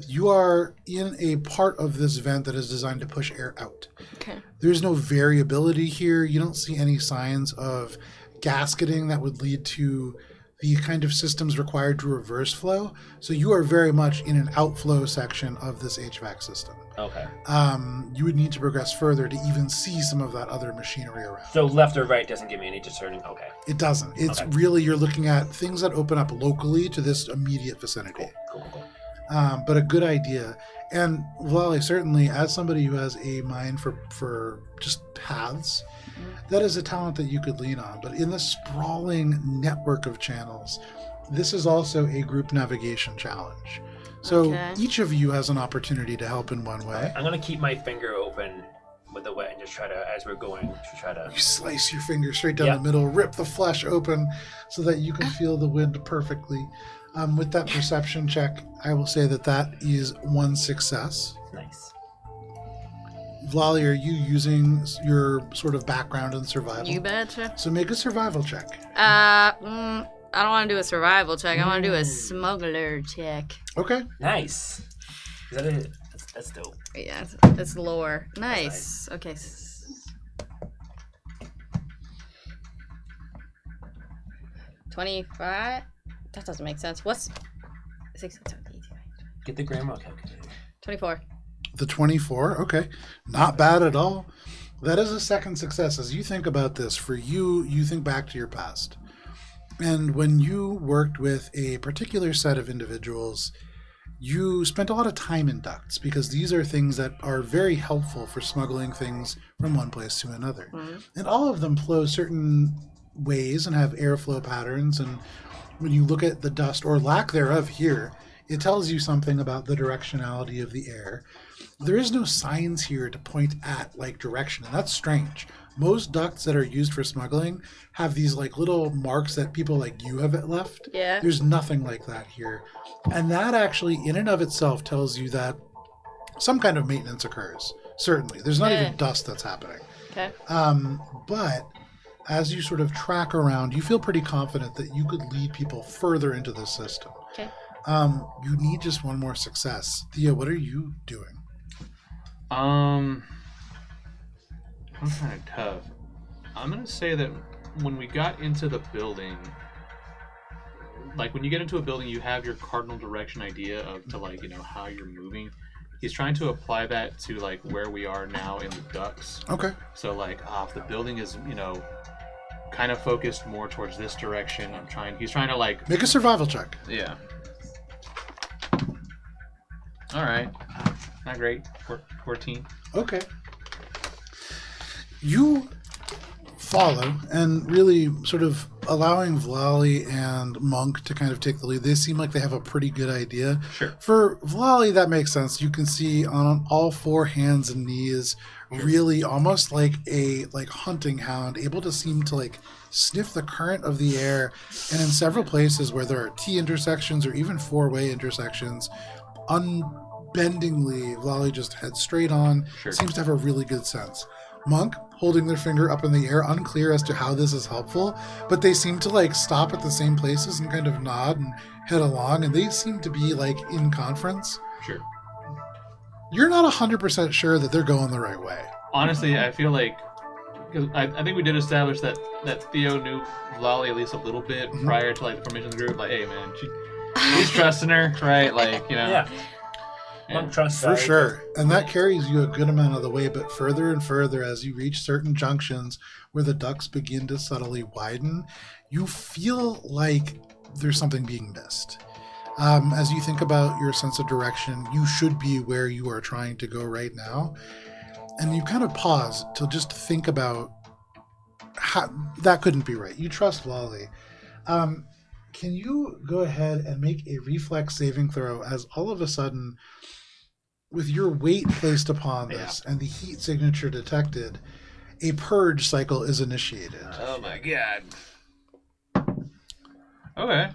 [SPEAKER 1] You are in a part of this vent that is designed to push air out.
[SPEAKER 2] Okay.
[SPEAKER 1] There's no variability here. You don't see any signs of gasketing that would lead to the kind of systems required to reverse flow. So you are very much in an outflow section of this HVAC system.
[SPEAKER 4] Okay.
[SPEAKER 1] You would need to progress further to even see some of that other machinery around.
[SPEAKER 4] So left or right doesn't give me any discerning. Okay.
[SPEAKER 1] It doesn't. It's
[SPEAKER 4] Okay.
[SPEAKER 1] really, you're looking at things that open up locally to this immediate vicinity.
[SPEAKER 4] Cool.
[SPEAKER 1] But a good idea. And Wally, certainly, as somebody who has a mind for just paths, that is a talent that you could lean on. But in the sprawling network of channels, this is also a group navigation challenge. So each of you has an opportunity to help in one way.
[SPEAKER 4] I'm gonna keep my finger open with the wet and just try to, as we're going, try to.
[SPEAKER 1] You slice your finger straight down the middle, rip the flesh open so that you can feel the wind perfectly. With that perception check, I will say that is one success.
[SPEAKER 4] Nice.
[SPEAKER 1] Vlali, are you using your sort of background in survival?
[SPEAKER 2] You betcha.
[SPEAKER 1] So make a survival check.
[SPEAKER 2] I don't want to do a survival check. I want to do a smuggler check.
[SPEAKER 1] Okay.
[SPEAKER 4] Nice. Is that it? That's dope.
[SPEAKER 2] Yeah, it's lore. Nice. Okay. 25. That doesn't make sense. What's 6, 7, 8, 9,
[SPEAKER 4] Get the grandma calculator.
[SPEAKER 2] 24.
[SPEAKER 1] The 24. Okay. Not bad at all. That is a second success. As you think about this, for you, you think back to your past. And when you worked with a particular set of individuals, you spent a lot of time in ducts because these are things that are very helpful for smuggling things from one place to another. Mm-hmm. And all of them flow certain ways and have airflow patterns. And when you look at the dust or lack thereof here, it tells you something about the directionality of the air. There is no signs here to point at like direction, and that's strange. Most ducts that are used for smuggling have these like little marks that people like you have left.
[SPEAKER 2] Yeah.
[SPEAKER 1] There's nothing like that here. And that actually in and of itself tells you that some kind of maintenance occurs. Certainly. There's not even dust that's happening.
[SPEAKER 2] Okay.
[SPEAKER 1] But as you sort of track around, you feel pretty confident that you could lead people further into this system.
[SPEAKER 2] Okay.
[SPEAKER 1] You need just one more success. Thea, what are you doing?
[SPEAKER 3] I'm kind of tough. I'm gonna say that when we got into the building, like when you get into a building, you have your cardinal direction idea of to like, you know, how you're moving. He's trying to apply that to like where we are now in the ducts.
[SPEAKER 1] Okay.
[SPEAKER 3] So like, if the building is, you know, kind of focused more towards this direction, he's trying to like...
[SPEAKER 1] Make a survival check.
[SPEAKER 3] Yeah. All right. Not great. 14.
[SPEAKER 1] Okay. You follow and really sort of allowing Vlali and Monk to kind of take the lead. They seem like they have a pretty good idea.
[SPEAKER 3] Sure.
[SPEAKER 1] For Vlali, that makes sense. You can see on all four hands and knees, really almost like a hunting hound, able to seem to like sniff the current of the air. And in several places where there are T intersections or even four-way intersections, unbendingly, Vlali just heads straight on.
[SPEAKER 3] Sure.
[SPEAKER 1] Seems to have a really good sense. Monk holding their finger up in the air, unclear as to how this is helpful, but they seem to like stop at the same places and kind of nod and head along, and they seem to be like in conference.
[SPEAKER 3] Sure.
[SPEAKER 1] You're not 100% sure that they're going the right way.
[SPEAKER 3] Honestly, I feel like, because I think we did establish that Theo knew Vlali at least a little bit prior to like the formation of the group. Like, hey man, he's trusting her, right? Like, you know.
[SPEAKER 4] Yeah. Trust
[SPEAKER 1] For sure. And that carries you a good amount of the way, but further and further as you reach certain junctions where the ducts begin to subtly widen, you feel like there's something being missed. As you think about your sense of direction, you should be where you are trying to go right now. And you kind of pause to just think about how that couldn't be right. You trust Lolly. Can you go ahead and make a reflex saving throw as all of a sudden, with your weight placed upon this and the heat signature detected, a purge cycle is initiated?
[SPEAKER 3] Oh my god. Okay.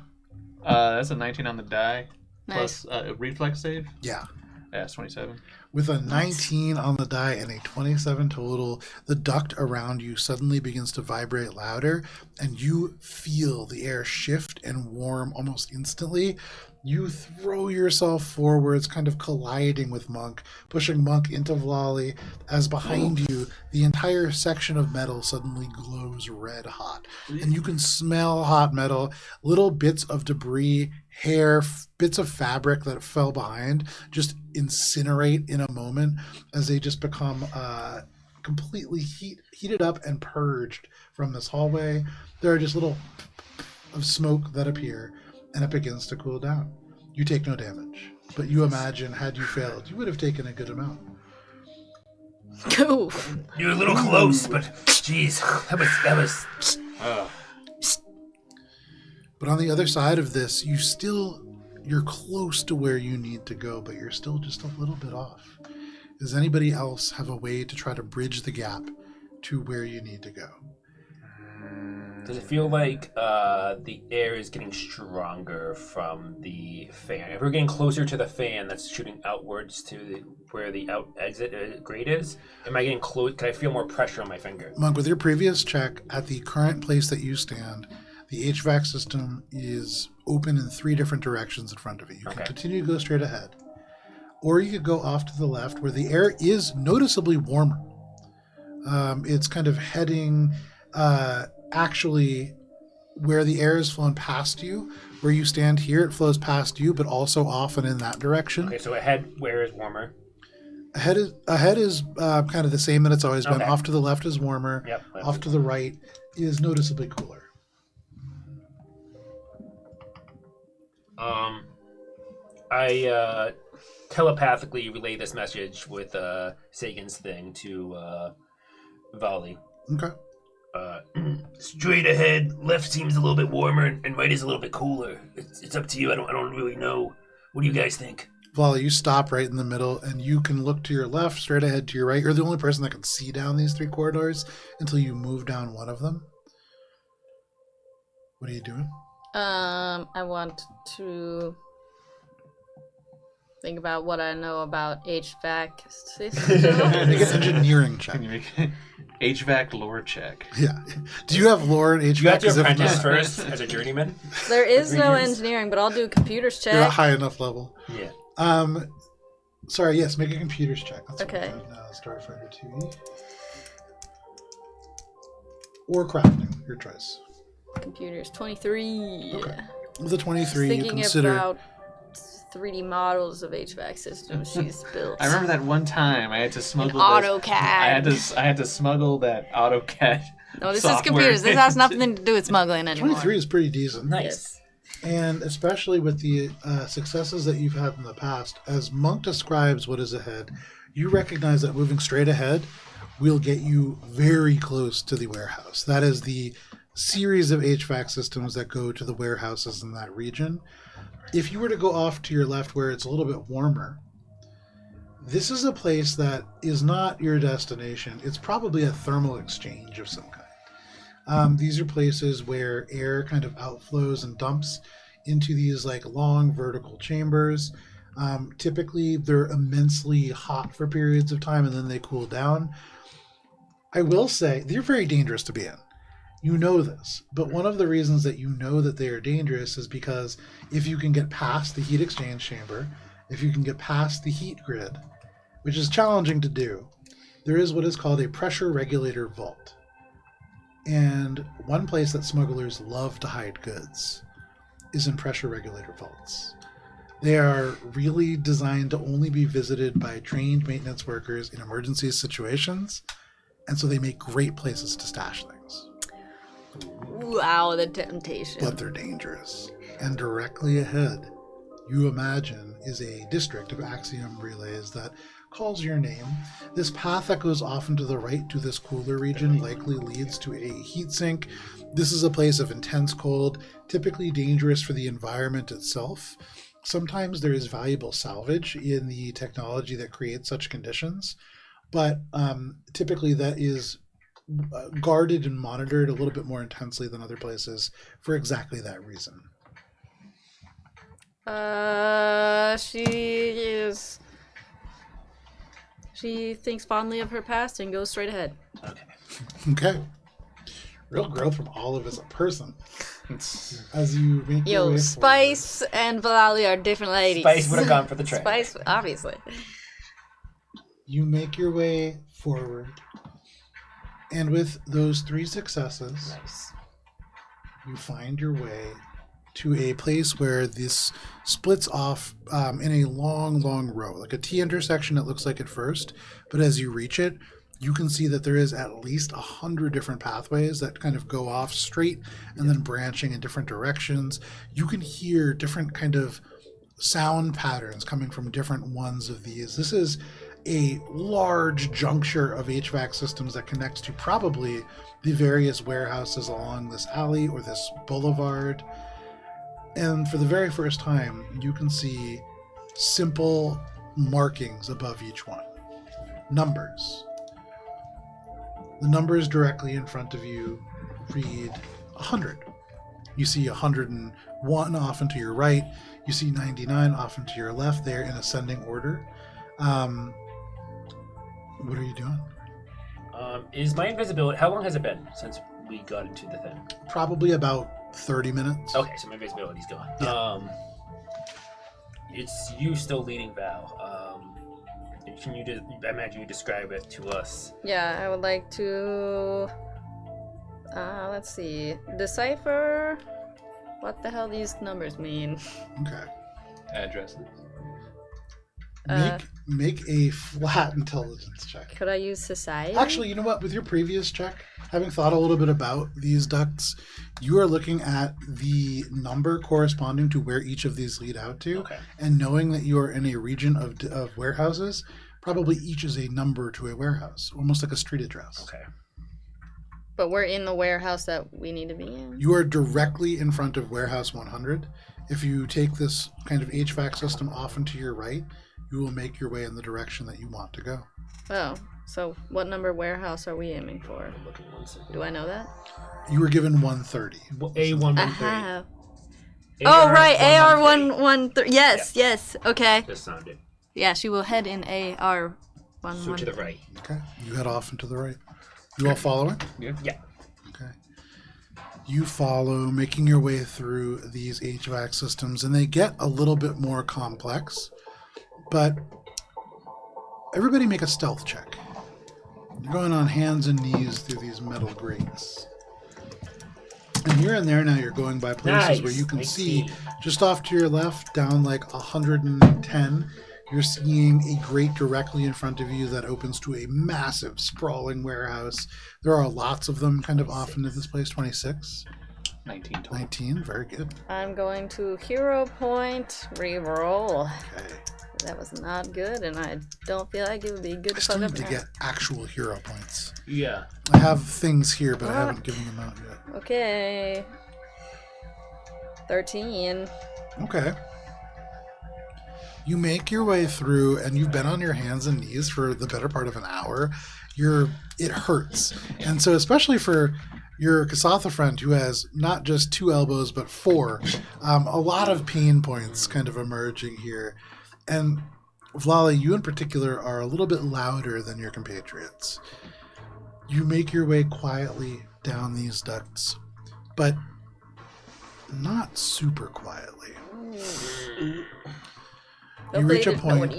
[SPEAKER 3] That's a 19 on the die.
[SPEAKER 2] Nice.
[SPEAKER 3] Plus a reflex save.
[SPEAKER 1] Yeah.
[SPEAKER 3] Yeah, it's 27.
[SPEAKER 1] With a 19 on the die and a 27 total, the duct around you suddenly begins to vibrate louder, and you feel the air shift and warm almost instantly. You throw yourself forwards, kind of colliding with Monk, pushing Monk into Vlali, as behind you, the entire section of metal suddenly glows red hot. And you can smell hot metal, little bits of debris, hair, bits of fabric that fell behind just incinerate in a moment as they just become completely heated up and purged from this hallway. There are just little of smoke that appear, and it begins to cool down. You take no damage, but you imagine had you failed, you would have taken a good amount.
[SPEAKER 2] Cool.
[SPEAKER 5] You're a little close, but jeez, that was.
[SPEAKER 1] But on the other side of this, you're close to where you need to go, but you're still just a little bit off. Does anybody else have a way to try to bridge the gap to where you need to go?
[SPEAKER 4] Does it feel like the air is getting stronger from the fan? If we're getting closer to the fan that's shooting outwards to where the out exit grate is, am I getting close? Can I feel more pressure on my finger?
[SPEAKER 1] Monk, with your previous check, at the current place that you stand, the HVAC system is open in 3 different directions in front of you. You can continue to go straight ahead. Or you could go off to the left where the air is noticeably warmer. It's kind of heading... actually, where the air has flown past you, where you stand here, it flows past you, but also off and in that direction.
[SPEAKER 4] Okay, so ahead, where is warmer?
[SPEAKER 1] Ahead is kind of the same that it's always been. Off to the left is warmer.
[SPEAKER 4] Yep.
[SPEAKER 1] Off to the right is noticeably cooler.
[SPEAKER 4] I telepathically relay this message with Sagan's thing to Volley.
[SPEAKER 1] Okay.
[SPEAKER 5] Straight ahead, left seems a little bit warmer, and right is a little bit cooler. It's up to you. I don't really know. What do you guys think?
[SPEAKER 1] Volley, you stop right in the middle, and you can look to your left, straight ahead to your right. You're the only person that can see down these 3 corridors until you move down one of them. What are you doing?
[SPEAKER 2] I want to think about what I know about HVAC systems.
[SPEAKER 1] Make an engineering check.
[SPEAKER 3] Can you make HVAC lore check?
[SPEAKER 1] Yeah. Do you have lore in HVAC?
[SPEAKER 4] You have to
[SPEAKER 1] 'Cause if
[SPEAKER 4] apprentice
[SPEAKER 1] not,
[SPEAKER 4] first as a journeyman.
[SPEAKER 2] There is no
[SPEAKER 4] 3 years.
[SPEAKER 2] engineering, but I'll do computers
[SPEAKER 1] You're at
[SPEAKER 2] check.
[SPEAKER 1] high enough level.
[SPEAKER 4] Yeah.
[SPEAKER 1] Sorry, yes, make a computers check. That's
[SPEAKER 2] Okay.
[SPEAKER 1] what we're doing, Starfinder 2E. Or crafting, your choice.
[SPEAKER 2] Computers 23.
[SPEAKER 1] Okay. With a 23, you
[SPEAKER 2] Thinking
[SPEAKER 1] consider...
[SPEAKER 2] about 3D models of HVAC systems she's built.
[SPEAKER 3] I remember that one time I had to smuggle
[SPEAKER 2] AutoCAD.
[SPEAKER 3] I had to smuggle that AutoCAD.
[SPEAKER 2] No, this
[SPEAKER 3] software.
[SPEAKER 2] is computers. This has nothing to do with smuggling anymore.
[SPEAKER 1] 23 is pretty decent.
[SPEAKER 4] Nice.
[SPEAKER 2] Yes.
[SPEAKER 1] And especially with the successes that you've had in the past, as Monk describes what is ahead, you recognize that moving straight ahead will get you very close to the warehouse. That is the series of HVAC systems that go to the warehouses in that region. If you were to go off to your left where it's a little bit warmer, this is a place that is not your destination. It's probably a thermal exchange of some kind. These are places where air kind of outflows and dumps into these like long vertical chambers. Typically, they're immensely hot for periods of time and then they cool down. I will say, they're very dangerous to be in. You know this, but one of the reasons that you know that they are dangerous is because if you can get past the heat exchange chamber, if you can get past the heat grid, which is challenging to do, there is what is called a pressure regulator vault. And one place that smugglers love to hide goods is in pressure regulator vaults. They are really designed to only be visited by trained maintenance workers in emergency situations, and so they make great places to stash things.
[SPEAKER 2] Wow, the temptation.
[SPEAKER 1] But they're dangerous. And directly ahead, you imagine, is a district of Axiom Relays that calls your name. This path that goes off and to the right to this cooler region likely leads to a heat sink. This is a place of intense cold, typically dangerous for the environment itself. Sometimes there is valuable salvage in the technology that creates such conditions, but typically that is guarded and monitored a little bit more intensely than other places for exactly that reason.
[SPEAKER 2] She is She thinks fondly of her past and goes straight ahead.
[SPEAKER 4] Okay.
[SPEAKER 1] Okay. Real growth from Olive as a person. As you make your
[SPEAKER 2] Yo,
[SPEAKER 1] way
[SPEAKER 2] Spice and Valali are different ladies.
[SPEAKER 4] Spice would have gone for the train.
[SPEAKER 2] Spice, obviously.
[SPEAKER 1] you make your way forward. And with those 3 successes,
[SPEAKER 4] Nice.
[SPEAKER 1] you find your way to a place where this splits off in a long, long row, like a T intersection it looks like at first, but as you reach it, you can see that there is at least 100 different pathways that kind of go off straight and then branching in different directions. You can hear different kind of sound patterns coming from different ones of these. This is a large juncture of HVAC systems that connects to probably the various warehouses along this alley or this boulevard. And for the very first time, you can see simple markings above each one. Numbers. The numbers directly in front of you read 100. You see 101 off and to your right. You see 99 off and to your left there in ascending order. What are you doing?
[SPEAKER 4] Is my invisibility... How long has it been since we got into the thing?
[SPEAKER 1] Probably about 30 minutes.
[SPEAKER 4] Okay, so my invisibility's gone.
[SPEAKER 1] Yeah.
[SPEAKER 4] It's you still leading Val. Can you I imagine you describe it to us?
[SPEAKER 2] Yeah, I would like to... let's see. Decipher what the hell these numbers mean.
[SPEAKER 1] Okay.
[SPEAKER 3] Addresses.
[SPEAKER 1] Make a flat intelligence check.
[SPEAKER 2] Could I use society?
[SPEAKER 1] Actually, you know what? With your previous check, having thought a little bit about these ducts, you are looking at the number corresponding to where each of these lead out to,
[SPEAKER 4] Okay.
[SPEAKER 1] and knowing that you are in a region of warehouses, probably each is a number to a warehouse, almost like a street address.
[SPEAKER 4] Okay.
[SPEAKER 2] But we're in the warehouse that we need to be in.
[SPEAKER 1] You are directly in front of warehouse 100. If you take this kind of HVAC system off and to your right, you will make your way in the direction that you want to go.
[SPEAKER 2] Oh, so what number warehouse are we aiming for?
[SPEAKER 4] I'm looking 1 second.
[SPEAKER 2] Do I know that?
[SPEAKER 1] You were given 130.
[SPEAKER 4] A113.
[SPEAKER 2] Aha. Oh, right, AR113. Yes, yes. Okay.
[SPEAKER 4] This sounded.
[SPEAKER 2] Yeah, she will head in AR11.
[SPEAKER 4] So to the right.
[SPEAKER 1] Okay. You head off and to the right. You all following?
[SPEAKER 3] Yeah.
[SPEAKER 4] Yeah.
[SPEAKER 1] Okay. You follow, making your way through these HVAC systems, and they get a little bit more complex. But everybody make a stealth check. You're going on hands and knees through these metal grates. And here and there now you're going by places where you can see just off to your left, down like 110, you're seeing a grate directly in front of you that opens to a massive, sprawling warehouse. There are lots of them kind of off into this place. 26.
[SPEAKER 3] 19.
[SPEAKER 1] 19, very good.
[SPEAKER 2] I'm going to hero point, reroll.
[SPEAKER 1] Okay.
[SPEAKER 2] That was not good, and I don't feel like it would be good
[SPEAKER 1] I
[SPEAKER 2] to
[SPEAKER 1] still
[SPEAKER 2] fuck
[SPEAKER 1] need
[SPEAKER 2] up
[SPEAKER 1] to
[SPEAKER 2] now.
[SPEAKER 1] get actual hero points.
[SPEAKER 4] Yeah.
[SPEAKER 1] I have things here, but I haven't given them out yet.
[SPEAKER 2] Okay. 13.
[SPEAKER 1] Okay. You make your way through, and you've been on your hands and knees for the better part of an hour. It hurts. And so especially for your Kasatha friend who has not just 2 elbows, but 4, a lot of pain points kind of emerging here. And Vlali, you in particular are a little bit louder than your compatriots. You make your way quietly down these ducts, but not super quietly. You reach a point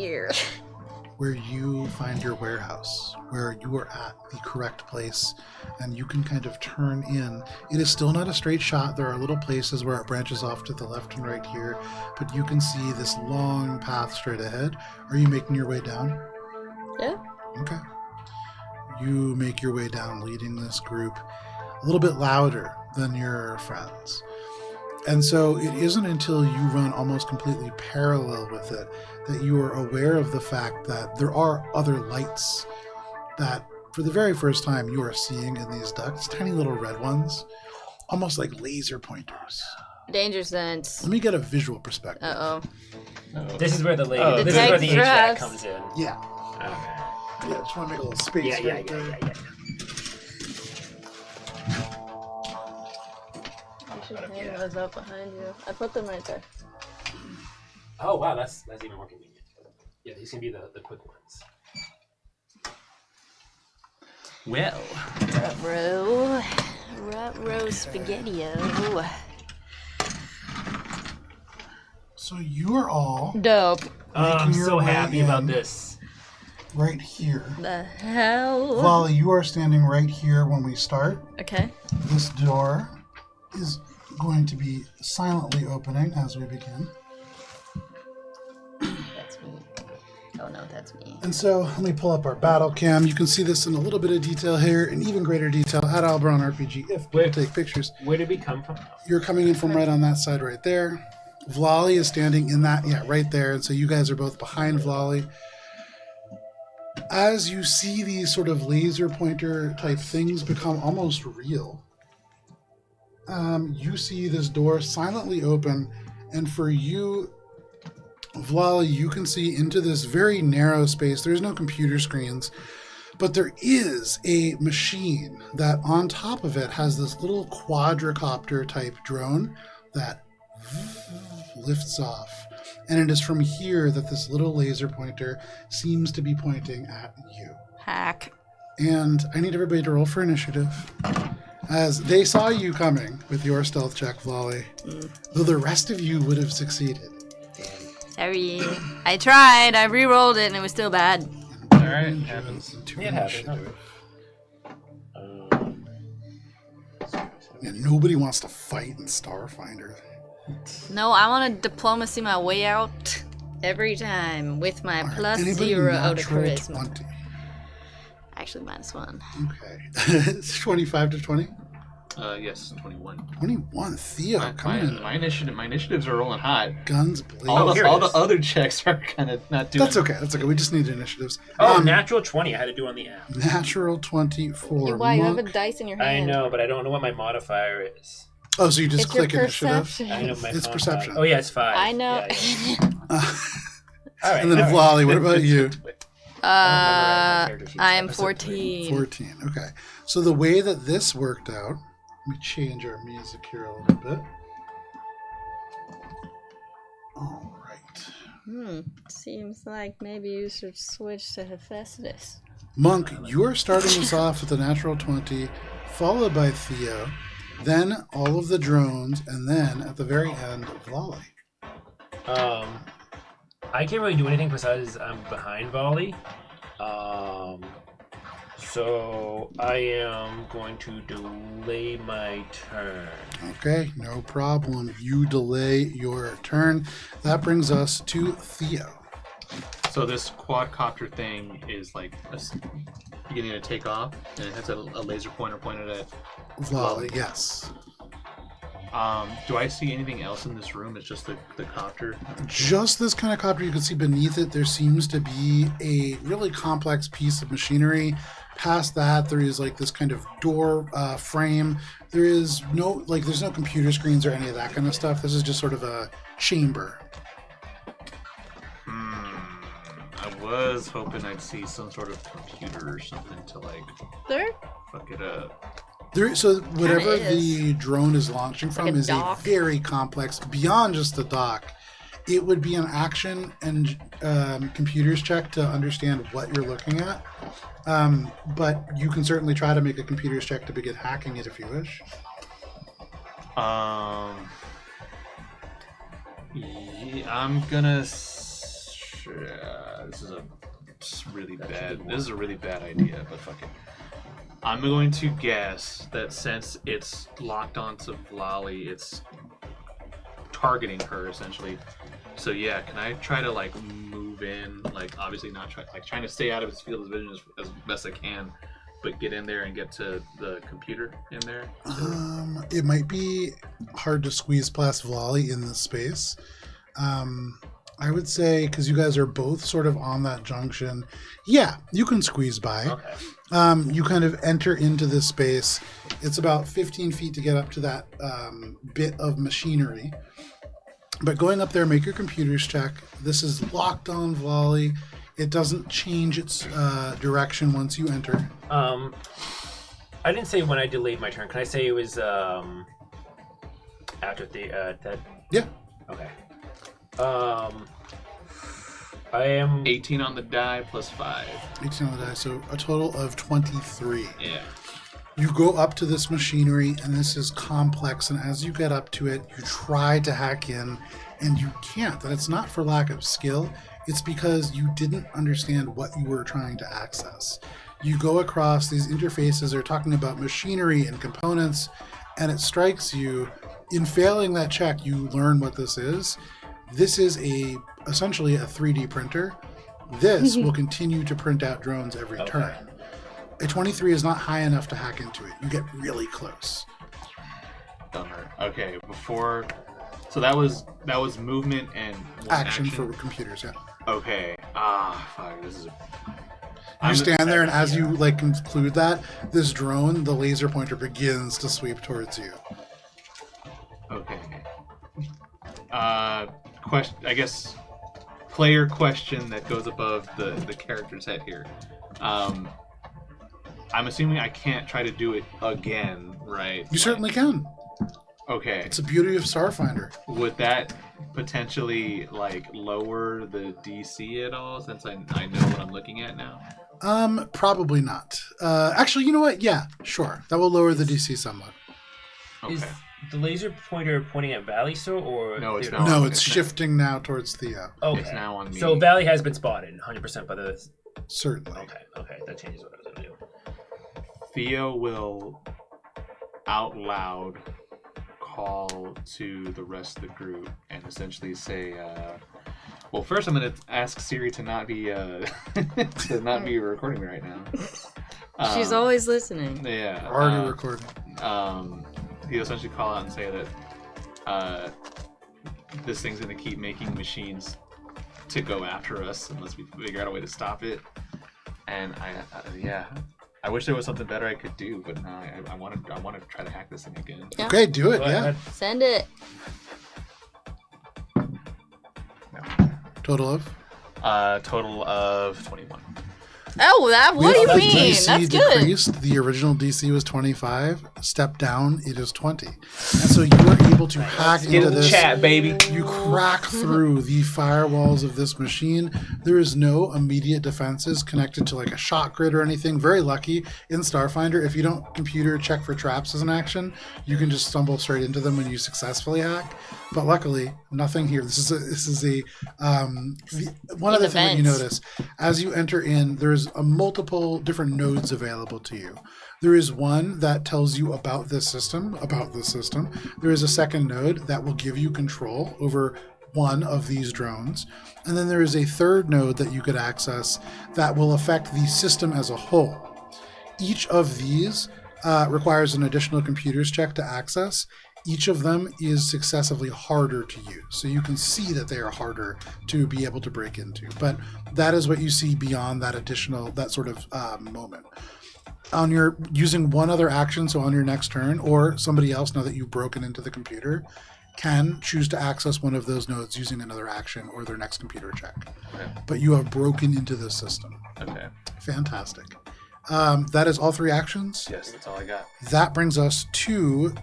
[SPEAKER 1] where you find your warehouse, where you are at the correct place, and you can kind of turn in. It is still not a straight shot. There are little places where it branches off to the left and right here, but you can see this long path straight ahead. Are you making your way down?
[SPEAKER 2] Yeah.
[SPEAKER 1] Okay. You make your way down, leading this group a little bit louder than your friends. And so it isn't until you run almost completely parallel with it that you are aware of the fact that there are other lights that, for the very first time, you are seeing in these ducts, tiny little red ones, almost like laser pointers.
[SPEAKER 2] Danger sense.
[SPEAKER 1] Let me get a visual perspective.
[SPEAKER 2] Uh-oh.
[SPEAKER 4] This is where the lady.
[SPEAKER 3] Oh,
[SPEAKER 4] this is where the
[SPEAKER 2] detect
[SPEAKER 4] HVAC
[SPEAKER 2] traps.
[SPEAKER 4] comes in.
[SPEAKER 1] Yeah.
[SPEAKER 4] Okay.
[SPEAKER 1] Yeah, just want to make a little space
[SPEAKER 4] Yeah.
[SPEAKER 1] right there.
[SPEAKER 2] You should hang those up behind you. I put them right there.
[SPEAKER 4] Oh wow, that's even more convenient. Yeah, these can be the quick ones. Well.
[SPEAKER 2] Ruh-roh spaghetti-o.
[SPEAKER 1] So you are all
[SPEAKER 2] Dope.
[SPEAKER 4] I'm
[SPEAKER 1] Making your
[SPEAKER 4] so
[SPEAKER 1] way
[SPEAKER 4] happy about
[SPEAKER 1] in.
[SPEAKER 4] this.
[SPEAKER 1] right here.
[SPEAKER 2] The hell?
[SPEAKER 1] Volley, you are standing right here when we start.
[SPEAKER 2] Okay.
[SPEAKER 1] This door is going to be silently opening as we begin.
[SPEAKER 2] That's me. Oh no, that's me.
[SPEAKER 1] And so let me pull up our battle cam. You can see this in a little bit of detail here, in even greater detail at Alberon RPG if people take pictures.
[SPEAKER 4] Where did we come from?
[SPEAKER 1] You're coming in from right on that side right there. Vlali is standing in that, right there. And so you guys are both behind Vlali. As you see these sort of laser pointer type things become almost real, you see this door silently open. And for you, Vlali, you can see into this very narrow space. There's no computer screens, but there is a machine that on top of it has this little quadricopter type drone that lifts off. And it is from here that this little laser pointer seems to be pointing at you.
[SPEAKER 2] Hack.
[SPEAKER 1] And I need everybody to roll for initiative. As they saw you coming with your stealth check, Vlali, though the rest of you would have succeeded.
[SPEAKER 2] Sorry. I tried. I re-rolled it and it was still bad.
[SPEAKER 3] All right, happens.
[SPEAKER 4] It happens.
[SPEAKER 1] And nobody wants to fight in Starfinder.
[SPEAKER 2] No, I want to diplomacy my way out every time with my
[SPEAKER 1] All right,
[SPEAKER 2] plus
[SPEAKER 1] anybody
[SPEAKER 2] 0 out of
[SPEAKER 1] natural
[SPEAKER 2] charisma.
[SPEAKER 1] 20?
[SPEAKER 2] Actually, -1.
[SPEAKER 1] Okay. It's 25 to 20?
[SPEAKER 3] Yes, 21.
[SPEAKER 1] 21. Theo, come in.
[SPEAKER 3] My initiatives are rolling hot.
[SPEAKER 1] Guns blazing.
[SPEAKER 3] All
[SPEAKER 4] here
[SPEAKER 3] the
[SPEAKER 4] it is.
[SPEAKER 3] other checks are kind of not doing.
[SPEAKER 1] That's okay. That's okay. We just need initiatives.
[SPEAKER 4] Oh, natural 20. I had to do on the app.
[SPEAKER 1] Natural 20 for
[SPEAKER 2] Why you have a
[SPEAKER 1] Monk.
[SPEAKER 2] dice in your
[SPEAKER 4] I
[SPEAKER 2] hand?
[SPEAKER 4] know, but I don't know what my modifier is.
[SPEAKER 1] Oh, so you just
[SPEAKER 2] It's your
[SPEAKER 1] click initiative?
[SPEAKER 2] perception.
[SPEAKER 4] I know my
[SPEAKER 1] It's
[SPEAKER 4] phone
[SPEAKER 1] perception.
[SPEAKER 4] Oh, yeah, it's 5.
[SPEAKER 2] I know.
[SPEAKER 4] Yeah, yeah. All right.
[SPEAKER 1] And then
[SPEAKER 4] all right.
[SPEAKER 1] Vlali, what about you?
[SPEAKER 2] I am 14.
[SPEAKER 1] 14. Okay. So the way that this worked out, let me change our music here a little bit. All right.
[SPEAKER 2] Seems like maybe you should switch to Hephaestus.
[SPEAKER 1] Monk, you are starting us off with a natural 20, followed by Theo, then all of the drones, and then at the very end, Vlali.
[SPEAKER 4] I can't really do anything besides I'm behind Volley. So I am going to delay my turn.
[SPEAKER 1] Okay, no problem. You delay your turn. That brings us to Theo.
[SPEAKER 3] So this quadcopter thing is like beginning to take off, and it has a laser pointer pointed at.
[SPEAKER 1] Vlali, yes.
[SPEAKER 3] Do I see anything else in this room? It's just the copter.
[SPEAKER 1] Just this kind of copter. You can see beneath it, there seems to be a really complex piece of machinery. Past that, there is like this kind of door frame. There is no, there's no computer screens or any of that kind of stuff. This is just sort of a chamber.
[SPEAKER 3] I was hoping I'd see some sort of computer or something to
[SPEAKER 2] There?
[SPEAKER 3] fuck it up.
[SPEAKER 1] So whatever
[SPEAKER 2] Kinda is.
[SPEAKER 1] the drone is launching from
[SPEAKER 2] Like a
[SPEAKER 1] is
[SPEAKER 2] dock.
[SPEAKER 1] a very complex, beyond just the dock. It would be an action and computers check to understand what you're looking at. But you can certainly try to make a computers check to begin hacking it if you wish.
[SPEAKER 3] Yeah, I'm gonna. This is a really bad idea, but fuck it. I'm going to guess that since it's locked onto Vlali, it's targeting her essentially. So yeah, can I try to move in? Obviously not trying to stay out of its field of vision as best I can, but get in there and get to the computer in there.
[SPEAKER 1] It might be hard to squeeze past Vlali in this space. I would say, because you guys are both sort of on that junction, yeah, you can squeeze by.
[SPEAKER 4] Okay.
[SPEAKER 1] You kind of enter into this space. It's about 15 feet to get up to that bit of machinery. But going up there, make your computers check. This is locked on Vlali. It doesn't change its direction once you enter.
[SPEAKER 4] I didn't say when I delayed my turn. Can I say it was after the that?
[SPEAKER 1] Yeah.
[SPEAKER 4] Okay. I am
[SPEAKER 3] 18 on the die plus 5.
[SPEAKER 1] 18 on the die, so a total of 23.
[SPEAKER 3] Yeah.
[SPEAKER 1] You go up to this machinery, and this is complex, and as you get up to it, you try to hack in, and you can't. And it's not for lack of skill, it's because you didn't understand what you were trying to access. You go across, these interfaces are talking about machinery and components, and it strikes you. In failing that check, you learn what this is. This is essentially a 3D printer. This will continue to print out drones every turn. A 23 is not high enough to hack into it. You get really close.
[SPEAKER 3] Bummer. Okay, before... So that was movement and
[SPEAKER 1] Action for computers, yeah.
[SPEAKER 3] Okay. Fuck, this is...
[SPEAKER 1] You stand there, and as you conclude that, this drone, the laser pointer, begins to sweep towards you.
[SPEAKER 3] Okay. Question. I guess player question that goes above the character's head here. I'm assuming I can't try to do it again, right?
[SPEAKER 1] You certainly can.
[SPEAKER 3] Okay.
[SPEAKER 1] It's the beauty of Starfinder.
[SPEAKER 3] Would that potentially lower the DC at all, since I know what I'm looking at now?
[SPEAKER 1] Probably not. Actually, you know what? Yeah, sure. That will lower the DC somewhat.
[SPEAKER 3] Okay.
[SPEAKER 4] Is the laser pointer pointing at Valley still, or
[SPEAKER 3] No, it's
[SPEAKER 4] Theodore?
[SPEAKER 3] not.
[SPEAKER 1] No, it's shifting now towards Theo.
[SPEAKER 4] Okay.
[SPEAKER 3] It's now on me.
[SPEAKER 4] So Valley has been spotted 100% by the.
[SPEAKER 1] Certainly.
[SPEAKER 4] Okay, that changes what I was gonna do.
[SPEAKER 3] Theo will out loud call to the rest of the group and essentially say, well, first I'm going to ask Siri to not be recording me right now.
[SPEAKER 2] She's always listening.
[SPEAKER 3] Yeah.
[SPEAKER 1] Already recording.
[SPEAKER 3] He'll essentially call out and say that this thing's going to keep making machines to go after us unless we figure out a way to stop it. And I wish there was something better I could do, but no, I want to try to hack this thing again.
[SPEAKER 2] Yeah.
[SPEAKER 1] Okay, do it,
[SPEAKER 4] Go
[SPEAKER 1] yeah.
[SPEAKER 4] ahead.
[SPEAKER 2] Send it.
[SPEAKER 1] Total of?
[SPEAKER 3] Total of 21.
[SPEAKER 2] Oh, what do you mean?
[SPEAKER 1] DC
[SPEAKER 2] That's good.
[SPEAKER 1] decreased. The original DC was 25. Step down, it is 20. And so you are able to hack into this.
[SPEAKER 3] Chat, baby.
[SPEAKER 1] You crack through the firewalls of this machine. There is no immediate defenses connected to a shot grid or anything. Very lucky in Starfinder. If you don't computer check for traps as an action, you can just stumble straight into them when you successfully hack. But luckily, nothing here. This is one other thing that you notice as you enter in. There's multiple different nodes available to you. There is one that tells you about this system. There is a second node that will give you control over one of these drones. And then there is a third node that you could access that will affect the system as a whole. Each of these requires an additional computers check to access. Each of them is successively harder to use. So you can see that they are harder to be able to break into. But that is what you see beyond that sort of moment. On your using one other action, so on your next turn, or somebody else, now that you've broken into the computer, can choose to access one of those nodes using another action or their next computer check.
[SPEAKER 3] Okay.
[SPEAKER 1] But you have broken into the system.
[SPEAKER 3] Okay.
[SPEAKER 1] Fantastic. That is all three actions.
[SPEAKER 3] Yes, that's all I got.
[SPEAKER 1] That brings us to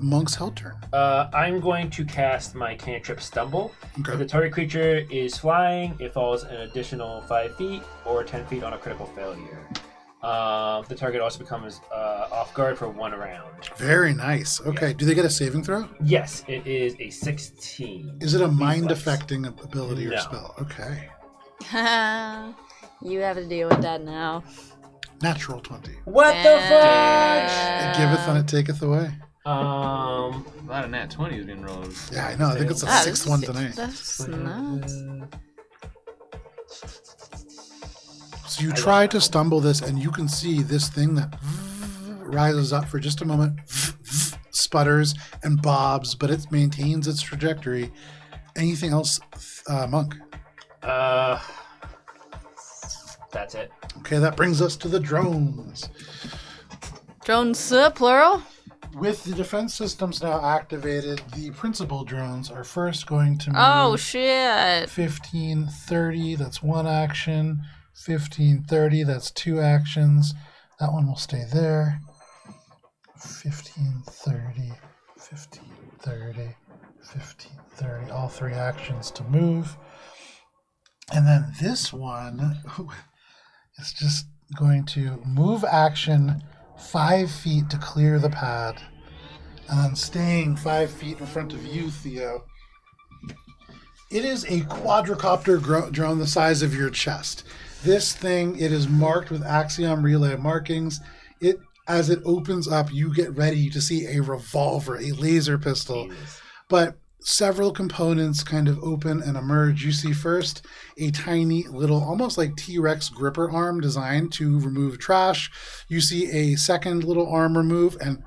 [SPEAKER 1] Monk's Held turn.
[SPEAKER 4] I'm going to cast my cantrip Stumble.
[SPEAKER 1] Okay.
[SPEAKER 4] If the target creature is flying, it falls an additional 5 feet or 10 feet on a critical failure. The target also becomes off guard for 1 round.
[SPEAKER 1] Very nice. Okay. Do they get a saving throw?
[SPEAKER 4] Yes, it is a 16.
[SPEAKER 1] Is it a mind
[SPEAKER 4] Reflex.
[SPEAKER 1] affecting ability or
[SPEAKER 4] No.
[SPEAKER 1] spell? Okay.
[SPEAKER 2] You have to deal with that now.
[SPEAKER 1] Natural 20.
[SPEAKER 4] What the
[SPEAKER 2] Dang.
[SPEAKER 1] It giveth and it taketh away.
[SPEAKER 4] fudge?
[SPEAKER 3] A lot of nat 20s being rolled.
[SPEAKER 1] Yeah, I know. I think it's the
[SPEAKER 2] Ah,
[SPEAKER 1] sixth one tonight.
[SPEAKER 2] That's nuts.
[SPEAKER 1] So you try to stumble this, and you can see this thing that rises up for just a moment, sputters and bobs, but it maintains its trajectory. Anything else, Monk?
[SPEAKER 4] That's it.
[SPEAKER 1] Okay, that brings us to the drones.
[SPEAKER 2] Drones, plural?
[SPEAKER 1] With the defense systems now activated, the principal drones are first going to move
[SPEAKER 2] Oh, shit.
[SPEAKER 1] 15, 30, that's one action. 15, 30, that's two actions. That one will stay there. 15, 30, 15, 30, 15, 30. All three actions to move. And then this one is just going to move action 5 feet to clear the pad. And then staying 5 feet in front of you, Theo. It is a quadricopter drone the size of your chest. This thing, it is marked with Axiom Relay markings. As it opens up, you get ready to see a revolver, a laser pistol.
[SPEAKER 4] Jesus.
[SPEAKER 1] But several components kind of open and emerge. You see first a tiny little, almost like T-Rex gripper arm designed to remove trash. You see a second little arm remove and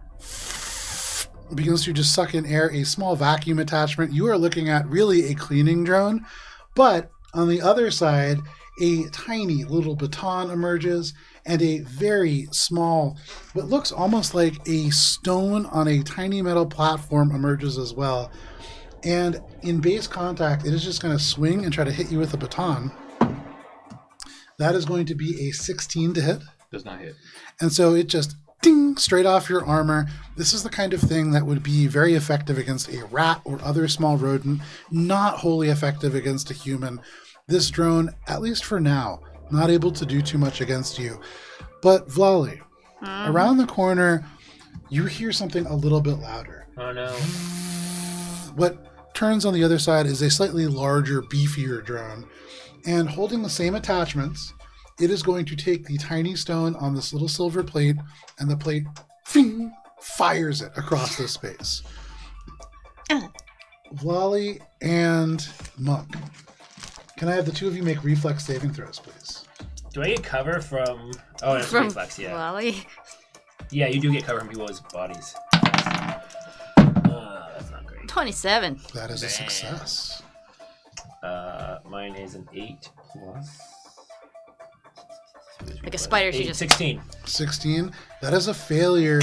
[SPEAKER 1] begins to just suck in air, a small vacuum attachment. You are looking at really a cleaning drone. But on the other side, a tiny little baton emerges and a very small, what looks almost like a stone on a tiny metal platform emerges as well. And in base contact, it is just going to swing and try to hit you with a baton. That is going to be a 16 to hit.
[SPEAKER 3] Does not hit.
[SPEAKER 1] And so it just ding straight off your armor. This is the kind of thing that would be very effective against a rat or other small rodent, not wholly effective against a human. This drone, at least for now, not able to do too much against you. But Vlali, around the corner, you hear something a little bit louder.
[SPEAKER 4] Oh no.
[SPEAKER 1] What turns on the other side is a slightly larger, beefier drone. And holding the same attachments, it is going to take the tiny stone on this little silver plate, and the plate fires it across the space. Vlali and Monk, can I have the two of you make reflex saving throws, please?
[SPEAKER 4] Do I get cover from... Oh, it's
[SPEAKER 2] From
[SPEAKER 4] reflex, yeah.
[SPEAKER 2] Lolly.
[SPEAKER 4] Yeah, you do get cover from people's bodies. That's not great.
[SPEAKER 2] 27.
[SPEAKER 1] That is a
[SPEAKER 4] Damn.
[SPEAKER 1] success.
[SPEAKER 4] Mine is an 8 plus...
[SPEAKER 2] Like a spider, she
[SPEAKER 4] 8,
[SPEAKER 2] just...
[SPEAKER 4] 16.
[SPEAKER 1] 16. That is a failure.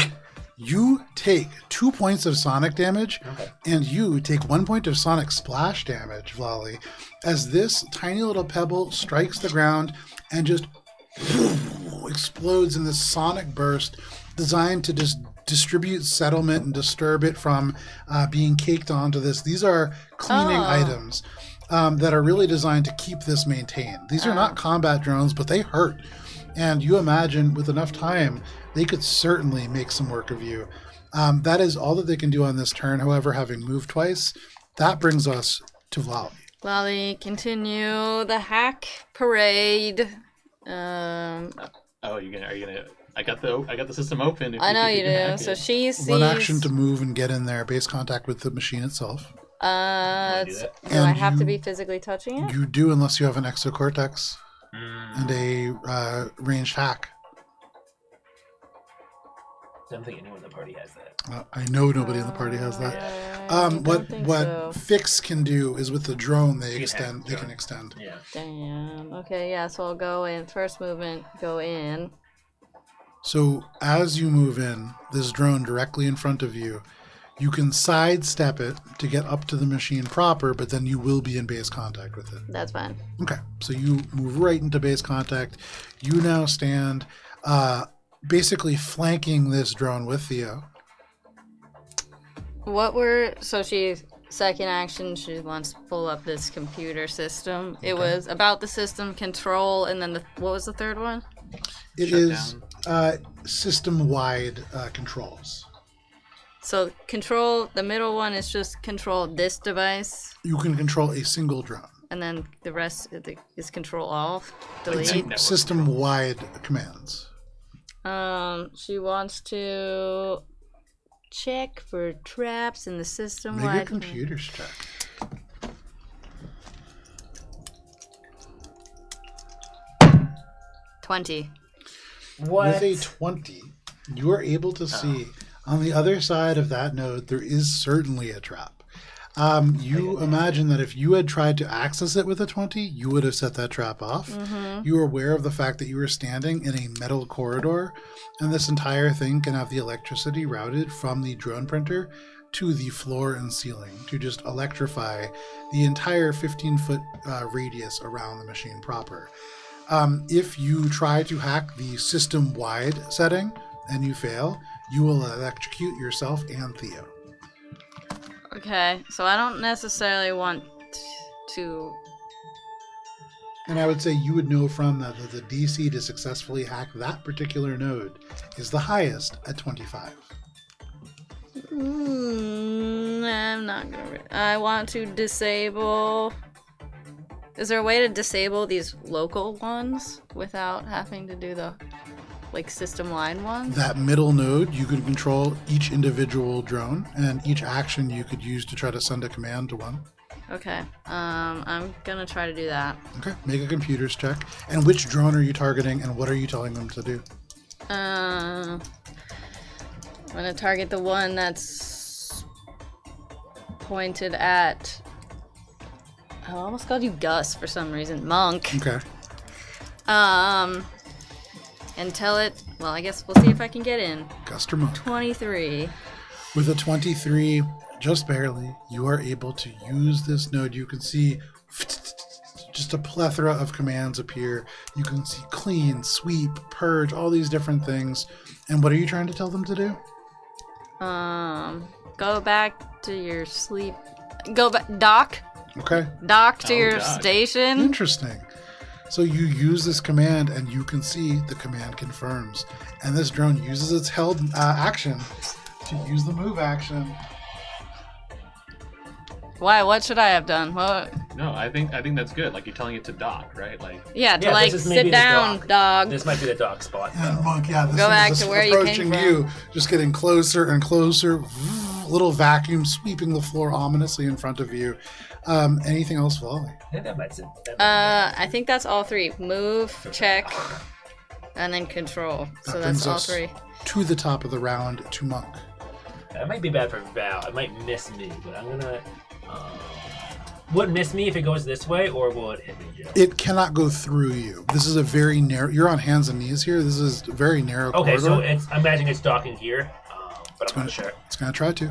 [SPEAKER 1] You take 2 points of sonic damage,
[SPEAKER 4] Okay.
[SPEAKER 1] and you take 1 point of sonic splash damage, Vlali, as this tiny little pebble strikes the ground and just explodes in this sonic burst designed to just distribute settlement and disturb it from being caked onto this. These are cleaning items that are really designed to keep this maintained. These are not combat drones, but they hurt. And you imagine with enough time, they could certainly make some work of you. That is all that they can do on this turn. However, having moved twice, that brings us to Vlali.
[SPEAKER 2] Lolly, continue the hack parade.
[SPEAKER 3] Oh, are you gonna? I got the system open.
[SPEAKER 2] I know you do. So she sees...
[SPEAKER 1] One action to move and get in there, base contact with the machine itself.
[SPEAKER 2] Do I
[SPEAKER 1] And
[SPEAKER 2] have to
[SPEAKER 1] you-
[SPEAKER 2] be physically touching it?
[SPEAKER 1] You do, unless you have an exocortex and a ranged hack.
[SPEAKER 4] I don't think anyone in the party has that.
[SPEAKER 1] I know nobody in the party has that.
[SPEAKER 2] I don't think
[SPEAKER 1] What
[SPEAKER 2] so.
[SPEAKER 1] Fix can do is with the drone they
[SPEAKER 4] You can
[SPEAKER 1] extend.
[SPEAKER 4] hack
[SPEAKER 1] They
[SPEAKER 4] the
[SPEAKER 1] can
[SPEAKER 4] drone.
[SPEAKER 1] extend.
[SPEAKER 4] Yeah.
[SPEAKER 2] Damn. Okay, yeah, so I'll go in. First movement, go in.
[SPEAKER 1] So as you move in, this drone directly in front of you, you can sidestep it to get up to the machine proper, but then you will be in base contact with it.
[SPEAKER 2] That's fine.
[SPEAKER 1] Okay, so you move right into base contact. You now stand basically flanking this drone with Theo.
[SPEAKER 2] So she's second action, she wants to pull up this computer system. It
[SPEAKER 1] Okay.
[SPEAKER 2] was about the system control, and then what was the third one?
[SPEAKER 1] It
[SPEAKER 3] Shut
[SPEAKER 1] is system-wide controls.
[SPEAKER 2] So control, the middle one is just control this device,
[SPEAKER 1] You can control a single drone.
[SPEAKER 2] and then the rest is control all,
[SPEAKER 1] It's
[SPEAKER 2] delete.
[SPEAKER 1] system-wide commands.
[SPEAKER 2] She wants to check for traps in the system.
[SPEAKER 1] Make a computers check.
[SPEAKER 2] $20.
[SPEAKER 4] What?
[SPEAKER 1] With a 20, you are able to see on the other side of that node, there is certainly a trap. You imagine that if you had tried to access it with a 20, you would have set that trap off. You are aware of the fact that you are standing in a metal corridor, and this entire thing can have the electricity routed from the drone printer to the floor and ceiling to just electrify the entire 15-foot radius around the machine proper. If you try to hack the system-wide setting and you fail, you will electrocute yourself and Theo.
[SPEAKER 2] Okay, so I don't necessarily want to
[SPEAKER 1] And I would say you would know from that the DC to successfully hack that particular node is the highest at 25.
[SPEAKER 2] I'm not gonna. I want to disable. Is there a way to disable these local ones without having to do the system-wide ones?
[SPEAKER 1] That middle node, you could control each individual drone, and each action you could use to try to send a command to one.
[SPEAKER 2] Okay. I'm gonna try to do that.
[SPEAKER 1] Okay, make a computers check. And which drone are you targeting, and what are you telling them to do?
[SPEAKER 2] I'm gonna target the one that's pointed at. I almost called you Gus for some reason. Monk.
[SPEAKER 1] Okay.
[SPEAKER 2] And tell it. Well, I guess we'll see if I can get in.
[SPEAKER 1] Guster Monk.
[SPEAKER 2] 23.
[SPEAKER 1] With a 23, just barely, you are able to use this node. You can see just a plethora of commands appear. You can see clean, sweep, purge, all these different things. And what are you trying to tell them to do?
[SPEAKER 2] Go back to your sleep. Go back. Dock.
[SPEAKER 1] Okay.
[SPEAKER 2] Dock to your
[SPEAKER 3] dock.
[SPEAKER 2] station.
[SPEAKER 1] Interesting. So you use this command, and you can see the command confirms. And this drone uses its held action to use the move action.
[SPEAKER 2] Why? What should I have done? What?
[SPEAKER 3] No, I think that's good. Like you're telling it to dock, right? Like
[SPEAKER 2] Yeah, to
[SPEAKER 4] Yeah, this is maybe
[SPEAKER 2] sit
[SPEAKER 4] the
[SPEAKER 2] down,
[SPEAKER 4] dock.
[SPEAKER 2] dog.
[SPEAKER 4] This might be the dock spot.
[SPEAKER 1] And Monk, this
[SPEAKER 2] Go
[SPEAKER 1] thing
[SPEAKER 2] back
[SPEAKER 1] is
[SPEAKER 2] to
[SPEAKER 1] just
[SPEAKER 2] where you came
[SPEAKER 1] approaching
[SPEAKER 2] from.
[SPEAKER 1] you, just getting closer and closer. Little vacuum sweeping the floor ominously in front of you. Anything else, Volley?
[SPEAKER 4] I think that might
[SPEAKER 2] I think that's all three. Move, check, and then control. So
[SPEAKER 1] That
[SPEAKER 2] that's
[SPEAKER 1] brings
[SPEAKER 2] all
[SPEAKER 1] us
[SPEAKER 2] three.
[SPEAKER 1] to the top of the round to Monk.
[SPEAKER 4] That might be bad for Val. It might miss me, but I'm gonna. Would it miss me if it goes this way, or will it hit me, Joe?
[SPEAKER 1] It cannot go through you. This is a very narrow. You're on hands and knees here. This is a very narrow
[SPEAKER 4] Okay,
[SPEAKER 1] corridor.
[SPEAKER 4] so I'm imagining it's docking here, but I'm not sure.
[SPEAKER 1] It's gonna try to.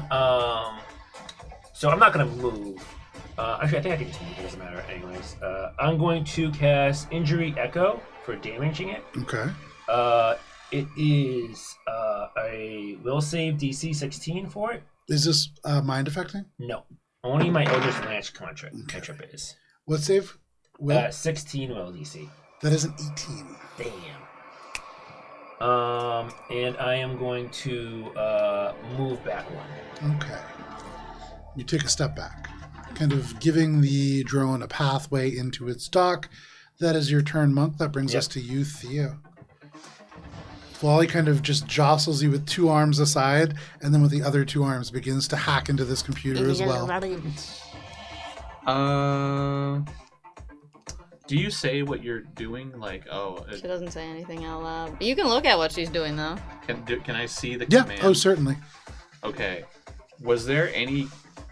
[SPEAKER 4] So I'm not gonna move. Actually, I think I can just move. It doesn't matter, anyways. I'm going to cast Injury Echo for damaging it.
[SPEAKER 1] Okay.
[SPEAKER 4] It is a will save DC 16 for it.
[SPEAKER 1] Is this mind affecting?
[SPEAKER 4] No, only my Eldritch Lance cantrip is.
[SPEAKER 1] What save? Will?
[SPEAKER 4] 16 will DC.
[SPEAKER 1] That is an 18.
[SPEAKER 4] Damn. And I am going to move back one.
[SPEAKER 1] Okay. You take a step back, kind of giving the drone a pathway into its dock. That is your turn, Monk. That brings us to you, Theo. Wally kind of just jostles you with two arms aside, and then with the other two arms begins to hack into this computer as well.
[SPEAKER 3] do you say what you're doing? Like,
[SPEAKER 2] She doesn't say anything out loud. You can look at what she's doing though.
[SPEAKER 3] can I see the
[SPEAKER 1] Yeah.
[SPEAKER 3] command?
[SPEAKER 1] Oh, certainly.
[SPEAKER 3] Okay. Was there any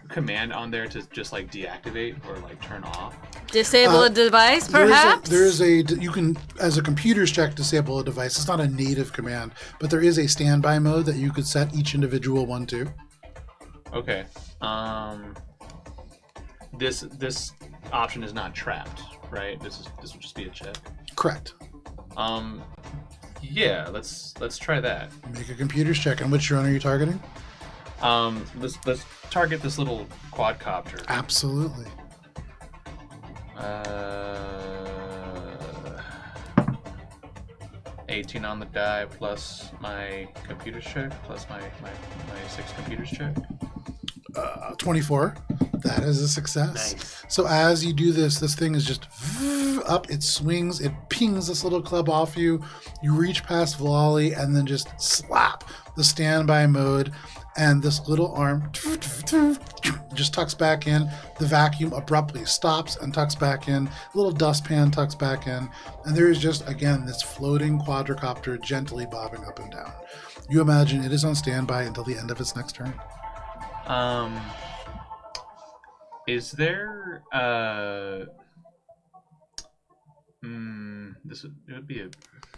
[SPEAKER 3] command on there to just like deactivate or like turn off?
[SPEAKER 2] Disable a device, perhaps?
[SPEAKER 1] There is a you can, as a computer's check, disable a device. It's not a native command, but there is a standby mode that you could set each individual one to.
[SPEAKER 3] Okay. This option is not trapped, right? This will just be a check.
[SPEAKER 1] Correct.
[SPEAKER 3] Yeah, let's try that.
[SPEAKER 1] Make a computer's check. And which drone are you targeting?
[SPEAKER 3] Let's target this little quadcopter.
[SPEAKER 1] Absolutely.
[SPEAKER 3] 18 on the die plus my computer's check plus my 6 computer's check.
[SPEAKER 1] 24. That is a success.
[SPEAKER 4] Nice.
[SPEAKER 1] So as you do this thing is just up. It swings. It pings this little club off you. You reach past Vlali and then just slap the standby mode. And this little arm just tucks back in. The vacuum abruptly stops and tucks back in. The little dustpan tucks back in. And there is just, again, this floating quadricopter gently bobbing up and down. You imagine it is on standby until the end of its next turn.
[SPEAKER 3] Is there it would be a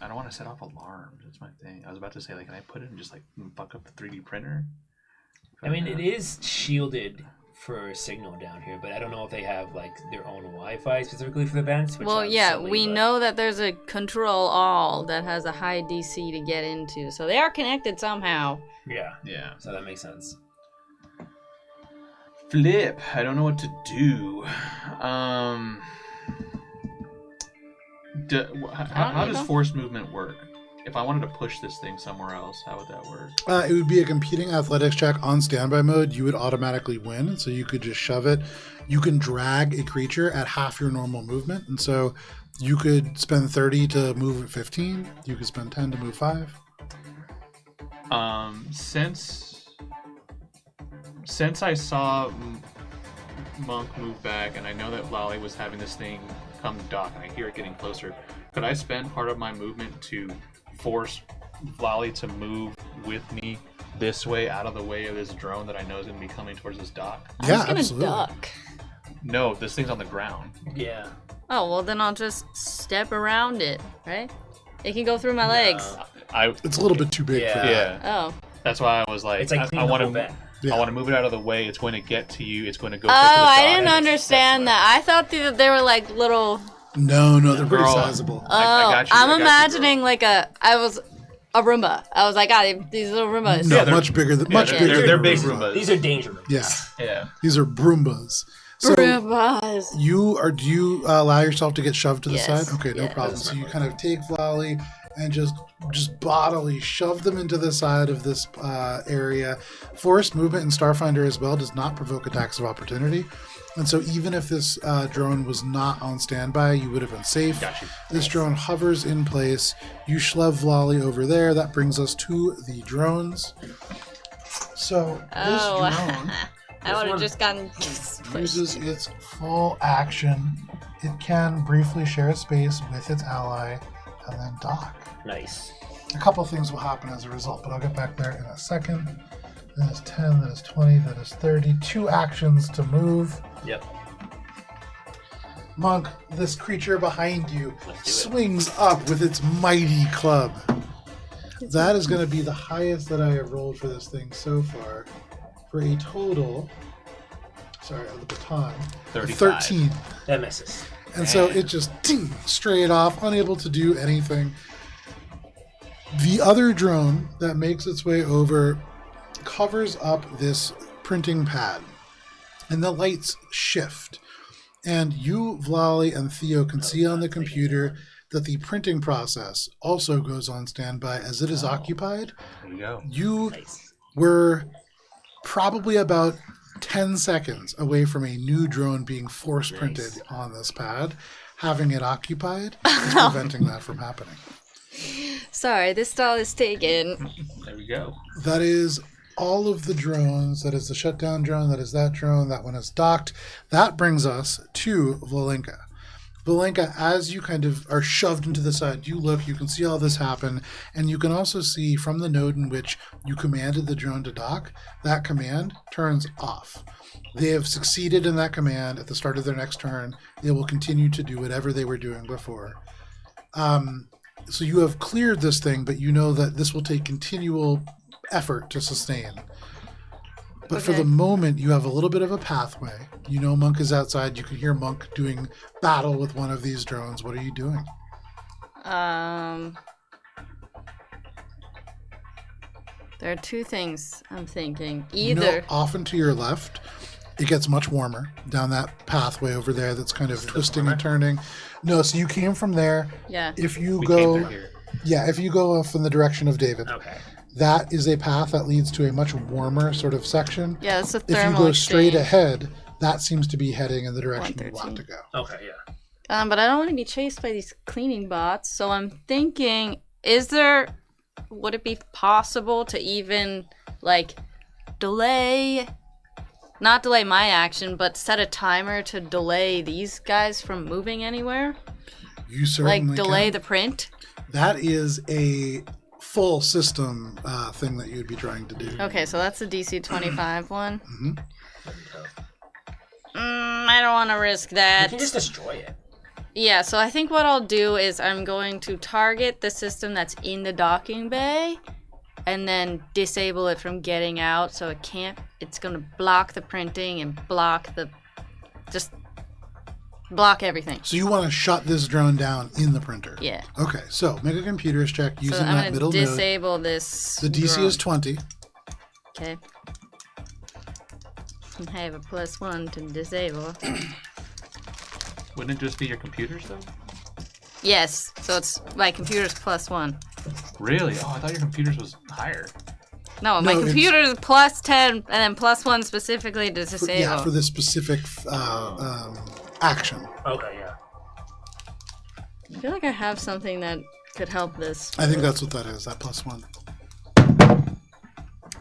[SPEAKER 3] I don't want to set off alarms. That's my thing. I was about to say, like, can I put it and just like fuck up the 3D printer?
[SPEAKER 4] I mean, it is shielded for signal down here, but I don't know if they have like their own Wi-Fi specifically for the vents. Which
[SPEAKER 2] Well,
[SPEAKER 4] sounds
[SPEAKER 2] yeah,
[SPEAKER 4] silly,
[SPEAKER 2] we
[SPEAKER 4] but-
[SPEAKER 2] know that there's a control all that has a high DC to get into, so they are connected somehow.
[SPEAKER 4] Yeah,
[SPEAKER 3] Yeah.
[SPEAKER 4] so that makes sense.
[SPEAKER 3] Flip. I don't know what to do. How does forced movement work? If I wanted to push this thing somewhere else, how would that work?
[SPEAKER 1] It would be a competing athletics check on standby mode. You would automatically win, so you could just shove it. You can drag a creature at half your normal movement, and so you could spend 30 to move at 15. You could spend 10 to move 5.
[SPEAKER 3] Since I saw Monk move back, and I know that Lolly was having this thing come dock, and I hear it getting closer, could I spend part of my movement to force Lolly to move with me this way, out of the way of this drone that I know is going to be coming towards this dock?
[SPEAKER 1] Yeah,
[SPEAKER 2] I'm just gonna
[SPEAKER 1] absolutely.
[SPEAKER 2] duck.
[SPEAKER 3] No, this thing's on the ground.
[SPEAKER 4] Yeah.
[SPEAKER 2] Oh, well then I'll just step around it, right? It can go through my legs.
[SPEAKER 1] It's a little bit too big for that.
[SPEAKER 3] Yeah.
[SPEAKER 2] Oh.
[SPEAKER 3] That's why I was like,
[SPEAKER 4] It's like
[SPEAKER 3] I want to
[SPEAKER 1] Yeah.
[SPEAKER 3] I want to move it out of the way. It's going to get to you. It's going to go.
[SPEAKER 2] Oh,
[SPEAKER 3] straight to the
[SPEAKER 2] I
[SPEAKER 3] dock,
[SPEAKER 2] didn't
[SPEAKER 3] and
[SPEAKER 2] understand that. I thought they were like little.
[SPEAKER 1] No, they're pretty
[SPEAKER 3] Girl.
[SPEAKER 1] sizable.
[SPEAKER 2] Oh,
[SPEAKER 3] I got you, I
[SPEAKER 2] I'm
[SPEAKER 3] got you,
[SPEAKER 2] imagining like a Roomba. I was like, these little Roombas.
[SPEAKER 1] No,
[SPEAKER 3] Yeah, they're-
[SPEAKER 1] much bigger. Much
[SPEAKER 2] Yeah,
[SPEAKER 1] bigger.
[SPEAKER 3] they're
[SPEAKER 1] than
[SPEAKER 3] big
[SPEAKER 1] a Roomba.
[SPEAKER 3] Roombas.
[SPEAKER 4] These are danger.
[SPEAKER 1] Yeah,
[SPEAKER 3] Yeah.
[SPEAKER 1] these are Broombas. So
[SPEAKER 2] Roombas.
[SPEAKER 1] do you allow yourself to get shoved to the
[SPEAKER 2] Yes.
[SPEAKER 1] side? Okay, no
[SPEAKER 2] Yeah.
[SPEAKER 1] problem. So you kind of take volley and just bodily shove them into the side of this area. Forced movement in Starfinder as well does not provoke attacks of opportunity. And so even if this drone was not on standby, you would have been safe.
[SPEAKER 3] Got you.
[SPEAKER 1] This drone hovers in place. You shove volley over there. That brings us to the drones. So this drone
[SPEAKER 2] I would have just gotten
[SPEAKER 1] uses its full action. It can briefly share space with its ally and then dock.
[SPEAKER 4] Nice.
[SPEAKER 1] A couple things will happen as a result, but I'll get back there in a second. That is 10, that is 20, that is 30. 2 actions to move.
[SPEAKER 4] Yep.
[SPEAKER 1] Monk, this creature behind you
[SPEAKER 4] Let's do it.
[SPEAKER 1] swings up with its mighty club. That is going to be the highest that I have rolled for this thing so far, for a total, of the baton, of
[SPEAKER 3] 35.
[SPEAKER 1] 13.
[SPEAKER 4] That misses.
[SPEAKER 1] And so it just ting, straight off, unable to do anything. The other drone that makes its way over covers up this printing pad, and the lights shift. And you, Vlali, and Theo can see on the computer that the printing process also goes on standby as it is occupied.
[SPEAKER 3] There you go.
[SPEAKER 1] You
[SPEAKER 4] Nice.
[SPEAKER 1] were probably about 10 seconds away from a new drone being force printed on this pad. Having it occupied is preventing that from happening.
[SPEAKER 2] Sorry, this stall is taken.
[SPEAKER 3] There we go.
[SPEAKER 1] That is all of the drones. That is the shutdown drone. That is that drone. That one is docked. That brings us to Valenka. Valenka, as you kind of are shoved into the side, you look, you can see all this happen, and you can also see from the node in which you commanded the drone to dock, that command turns off. They have succeeded in that command at the start of their next turn. They will continue to do whatever they were doing before. So you have cleared this thing, but you know that this will take continual effort to sustain. But for
[SPEAKER 2] Okay.
[SPEAKER 1] the moment, you have a little bit of a pathway. You know Monk is outside. You can hear Monk doing battle with one of these drones. What are you doing?
[SPEAKER 2] There are two things I'm thinking.
[SPEAKER 1] You know,
[SPEAKER 2] Either
[SPEAKER 1] off and to your left, it gets much warmer down that pathway over there that's kind of twisting and turning. No, so you came from there.
[SPEAKER 2] yeah.
[SPEAKER 1] If you
[SPEAKER 3] We
[SPEAKER 1] go,
[SPEAKER 3] came through here.
[SPEAKER 1] yeah, if you go off in the direction of David,
[SPEAKER 4] Okay.
[SPEAKER 1] that is a path that leads to a much warmer sort of section.
[SPEAKER 2] Yeah, it's a
[SPEAKER 1] If you
[SPEAKER 2] thermal
[SPEAKER 1] go straight
[SPEAKER 2] exchange.
[SPEAKER 1] ahead, that seems to be heading in the direction you want
[SPEAKER 2] 113.
[SPEAKER 1] to go.
[SPEAKER 4] Okay, yeah.
[SPEAKER 2] But I don't want to be chased by these cleaning bots, so I'm thinking, would it be possible to even, like, not delay my action, but set a timer to delay these guys from moving anywhere?
[SPEAKER 1] You certainly
[SPEAKER 2] Like, delay
[SPEAKER 1] can.
[SPEAKER 2] the print?
[SPEAKER 1] That is a full system thing that you would be trying to do.
[SPEAKER 2] Okay, so that's the DC 25 one.
[SPEAKER 1] Mhm.
[SPEAKER 2] I don't want to risk
[SPEAKER 4] You
[SPEAKER 2] that.
[SPEAKER 4] can just destroy it.
[SPEAKER 2] Yeah, so I think what I'll do is I'm going to target the system that's in the docking bay and then disable it from getting out so it's going to block the printing and block everything.
[SPEAKER 1] So you want to shut this drone down in the printer.
[SPEAKER 2] Yeah.
[SPEAKER 1] Okay, so make a computers check using
[SPEAKER 2] So I'm
[SPEAKER 1] that
[SPEAKER 2] going
[SPEAKER 1] middle
[SPEAKER 2] to
[SPEAKER 1] node.
[SPEAKER 2] disable this.
[SPEAKER 1] The DC
[SPEAKER 2] drone.
[SPEAKER 1] is 20.
[SPEAKER 2] Okay. And I have a +1 to disable.
[SPEAKER 3] Wouldn't it just be your computers though?
[SPEAKER 2] Yes. So it's my computer's +1.
[SPEAKER 3] Really? Oh, I thought your computer's was higher.
[SPEAKER 2] No, my
[SPEAKER 1] it's-
[SPEAKER 2] computer's +10 and then +1 specifically to disable.
[SPEAKER 1] Yeah, for this specific action.
[SPEAKER 4] Okay, yeah.
[SPEAKER 2] I feel like I have something that could help this.
[SPEAKER 1] I think that's what that is. That +1.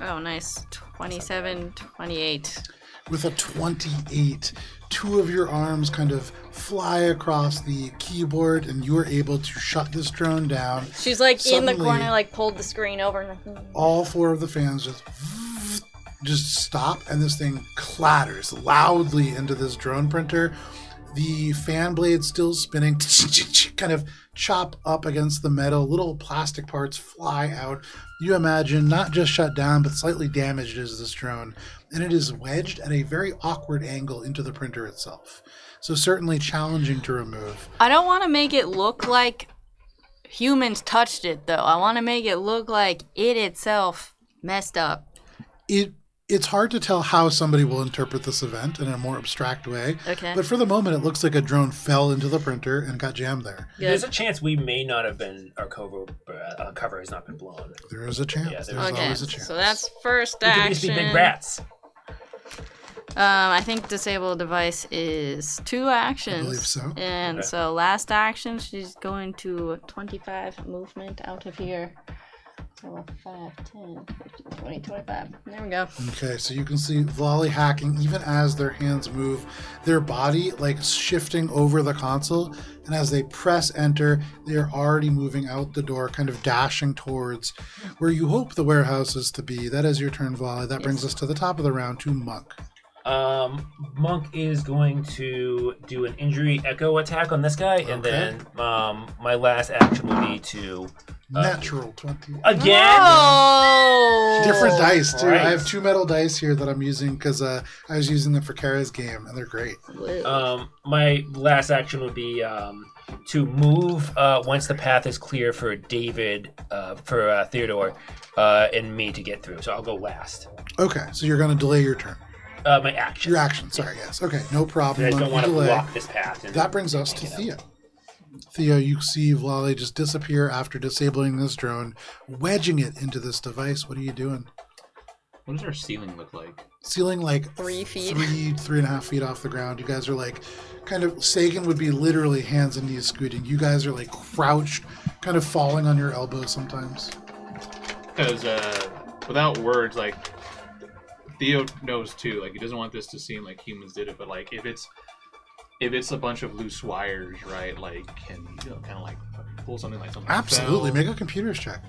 [SPEAKER 2] Oh, nice. 27, 28.
[SPEAKER 1] With a 28, 2 of your arms kind of fly across the keyboard, and you are able to shut this drone down.
[SPEAKER 2] She's like in the
[SPEAKER 1] Suddenly-
[SPEAKER 2] corner, like pulled the screen over.
[SPEAKER 1] All 4 of the fans just stop, and this thing clatters loudly into this drone printer. The fan blades still spinning, kind of chop up against the metal. Little plastic parts fly out. You imagine not just shut down, but slightly damaged is this drone, and it is wedged at a very awkward angle into the printer itself. So certainly challenging to remove.
[SPEAKER 2] I don't want to make it look like humans touched it, though. I want to make it look like it itself messed up.
[SPEAKER 1] It's hard to tell how somebody will interpret this event in a more abstract way.
[SPEAKER 2] Okay.
[SPEAKER 1] But for the moment, it looks like a drone fell into the printer and got jammed there.
[SPEAKER 2] Good.
[SPEAKER 4] There's a chance we may not have been, our cover has not been blown.
[SPEAKER 1] There is a chance.
[SPEAKER 4] Yeah,
[SPEAKER 1] there's
[SPEAKER 2] Okay,
[SPEAKER 1] always a chance.
[SPEAKER 2] so that's first
[SPEAKER 4] We could just be
[SPEAKER 2] action.
[SPEAKER 4] big rats.
[SPEAKER 2] I think disable device is 2 actions.
[SPEAKER 1] I believe so.
[SPEAKER 2] And
[SPEAKER 4] Okay.
[SPEAKER 2] so last action, she's going to 25 movement out of here. So 5, 10, 15, 20, 25. There we go.
[SPEAKER 1] Okay, so you can see Volley hacking even as their hands move, their body like shifting over the console, and as they press enter, they are already moving out the door, kind of dashing towards where you hope the warehouse is to be. That is your turn, Volley. That brings us to the top of the round to Monk.
[SPEAKER 4] Monk is going to do an injury echo attack on this guy, and
[SPEAKER 1] Okay.
[SPEAKER 4] then my last action will be to
[SPEAKER 1] Natural 20.
[SPEAKER 4] again.
[SPEAKER 2] Oh!
[SPEAKER 1] Different dice, too. I have
[SPEAKER 4] Christ.
[SPEAKER 1] 2 metal dice here that I'm using because I was using them for Kara's game, and they're great.
[SPEAKER 4] My last action would be to move once the path is clear for David, for Theodore, and me to get through. So I'll go last.
[SPEAKER 1] Okay, so you're going to delay your turn.
[SPEAKER 4] My action.
[SPEAKER 1] Your action, sorry, yes. Okay, no problem.
[SPEAKER 4] I
[SPEAKER 1] Monk,
[SPEAKER 4] don't
[SPEAKER 1] you
[SPEAKER 4] want to
[SPEAKER 1] delay.
[SPEAKER 4] block this path. And
[SPEAKER 1] That brings us to Theo. Theo, you see Vlali just disappear after disabling this drone, wedging it into this device. What are you doing?
[SPEAKER 3] What does our ceiling look like?
[SPEAKER 1] Ceiling like
[SPEAKER 2] 3 feet.
[SPEAKER 1] 3.5 feet off the ground. You guys are like kind of, Sagan would be literally hands and knees scooting. You guys are like crouched, kind of falling on your elbows sometimes.
[SPEAKER 3] Because without words, like Theo knows too. Like he doesn't want this to seem like humans did it, but like if it's a bunch of loose wires, right? Like can you kind of like pull something like something?
[SPEAKER 1] Absolutely.
[SPEAKER 3] fell?
[SPEAKER 1] Make a computer's check.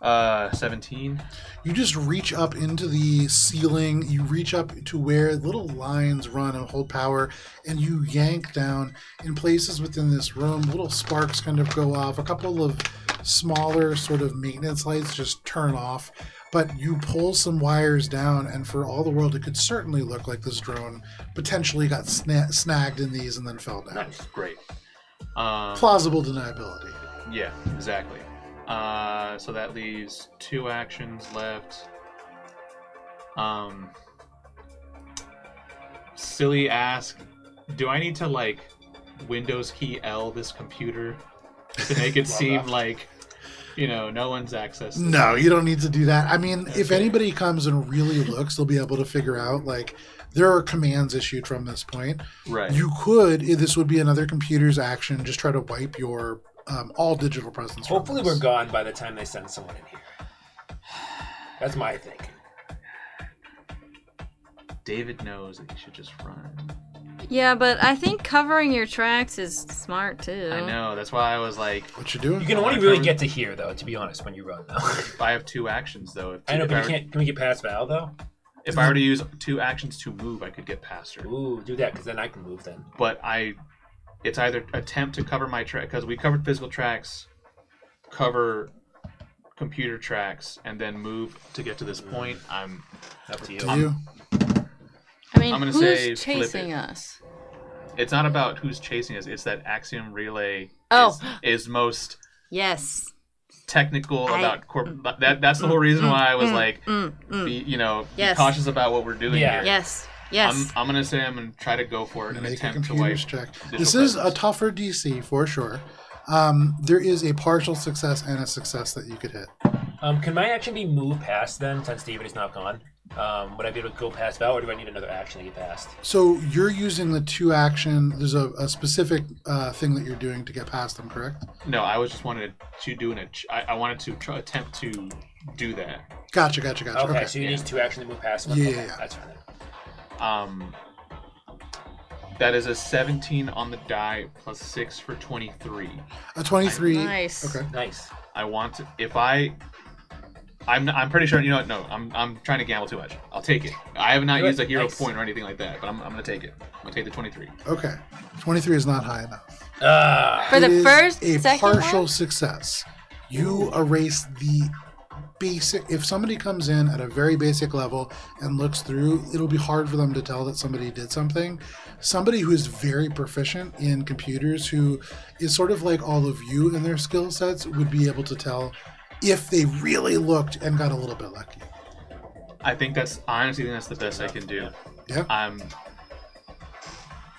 [SPEAKER 3] 17.
[SPEAKER 1] You just reach up into the ceiling, you reach up to where little lines run and hold power, and you yank down in places within this room. Little sparks kind of go off. A couple of smaller sort of maintenance lights just turn off. But you pull some wires down, and for all the world, it could certainly look like this drone potentially got snagged in these and then fell down.
[SPEAKER 3] Nice, great.
[SPEAKER 1] Plausible deniability.
[SPEAKER 3] Yeah, exactly. So that leaves 2 actions left. Silly ask, do I need to like Windows key L this computer to make it seem like, you know, no one's accessed?
[SPEAKER 1] No, you don't need to do that. I mean, if anybody comes and really looks, they'll be able to figure out, like, there are commands issued from this point.
[SPEAKER 3] Right.
[SPEAKER 1] You could, this would be another computer's action, just try to wipe your all digital presence. from
[SPEAKER 4] Hopefully
[SPEAKER 1] this.
[SPEAKER 4] we're gone by the time they send someone in here. That's my thinking.
[SPEAKER 3] David knows that he should just run.
[SPEAKER 2] Yeah, but I think covering your tracks is smart too.
[SPEAKER 3] I know. That's why I was like,
[SPEAKER 1] What you doing?
[SPEAKER 4] You can only really get to here, though, to be honest, when you run, though.
[SPEAKER 3] I have 2 actions though. If
[SPEAKER 4] I know,
[SPEAKER 3] if
[SPEAKER 4] but
[SPEAKER 3] I
[SPEAKER 4] you can't. Can we get past Val, though?
[SPEAKER 3] If I were to use 2 actions to move, I could get past her.
[SPEAKER 4] Ooh, do that, because then I can move then.
[SPEAKER 3] But it's either attempt to cover my track, because we covered physical tracks, cover computer tracks, and then move to get to this point. I'm
[SPEAKER 4] Up to you.
[SPEAKER 1] Do you?
[SPEAKER 2] I mean,
[SPEAKER 3] I'm gonna
[SPEAKER 2] who's
[SPEAKER 3] say flip
[SPEAKER 2] chasing
[SPEAKER 3] it.
[SPEAKER 2] us?
[SPEAKER 3] It's not about who's chasing us. It's that Axiom Relay
[SPEAKER 2] Oh.
[SPEAKER 3] is most
[SPEAKER 2] Yes.
[SPEAKER 3] technical
[SPEAKER 2] I-
[SPEAKER 3] about that's the whole reason why I was like,
[SPEAKER 2] mm.
[SPEAKER 3] be
[SPEAKER 2] Yes.
[SPEAKER 3] cautious about what we're doing
[SPEAKER 4] Yeah.
[SPEAKER 3] here.
[SPEAKER 2] Yes. Yes.
[SPEAKER 3] I'm gonna say I'm gonna try to go for it and
[SPEAKER 1] Make a
[SPEAKER 3] attempt to wipe.
[SPEAKER 1] computer's check.
[SPEAKER 3] digital
[SPEAKER 1] This is a
[SPEAKER 3] presence.
[SPEAKER 1] tougher DC for sure. There is a partial success and a success that you could hit.
[SPEAKER 4] Can my action be moved past then, since David is not gone? Would I be able to go past Val, or do I need another action to get past?
[SPEAKER 1] So you're using the 2 action. There's a specific thing that you're doing to get past them, correct?
[SPEAKER 3] No, I was just wanted to do I wanted to attempt to do that.
[SPEAKER 1] Gotcha.
[SPEAKER 4] Okay, so you need 2 actions to move past them.
[SPEAKER 1] Yeah,
[SPEAKER 4] Okay,
[SPEAKER 1] yeah.
[SPEAKER 4] that's fine.
[SPEAKER 3] That is a 17 on the die plus 6 for 23.
[SPEAKER 1] A 23.
[SPEAKER 2] Nice.
[SPEAKER 1] Okay.
[SPEAKER 4] Nice.
[SPEAKER 3] I want to I'm pretty sure, you know what, no, I'm trying to gamble too much. I'll take it. I have not
[SPEAKER 4] Do it.
[SPEAKER 3] used a hero
[SPEAKER 4] Nice.
[SPEAKER 3] point or anything like that, but I'm gonna take it. I'm gonna take the 23.
[SPEAKER 1] Okay. 23 is not high enough.
[SPEAKER 2] For
[SPEAKER 1] It
[SPEAKER 2] the
[SPEAKER 1] is
[SPEAKER 2] first,
[SPEAKER 1] a
[SPEAKER 2] second
[SPEAKER 1] partial
[SPEAKER 2] one?
[SPEAKER 1] success. You erase the basic. If somebody comes in at a very basic level and looks through, it'll be hard for them to tell that somebody did something. Somebody who is very proficient in computers, who is sort of like all of you in their skill sets, would be able to tell if they really looked and got a little bit lucky.
[SPEAKER 3] I honestly think that's the best I can do.
[SPEAKER 1] Yeah.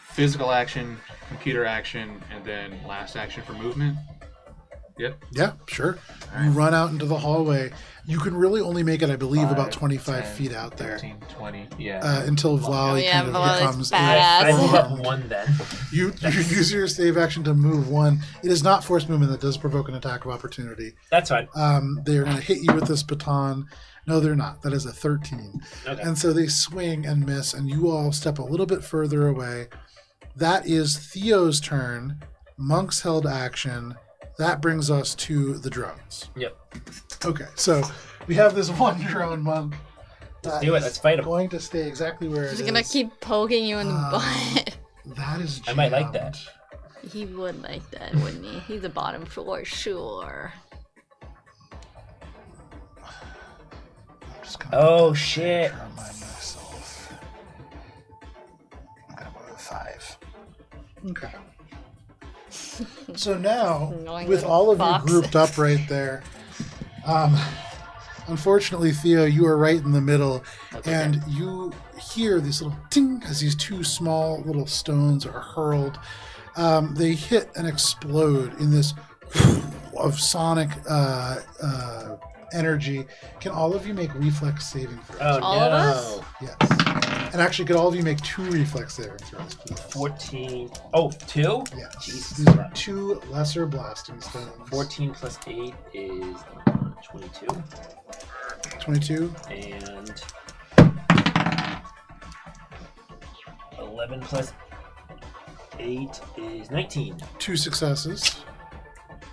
[SPEAKER 3] Physical action, computer action, and then last action for movement. Yep.
[SPEAKER 1] Yeah, sure. You run out into the hallway. You can really only make it, I believe, about 25 feet out there
[SPEAKER 3] 15, 20, yeah.
[SPEAKER 1] until Vlali
[SPEAKER 2] Yeah,
[SPEAKER 1] kind of
[SPEAKER 2] Vlali's
[SPEAKER 1] becomes
[SPEAKER 2] badass.
[SPEAKER 4] I move
[SPEAKER 1] a
[SPEAKER 4] up
[SPEAKER 1] form.
[SPEAKER 4] 1 then.
[SPEAKER 1] You use your save action to move 1. It is not forced movement that does provoke an attack of opportunity.
[SPEAKER 4] That's fine.
[SPEAKER 1] They are going to hit you with this baton. No, they're not. That is a 13.
[SPEAKER 4] Okay.
[SPEAKER 1] And so they swing and miss, and you all step a little bit further away. That is Theo's turn. Monk's held action. That brings us to the drones.
[SPEAKER 4] Yep.
[SPEAKER 1] Okay, so we have this one drone monk.
[SPEAKER 4] Let's do it. Let's fight him.
[SPEAKER 1] Going to stay exactly where it is.
[SPEAKER 2] He's gonna keep poking you in the butt.
[SPEAKER 1] That is.
[SPEAKER 4] I might like
[SPEAKER 1] jammed.
[SPEAKER 4] that.
[SPEAKER 2] He would like that, wouldn't he? He's a bottom floor, sure.
[SPEAKER 1] I'm just gonna
[SPEAKER 4] Oh,
[SPEAKER 1] put that
[SPEAKER 4] shit.
[SPEAKER 1] there to remind myself. I'm gonna go with 5. Okay. So now,
[SPEAKER 2] Annoying
[SPEAKER 1] with
[SPEAKER 2] little
[SPEAKER 1] all of
[SPEAKER 2] fox.
[SPEAKER 1] you grouped up right there, unfortunately, Theo, you are right in the middle, and you hear these little ting as these 2 small little stones are hurled. They hit and explode in this of sonic energy. Can all of you make reflex saving throws?
[SPEAKER 4] Oh,
[SPEAKER 2] All
[SPEAKER 4] no.
[SPEAKER 2] of us?
[SPEAKER 1] Yes. And actually, could all of you make 2 reflex saving throws, please?
[SPEAKER 4] 14. Oh, 2?
[SPEAKER 1] Yes.
[SPEAKER 4] Jesus.
[SPEAKER 1] These are 2 lesser blasting stones.
[SPEAKER 4] 14 plus 8 is 22.
[SPEAKER 1] 22.
[SPEAKER 4] And 11 plus 8 is 19.
[SPEAKER 1] 2 successes.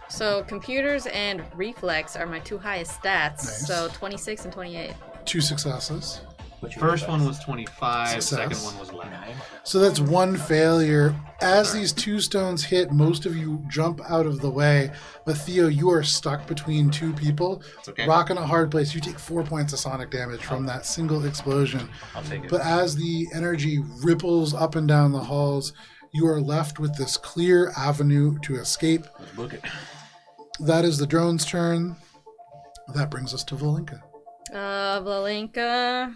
[SPEAKER 2] So computers and reflex are my 2 highest stats.
[SPEAKER 1] Nice.
[SPEAKER 2] So 26 and 28.
[SPEAKER 1] 2 successes.
[SPEAKER 4] What's your
[SPEAKER 3] First
[SPEAKER 4] reflex?
[SPEAKER 3] one was 25,
[SPEAKER 1] Success.
[SPEAKER 3] second one was 11.
[SPEAKER 4] 9.
[SPEAKER 1] So that's 1 failure. As these 2 stones hit, most of you jump out of the way. But Theo, you are stuck between 2 people.
[SPEAKER 3] It's okay.
[SPEAKER 1] Rocking a hard place. You take 4 points of sonic damage from that single explosion.
[SPEAKER 3] I'll take it.
[SPEAKER 1] But as the energy ripples up and down the halls, you are left with this clear avenue to escape.
[SPEAKER 3] Let's book it.
[SPEAKER 1] That is the drone's turn. That brings us to Valinka.
[SPEAKER 2] Valenka.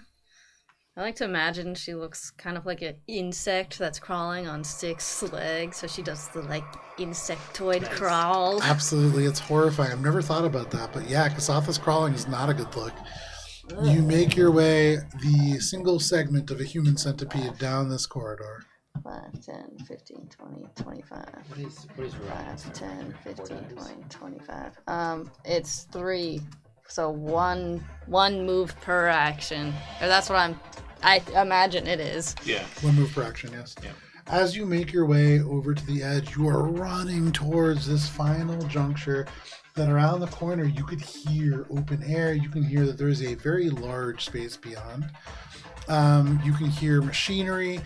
[SPEAKER 2] I like to imagine she looks kind of like an insect that's crawling on 6 legs. So she does the like insectoid crawl.
[SPEAKER 1] Absolutely, it's horrifying. I've never thought about that, but yeah, Kasatha's crawling is not a good look. You make your way the single segment of a human centipede down this corridor.
[SPEAKER 2] 5, 10, 15, 20, 25.
[SPEAKER 4] What is wrong?
[SPEAKER 2] 5, 10, 15, 20, 25. It's 3. So one move per action. Or that's what I imagine it is.
[SPEAKER 3] Yeah.
[SPEAKER 1] 1 move per action, yes.
[SPEAKER 3] Yeah.
[SPEAKER 1] As you make your way over to the edge, you are running towards this final juncture. Then around the corner, you could hear open air. You can hear that there is a very large space beyond. You can hear machinery,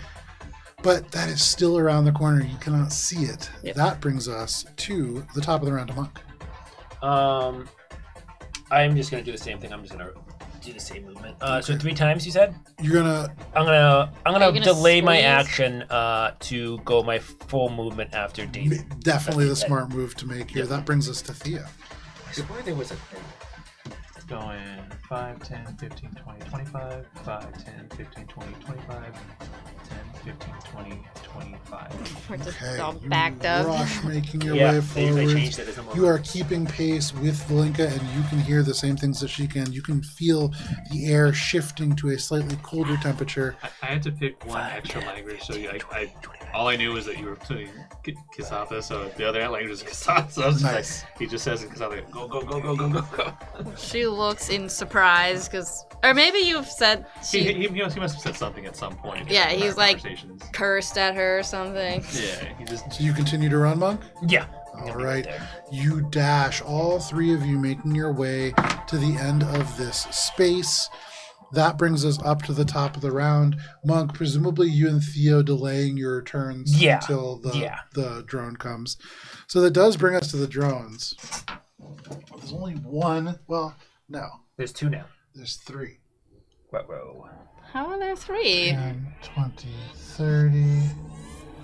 [SPEAKER 1] but that is still around the corner. You cannot see it.
[SPEAKER 2] Yep.
[SPEAKER 1] That brings us to the top of the round to Monk.
[SPEAKER 4] I'm just gonna do the same thing. I'm just gonna do the same movement. So 3 times you said?
[SPEAKER 1] You're gonna
[SPEAKER 4] I'm
[SPEAKER 2] Are
[SPEAKER 4] gonna
[SPEAKER 2] you gonna
[SPEAKER 4] delay my
[SPEAKER 2] squeeze?
[SPEAKER 4] action to go my full movement after David.
[SPEAKER 1] definitely the
[SPEAKER 4] Okay.
[SPEAKER 1] smart move to make here.
[SPEAKER 4] Yep.
[SPEAKER 1] That brings us to Thea.
[SPEAKER 4] I swear there was a
[SPEAKER 3] going 5, 10, 15, 20, 25. 5, 10, 15, 20, 25. 10, 15, 20, 25.
[SPEAKER 2] We're just
[SPEAKER 1] Okay,
[SPEAKER 2] all
[SPEAKER 1] you
[SPEAKER 2] backed up.
[SPEAKER 1] rush making your
[SPEAKER 4] Yeah,
[SPEAKER 1] way
[SPEAKER 4] they
[SPEAKER 1] forward.
[SPEAKER 4] changed it. There's no more
[SPEAKER 1] You are
[SPEAKER 4] runs.
[SPEAKER 1] keeping pace with Valinka, and you can hear the same things that she can. You can feel the air shifting to a slightly colder temperature.
[SPEAKER 3] I had to pick one extra language, so all I knew was that you were doing Seethe, so the other language is Seethe. So I was just
[SPEAKER 1] Nice.
[SPEAKER 3] like, he just says in Seethe, go, go, go, go, go, go, go.
[SPEAKER 2] She looks in surprise because, or maybe you've said
[SPEAKER 3] He must have said something at some point.
[SPEAKER 2] Yeah,
[SPEAKER 3] in
[SPEAKER 2] he's
[SPEAKER 3] our
[SPEAKER 2] like-
[SPEAKER 3] conversations.
[SPEAKER 2] cursed at her or something.
[SPEAKER 3] Yeah, he just.
[SPEAKER 1] So you continue to run, Monk?
[SPEAKER 5] Yeah.
[SPEAKER 1] All right. You dash, all three of you making your way to the end of this space. That brings us up to the top of the round. Monk, presumably you and Theo delaying your turns
[SPEAKER 5] Yeah.
[SPEAKER 1] until the
[SPEAKER 5] Yeah.
[SPEAKER 1] drone comes. So that does bring us to the drones. There's only one. Well, no.
[SPEAKER 4] There's 2 now.
[SPEAKER 1] There's 3.
[SPEAKER 4] Whoa.
[SPEAKER 2] How are there 3?
[SPEAKER 1] 10, 20, 30.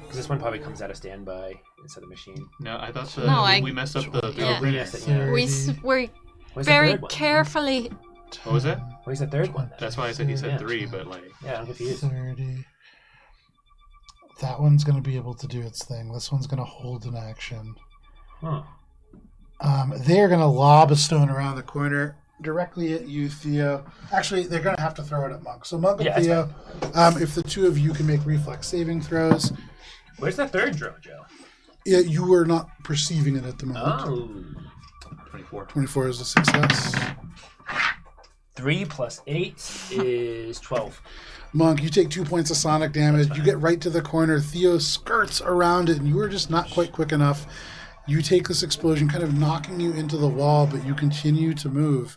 [SPEAKER 4] Because this one probably comes out of standby instead of machine.
[SPEAKER 3] No, I thought
[SPEAKER 2] No,
[SPEAKER 3] we messed up the
[SPEAKER 2] Yeah.
[SPEAKER 3] grid.
[SPEAKER 4] Yes, yeah.
[SPEAKER 2] We're
[SPEAKER 4] Where's
[SPEAKER 2] very
[SPEAKER 4] the third one?
[SPEAKER 2] carefully.
[SPEAKER 3] What was that?
[SPEAKER 4] Where's the third one?
[SPEAKER 3] That's why I said he said
[SPEAKER 4] Yeah.
[SPEAKER 3] 3, but like.
[SPEAKER 4] Yeah, I'm confused.
[SPEAKER 1] 30. That one's going to be able to do its thing. This one's going to hold an action.
[SPEAKER 4] Huh.
[SPEAKER 1] They're going to lob a stone around the corner directly at you, Theo. Actually, they're going to have to throw it at Monk. So Monk and
[SPEAKER 4] Yeah,
[SPEAKER 1] Theo, if the two of you can make reflex saving throws.
[SPEAKER 4] Where's the third drone, Joe?
[SPEAKER 1] Yeah, you are not perceiving it at the moment.
[SPEAKER 4] Oh.
[SPEAKER 3] 24.
[SPEAKER 1] 24 is a success.
[SPEAKER 4] 3 plus 8 is 12.
[SPEAKER 1] Monk, you take 2 points of sonic damage. You get right to the corner. Theo skirts around it, and you are just not quite quick enough. You take this explosion, kind of knocking you into the wall, but you continue to move.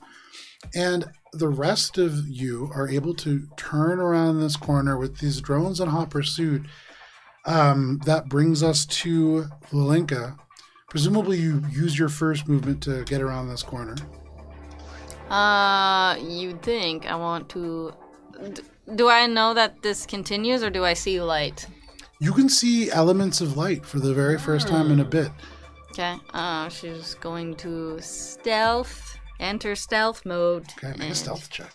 [SPEAKER 1] And the rest of you are able to turn around this corner with these drones in hot pursuit. That brings us to Valinka. Presumably you use your first movement to get around this corner.
[SPEAKER 2] You'd think I want to. Do I know that this continues, or do I see light?
[SPEAKER 1] You can see elements of light for the very first time in a bit.
[SPEAKER 2] Okay. She's going to enter stealth mode.
[SPEAKER 1] Okay, make a stealth check.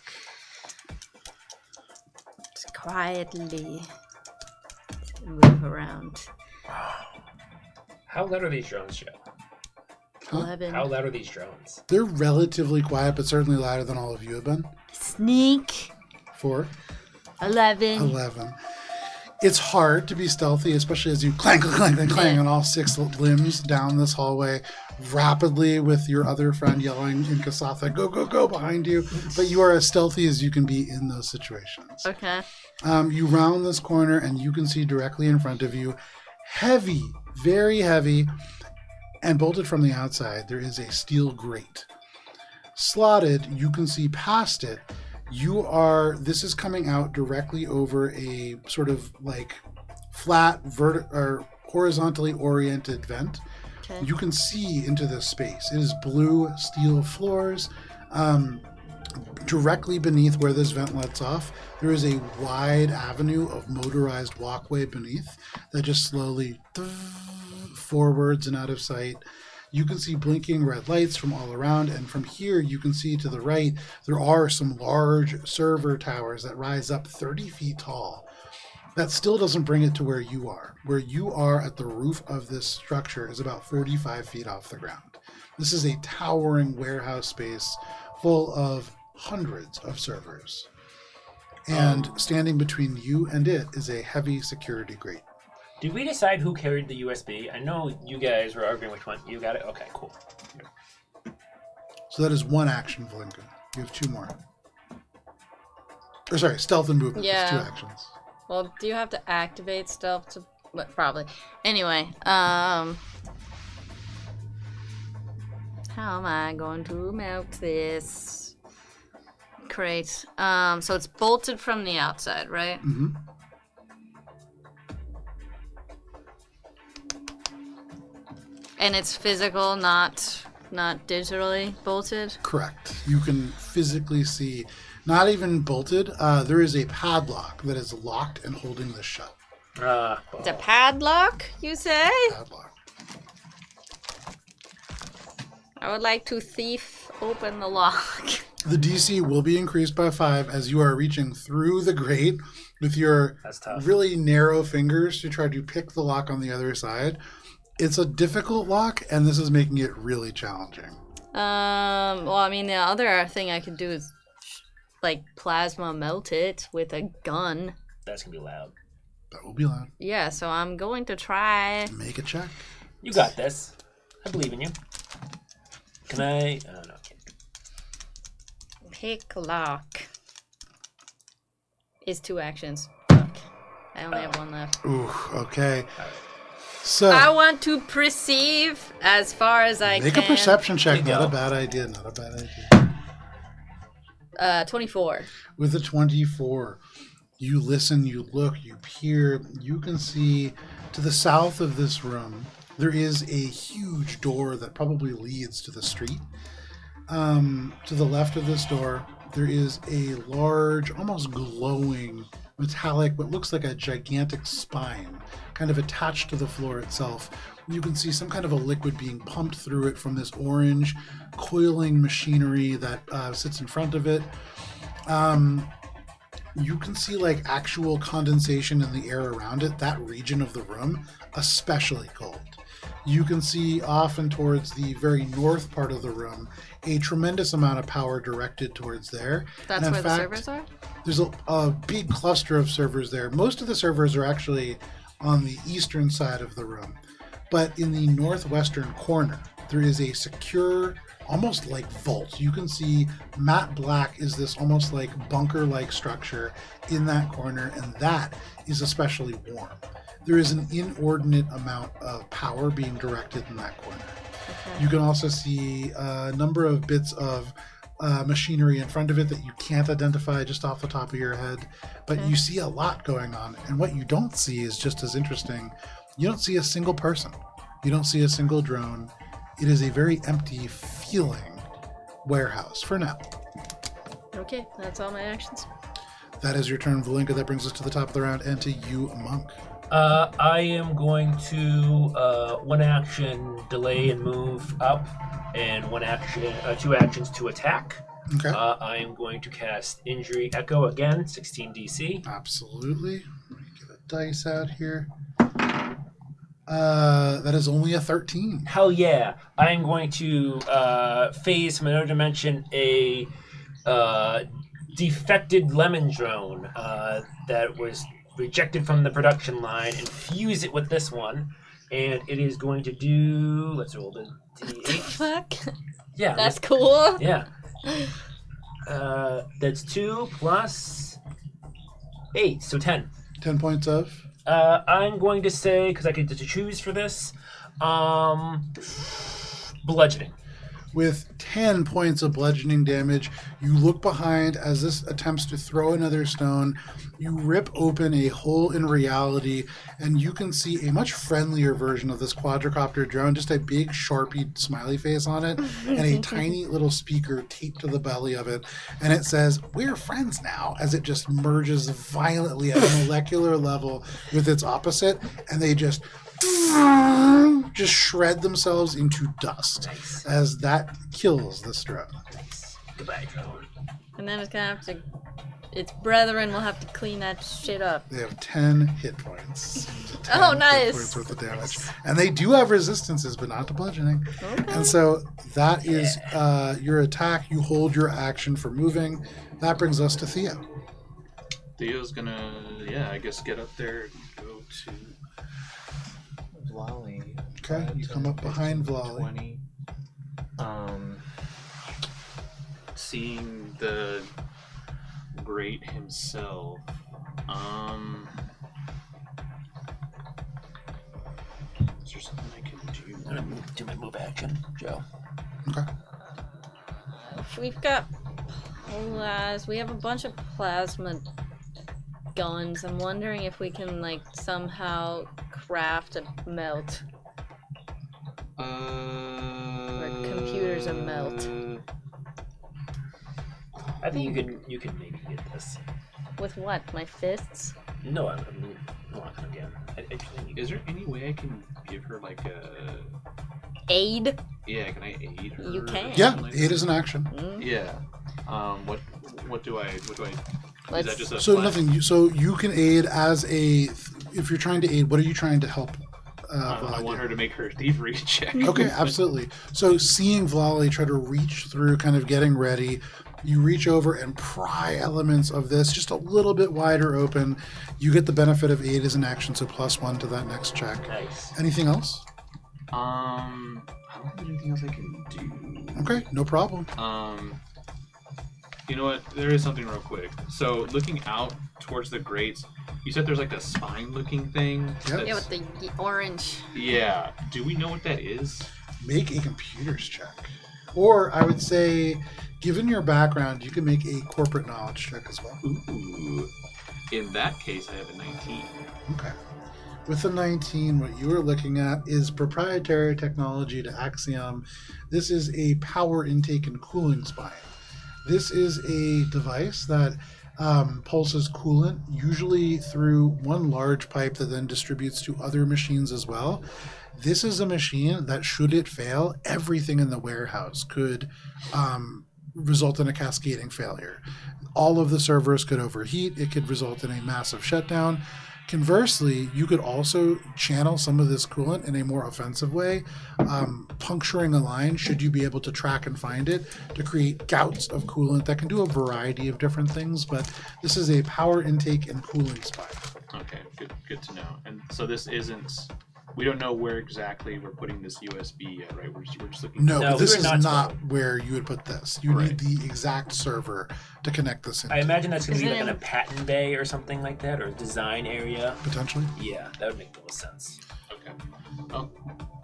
[SPEAKER 2] Just quietly move around.
[SPEAKER 4] How loud are these drones, Joe?
[SPEAKER 2] 11.
[SPEAKER 4] How loud are these drones?
[SPEAKER 1] They're relatively quiet, but certainly louder than all of you have been.
[SPEAKER 2] Sneak.
[SPEAKER 1] 4,
[SPEAKER 2] 11.
[SPEAKER 1] 11. It's hard to be stealthy, especially as you clang, clang, clang, clang on all 6 limbs down this hallway rapidly with your other friend yelling in Seethe, go, go, go behind you. But you are as stealthy as you can be in those situations.
[SPEAKER 2] Okay.
[SPEAKER 1] You round this corner and you can see directly in front of you, heavy, very heavy, and bolted from the outside, there is a steel grate. Slotted, you can see past it. This is coming out directly over a sort of like flat, or horizontally oriented vent.
[SPEAKER 2] Okay.
[SPEAKER 1] You can see into this space. It is blue steel floors. Directly beneath where this vent lets off, there is a wide avenue of motorized walkway beneath that just slowly forwards and out of sight. You can see blinking red lights from all around, and from here you can see to the right there are some large server towers that rise up 30 feet tall. That still doesn't bring it to where you are. Where you are at the roof of this structure is about 45 feet off the ground. This is a towering warehouse space full of hundreds of servers. And standing between you and it is a heavy security grate.
[SPEAKER 4] Did we decide who carried the USB? I know you guys were arguing which one. You got it? Okay, cool.
[SPEAKER 1] So that is one action, Valinka. You have 2 more. Or sorry, stealth and movement.
[SPEAKER 2] Yeah.
[SPEAKER 1] It's 2 actions.
[SPEAKER 2] Well, do you have to activate stealth to? But probably. Anyway, how am I going to melt this crate? So it's bolted from the outside, right?
[SPEAKER 1] Mm-hmm.
[SPEAKER 2] And it's physical, not digitally bolted.
[SPEAKER 1] Correct. You can physically see, not even bolted, there is a padlock that is locked and holding this shut.
[SPEAKER 2] It's a padlock, you say?
[SPEAKER 1] Padlock.
[SPEAKER 2] I would like to thief open the lock.
[SPEAKER 1] The DC will be increased by 5 as you are reaching through the grate with your
[SPEAKER 4] That's tough.
[SPEAKER 1] really narrow fingers to try to pick the lock on the other side. It's a difficult lock, and this is making it really challenging.
[SPEAKER 2] Well, I mean, the other thing I could do is like plasma melt it with a gun.
[SPEAKER 4] That's gonna be loud.
[SPEAKER 1] That will be loud.
[SPEAKER 2] Yeah, so I'm going to try.
[SPEAKER 1] Make a check.
[SPEAKER 4] You got this. I believe in you. Can I? Oh no. I can't.
[SPEAKER 2] Pick lock. Is 2 actions. Fuck. I only have 1 left.
[SPEAKER 1] Ooh, okay. So
[SPEAKER 2] I want to perceive as far as I
[SPEAKER 1] make
[SPEAKER 2] can.
[SPEAKER 1] a perception check.
[SPEAKER 4] There you
[SPEAKER 1] Not a
[SPEAKER 4] go.
[SPEAKER 1] bad idea. Not a bad idea.
[SPEAKER 2] 24.
[SPEAKER 1] With a 24, you listen, you look, you peer. You can see to the south of this room, there is a huge door that probably leads to the street. To the left of this door, there is a large, almost glowing, metallic, what looks like a gigantic spine, kind of attached to the floor itself. You can see some kind of a liquid being pumped through it from this orange coiling machinery that sits in front of it. You can see like actual condensation in the air around it, that region of the room, especially cold. You can see off and towards the very north part of the room a tremendous amount of power directed towards there.
[SPEAKER 2] That's
[SPEAKER 1] And in
[SPEAKER 2] where the
[SPEAKER 1] fact,
[SPEAKER 2] servers are?
[SPEAKER 1] There's a big cluster of servers there. Most of the servers are actually on the eastern side of the room. But in the northwestern corner, there is a secure, almost like vault. You can see matte black is this almost like bunker-like structure in that corner, and that is especially warm. There is an inordinate amount of power being directed in that corner.
[SPEAKER 2] Okay.
[SPEAKER 1] You can also see a number of bits of machinery in front of it that you can't identify just off the top of your head, but
[SPEAKER 2] Okay.
[SPEAKER 1] you see a lot going on. And what you don't see is just as interesting. You don't see a single person. You don't see a single drone. It is a very empty feeling warehouse for now.
[SPEAKER 2] Okay, that's all my actions.
[SPEAKER 1] That is your turn, Valinka. That brings us to the top of the round and to you, Monk.
[SPEAKER 4] I am going to 1 action delay and move up, and 2 actions to attack.
[SPEAKER 1] Okay.
[SPEAKER 4] I am going to cast Injury Echo again, 16 DC.
[SPEAKER 1] Absolutely. Let me get a dice out here. That is only a 13.
[SPEAKER 4] Hell yeah! I am going to phase from another dimension a defected lemon drone that was rejected from the production line and fuse it with this one, and it is going to do. Let's roll the d8.
[SPEAKER 2] Fuck.
[SPEAKER 4] Yeah,
[SPEAKER 2] That's cool.
[SPEAKER 4] yeah. That's 2 plus 8, so 10.
[SPEAKER 1] 10 points of.
[SPEAKER 4] I'm going to say, because I get to choose for this, bludgeoning.
[SPEAKER 1] With 10 points of bludgeoning damage, you look behind as this attempts to throw another stone. You rip open a hole in reality, and you can see a much friendlier version of this quadricopter drone, just a big Sharpie smiley face on it, and a tiny little speaker taped to the belly of it. And it says, "We're friends now," as it just merges violently at a molecular level with its opposite, and they just shred themselves into dust
[SPEAKER 4] Nice.
[SPEAKER 1] as that kills this drone.
[SPEAKER 4] Nice. Goodbye, drone.
[SPEAKER 2] And then it's gonna have to. Its brethren will have to clean that shit up.
[SPEAKER 1] They have 10 hit points. 10
[SPEAKER 2] Oh,
[SPEAKER 1] hit
[SPEAKER 2] nice.
[SPEAKER 1] points worth of damage. And they do have resistances, but not to bludgeoning.
[SPEAKER 2] Okay.
[SPEAKER 1] And so that is your attack. You hold your action for moving. That brings us to Theo.
[SPEAKER 3] Theo's gonna, I guess get up there and go to Vlali.
[SPEAKER 1] Okay, you come up behind Vlali.
[SPEAKER 3] 20. Seeing the great himself. Is there something I can do?
[SPEAKER 4] I'm gonna do my move action, Joe.
[SPEAKER 1] Okay.
[SPEAKER 2] We've got we have a bunch of plasma guns. I'm wondering if we can like somehow craft a melt. Or computers a melt.
[SPEAKER 4] I think you can maybe get this.
[SPEAKER 2] With what? My fists?
[SPEAKER 4] No, I'm not gonna again.
[SPEAKER 3] Is there any way I can give her like a...
[SPEAKER 2] Aid?
[SPEAKER 3] Yeah, can I aid her?
[SPEAKER 2] You can.
[SPEAKER 3] or
[SPEAKER 1] Yeah,
[SPEAKER 3] something like
[SPEAKER 1] 8 is an action.
[SPEAKER 2] Mm.
[SPEAKER 3] Yeah. What do I? Is that just a
[SPEAKER 1] So
[SPEAKER 3] flat-
[SPEAKER 1] nothing. So you can aid as a. If you're trying to aid, what are you trying to help?
[SPEAKER 3] I want her to make her thievery check.
[SPEAKER 1] Okay, absolutely. So seeing Vlali try to reach through, kind of getting ready, you reach over and pry elements of this just a little bit wider open. You get the benefit of aid as an action, so +1 to that next check.
[SPEAKER 4] Nice.
[SPEAKER 1] Anything else?
[SPEAKER 3] I don't think there's anything else I can do.
[SPEAKER 1] Okay, no problem.
[SPEAKER 3] You know what? There is something real quick. So looking out towards the grates, you said there's like a spine-looking thing.
[SPEAKER 1] Yep.
[SPEAKER 3] that's-
[SPEAKER 2] Yeah, with the orange.
[SPEAKER 3] Yeah. Do we know what that is?
[SPEAKER 1] Make a computers check. Or I would say, given your background, you can make a corporate knowledge check as well.
[SPEAKER 3] Ooh. In that case, I have a 19.
[SPEAKER 1] Okay. With the 19, what you are looking at is proprietary technology to Axiom. This is a power intake and cooling spine. This is a device that pulses coolant, usually through one large pipe that then distributes to other machines as well. This is a machine that, should it fail, everything in the warehouse could result in a cascading failure. All of the servers could overheat. It could result in a massive shutdown. Conversely, you could also channel some of this coolant in a more offensive way, puncturing a line should you be able to track and find it to create gouts of coolant that can do a variety of different things, but this is a power intake and cooling spine.
[SPEAKER 3] Okay, good to know. And so this isn't. We don't know where exactly we're putting this USB yet, right? We're just looking.
[SPEAKER 1] No,
[SPEAKER 4] No,
[SPEAKER 1] but this
[SPEAKER 4] we're
[SPEAKER 1] is
[SPEAKER 4] not
[SPEAKER 1] not
[SPEAKER 4] told.
[SPEAKER 1] where you would put this. You
[SPEAKER 3] Right.
[SPEAKER 1] need the exact server to connect this into,
[SPEAKER 4] I imagine that's going to be like
[SPEAKER 2] Isn't
[SPEAKER 4] in a
[SPEAKER 2] it-
[SPEAKER 4] patent bay or something like that, or a design area.
[SPEAKER 1] potentially.
[SPEAKER 4] Yeah, that would make the most sense.
[SPEAKER 3] Okay. Oh,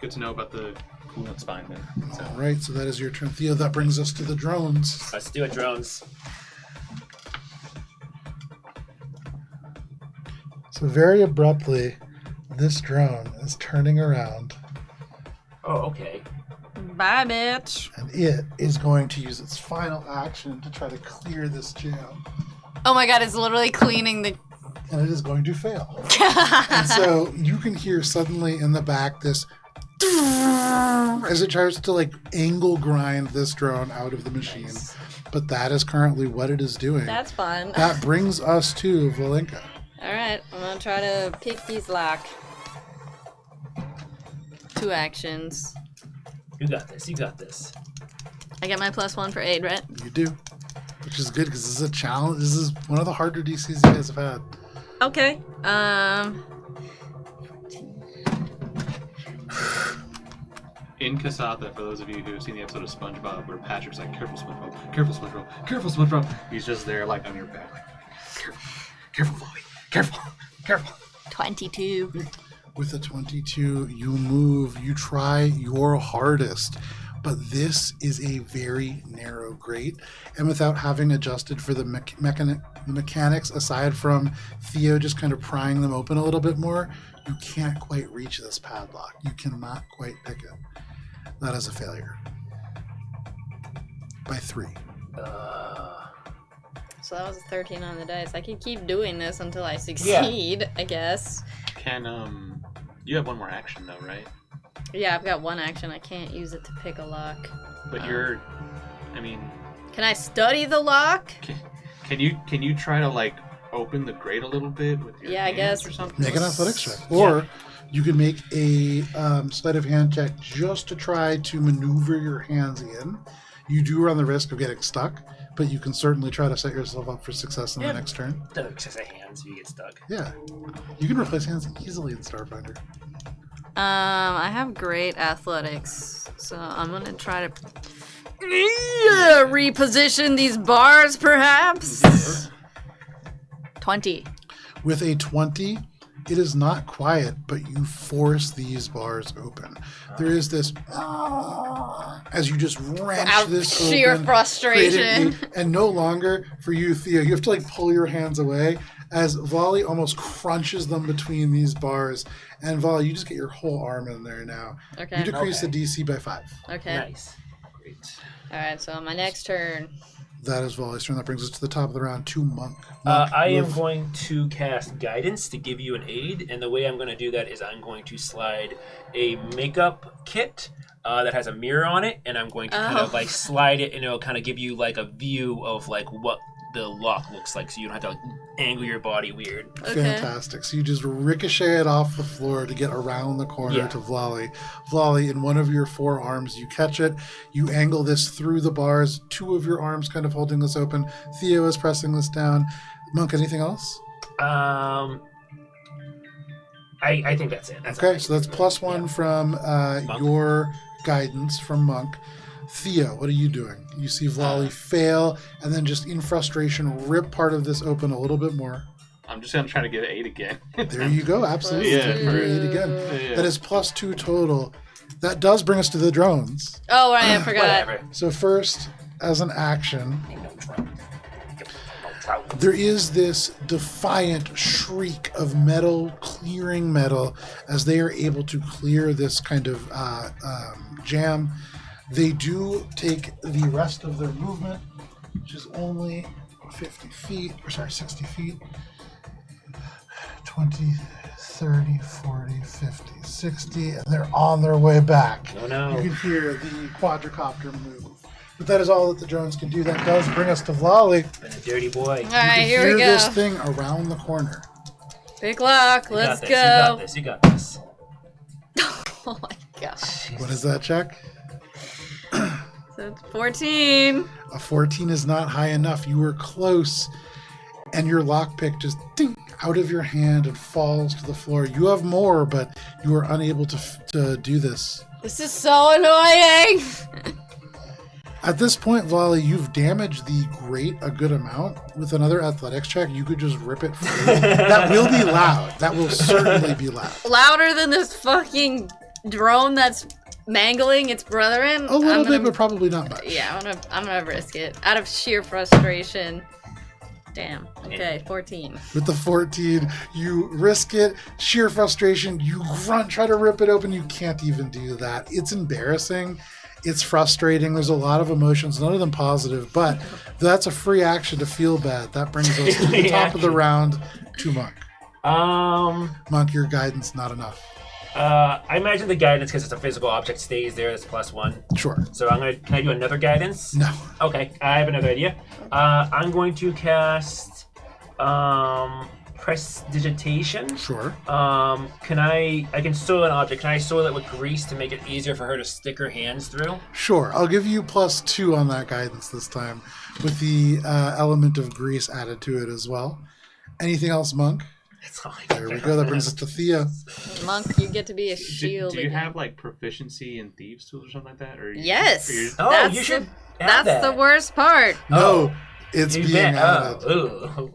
[SPEAKER 3] good to know about the coolant spine then. So,
[SPEAKER 1] All right, so that is your turn, Theo. That brings us to the drones.
[SPEAKER 4] Let's do it, drones.
[SPEAKER 1] So very abruptly, this drone is turning around,
[SPEAKER 4] Oh, okay.
[SPEAKER 2] Bye, bitch.
[SPEAKER 1] and it is going to use its final action to try to clear this jam.
[SPEAKER 2] Oh my god, it's literally cleaning the.
[SPEAKER 1] And it is going to fail. And so you can hear suddenly in the back this as it tries to like angle grind this drone out of the machine.
[SPEAKER 4] Nice.
[SPEAKER 1] But that is currently what it is doing.
[SPEAKER 2] That's fun.
[SPEAKER 1] That brings us to Valenka.
[SPEAKER 2] Alright, I'm gonna try to pick these lock. 2 actions.
[SPEAKER 4] You got this. You got this.
[SPEAKER 2] I get my +1 for aid, right?
[SPEAKER 1] You do. Which is good because this is a challenge. This is one of the harder DCs you guys have had.
[SPEAKER 2] Okay.
[SPEAKER 3] in Kasatha, for those of you who have seen the episode of SpongeBob where Patrick's like, "Careful, SpongeBob! Careful, SpongeBob! Careful, SpongeBob!" He's just there, like on your back, like, "Careful, careful, Chloe! Careful, careful!"
[SPEAKER 2] 22.
[SPEAKER 1] With a 22, you move, you try your hardest, but this is a very narrow grate, and without having adjusted for the mechanics, aside from Theo just kind of prying them open a little bit more, you can't quite reach this padlock. You cannot quite pick it. That is a failure. By 3.
[SPEAKER 2] So that was a 13 on the dice. I can keep doing this until I succeed, I guess.
[SPEAKER 3] Can you have one more action though, right?
[SPEAKER 2] Yeah, I've got 1 action. I can't use it to pick a lock.
[SPEAKER 3] But
[SPEAKER 2] Can I study the lock?
[SPEAKER 3] can you try to like open the grate a little bit with your
[SPEAKER 2] Yeah, I
[SPEAKER 3] hands
[SPEAKER 2] guess.
[SPEAKER 3] or something?
[SPEAKER 1] Make an athletics check. Or you can make a sleight of hand check just to try to maneuver your hands in. You do run the risk of getting stuck, but you can certainly try to set yourself up for success in the next turn.
[SPEAKER 4] Doesn't just a hand, so you get stuck.
[SPEAKER 1] Yeah. You can replace hands easily in Starfinder.
[SPEAKER 2] I have great athletics, so I'm gonna try to reposition these bars, perhaps. 20.
[SPEAKER 1] With a 20, it is not quiet, but you force these bars open. There is this as you just wrench
[SPEAKER 2] Out
[SPEAKER 1] this
[SPEAKER 2] sheer
[SPEAKER 1] open,
[SPEAKER 2] frustration.
[SPEAKER 1] and no longer for you, Theo, you have to like pull your hands away as Volley almost crunches them between these bars. And Volley, you just get your whole arm in there now.
[SPEAKER 2] Okay.
[SPEAKER 1] You decrease
[SPEAKER 4] Okay.
[SPEAKER 1] the DC by 5.
[SPEAKER 2] Okay.
[SPEAKER 4] Nice. Great.
[SPEAKER 2] Alright, so on my next turn,
[SPEAKER 1] That is Volley's turn. That brings us to the top of the round to Monk. Monk,
[SPEAKER 4] I am
[SPEAKER 1] move.
[SPEAKER 4] going to cast Guidance to give you an aid, and the way I'm going to do that is I'm going to slide a makeup kit that has a mirror on it, and I'm going to kind of like slide it, and it'll kind of give you like a view of like what the lock looks like, so you don't have to like angle your body weird.
[SPEAKER 2] Okay.
[SPEAKER 1] Fantastic. So you just ricochet it off the floor to get around the corner to Volley. Volley, in one of your 4 arms, you catch it. You angle this through the bars. 2 of your arms kind of holding this open. Theo is pressing this down. Monk, anything else?
[SPEAKER 4] I think that's it.
[SPEAKER 1] Okay, so that's +1 from your guidance from Monk. Theo, what are you doing? You see Volley fail, and then just in frustration, rip part of this open a little bit more.
[SPEAKER 3] I'm just gonna try to get 8 again.
[SPEAKER 1] There you go, absolutely.
[SPEAKER 3] Yeah,
[SPEAKER 1] You're
[SPEAKER 3] for-
[SPEAKER 1] 8 again.
[SPEAKER 3] Yeah.
[SPEAKER 1] That is +2 total. That does bring us to the drones.
[SPEAKER 2] Oh, right, I forgot.
[SPEAKER 4] Whatever.
[SPEAKER 1] So first, as an action, there is this defiant shriek of metal clearing metal as they are able to clear this kind of jam. They do take the rest of their movement, which is only 60 feet, 20, 30, 40, 50, 60, and they're on their way back.
[SPEAKER 4] Oh, no.
[SPEAKER 1] You can hear the quadricopter move. But that is all that the drones can do. That does bring us to Volley.
[SPEAKER 4] Been a dirty boy.
[SPEAKER 2] All right,
[SPEAKER 1] You
[SPEAKER 2] here
[SPEAKER 1] hear
[SPEAKER 2] we
[SPEAKER 1] this
[SPEAKER 2] go.
[SPEAKER 1] thing around the corner.
[SPEAKER 2] Big lock.
[SPEAKER 4] You
[SPEAKER 2] Let's
[SPEAKER 4] got
[SPEAKER 2] go.
[SPEAKER 4] this. You got this.
[SPEAKER 2] Oh my gosh.
[SPEAKER 1] What is that check?
[SPEAKER 2] So it's 14.
[SPEAKER 1] A 14 is not high enough. You were close, and your lockpick just ding out of your hand and falls to the floor. You have more, but you are unable to do this.
[SPEAKER 2] This is so annoying.
[SPEAKER 1] At this point, Volley, you've damaged the grate a good amount. With another athletics check, you could just rip it free. That will be loud. That will certainly be loud.
[SPEAKER 2] Louder than this fucking drone that's mangling its brethren.
[SPEAKER 1] A little bit, but probably not much.
[SPEAKER 2] Yeah, I'm gonna risk it out of sheer frustration. Damn. Okay, 14.
[SPEAKER 1] With the 14, you risk it. Sheer frustration. You grunt, try to rip it open. You can't even do that. It's embarrassing. It's frustrating. There's a lot of emotions, none of them positive, but that's a free action to feel bad. That brings us to the top of the round to Monk. Monk, your guidance not enough.
[SPEAKER 4] I imagine the guidance, because it's a physical object, stays there. That's +1.
[SPEAKER 1] Sure.
[SPEAKER 4] So can I do another guidance?
[SPEAKER 1] No.
[SPEAKER 4] Okay, I have another idea. I'm going to cast Prestidigitation.
[SPEAKER 1] Sure.
[SPEAKER 4] I can soil an object. Can I soil it with grease to make it easier for her to stick her hands through?
[SPEAKER 1] Sure. I'll give you +2 on that guidance this time with the element of grease added to it as well. Anything else, Monk?
[SPEAKER 4] That's all I
[SPEAKER 1] There we go. That brings us to Theo.
[SPEAKER 2] Monk, you get to be a shield.
[SPEAKER 3] Do you
[SPEAKER 2] again.
[SPEAKER 3] have like proficiency in thieves tools or something like that? Or
[SPEAKER 2] Yes.
[SPEAKER 3] or you're-
[SPEAKER 4] Oh,
[SPEAKER 2] That's
[SPEAKER 4] you should
[SPEAKER 2] the,
[SPEAKER 4] have
[SPEAKER 2] That's
[SPEAKER 4] that.
[SPEAKER 2] the worst part.
[SPEAKER 1] No, it's
[SPEAKER 4] You
[SPEAKER 1] being
[SPEAKER 4] bet.
[SPEAKER 1] added.
[SPEAKER 4] Oh.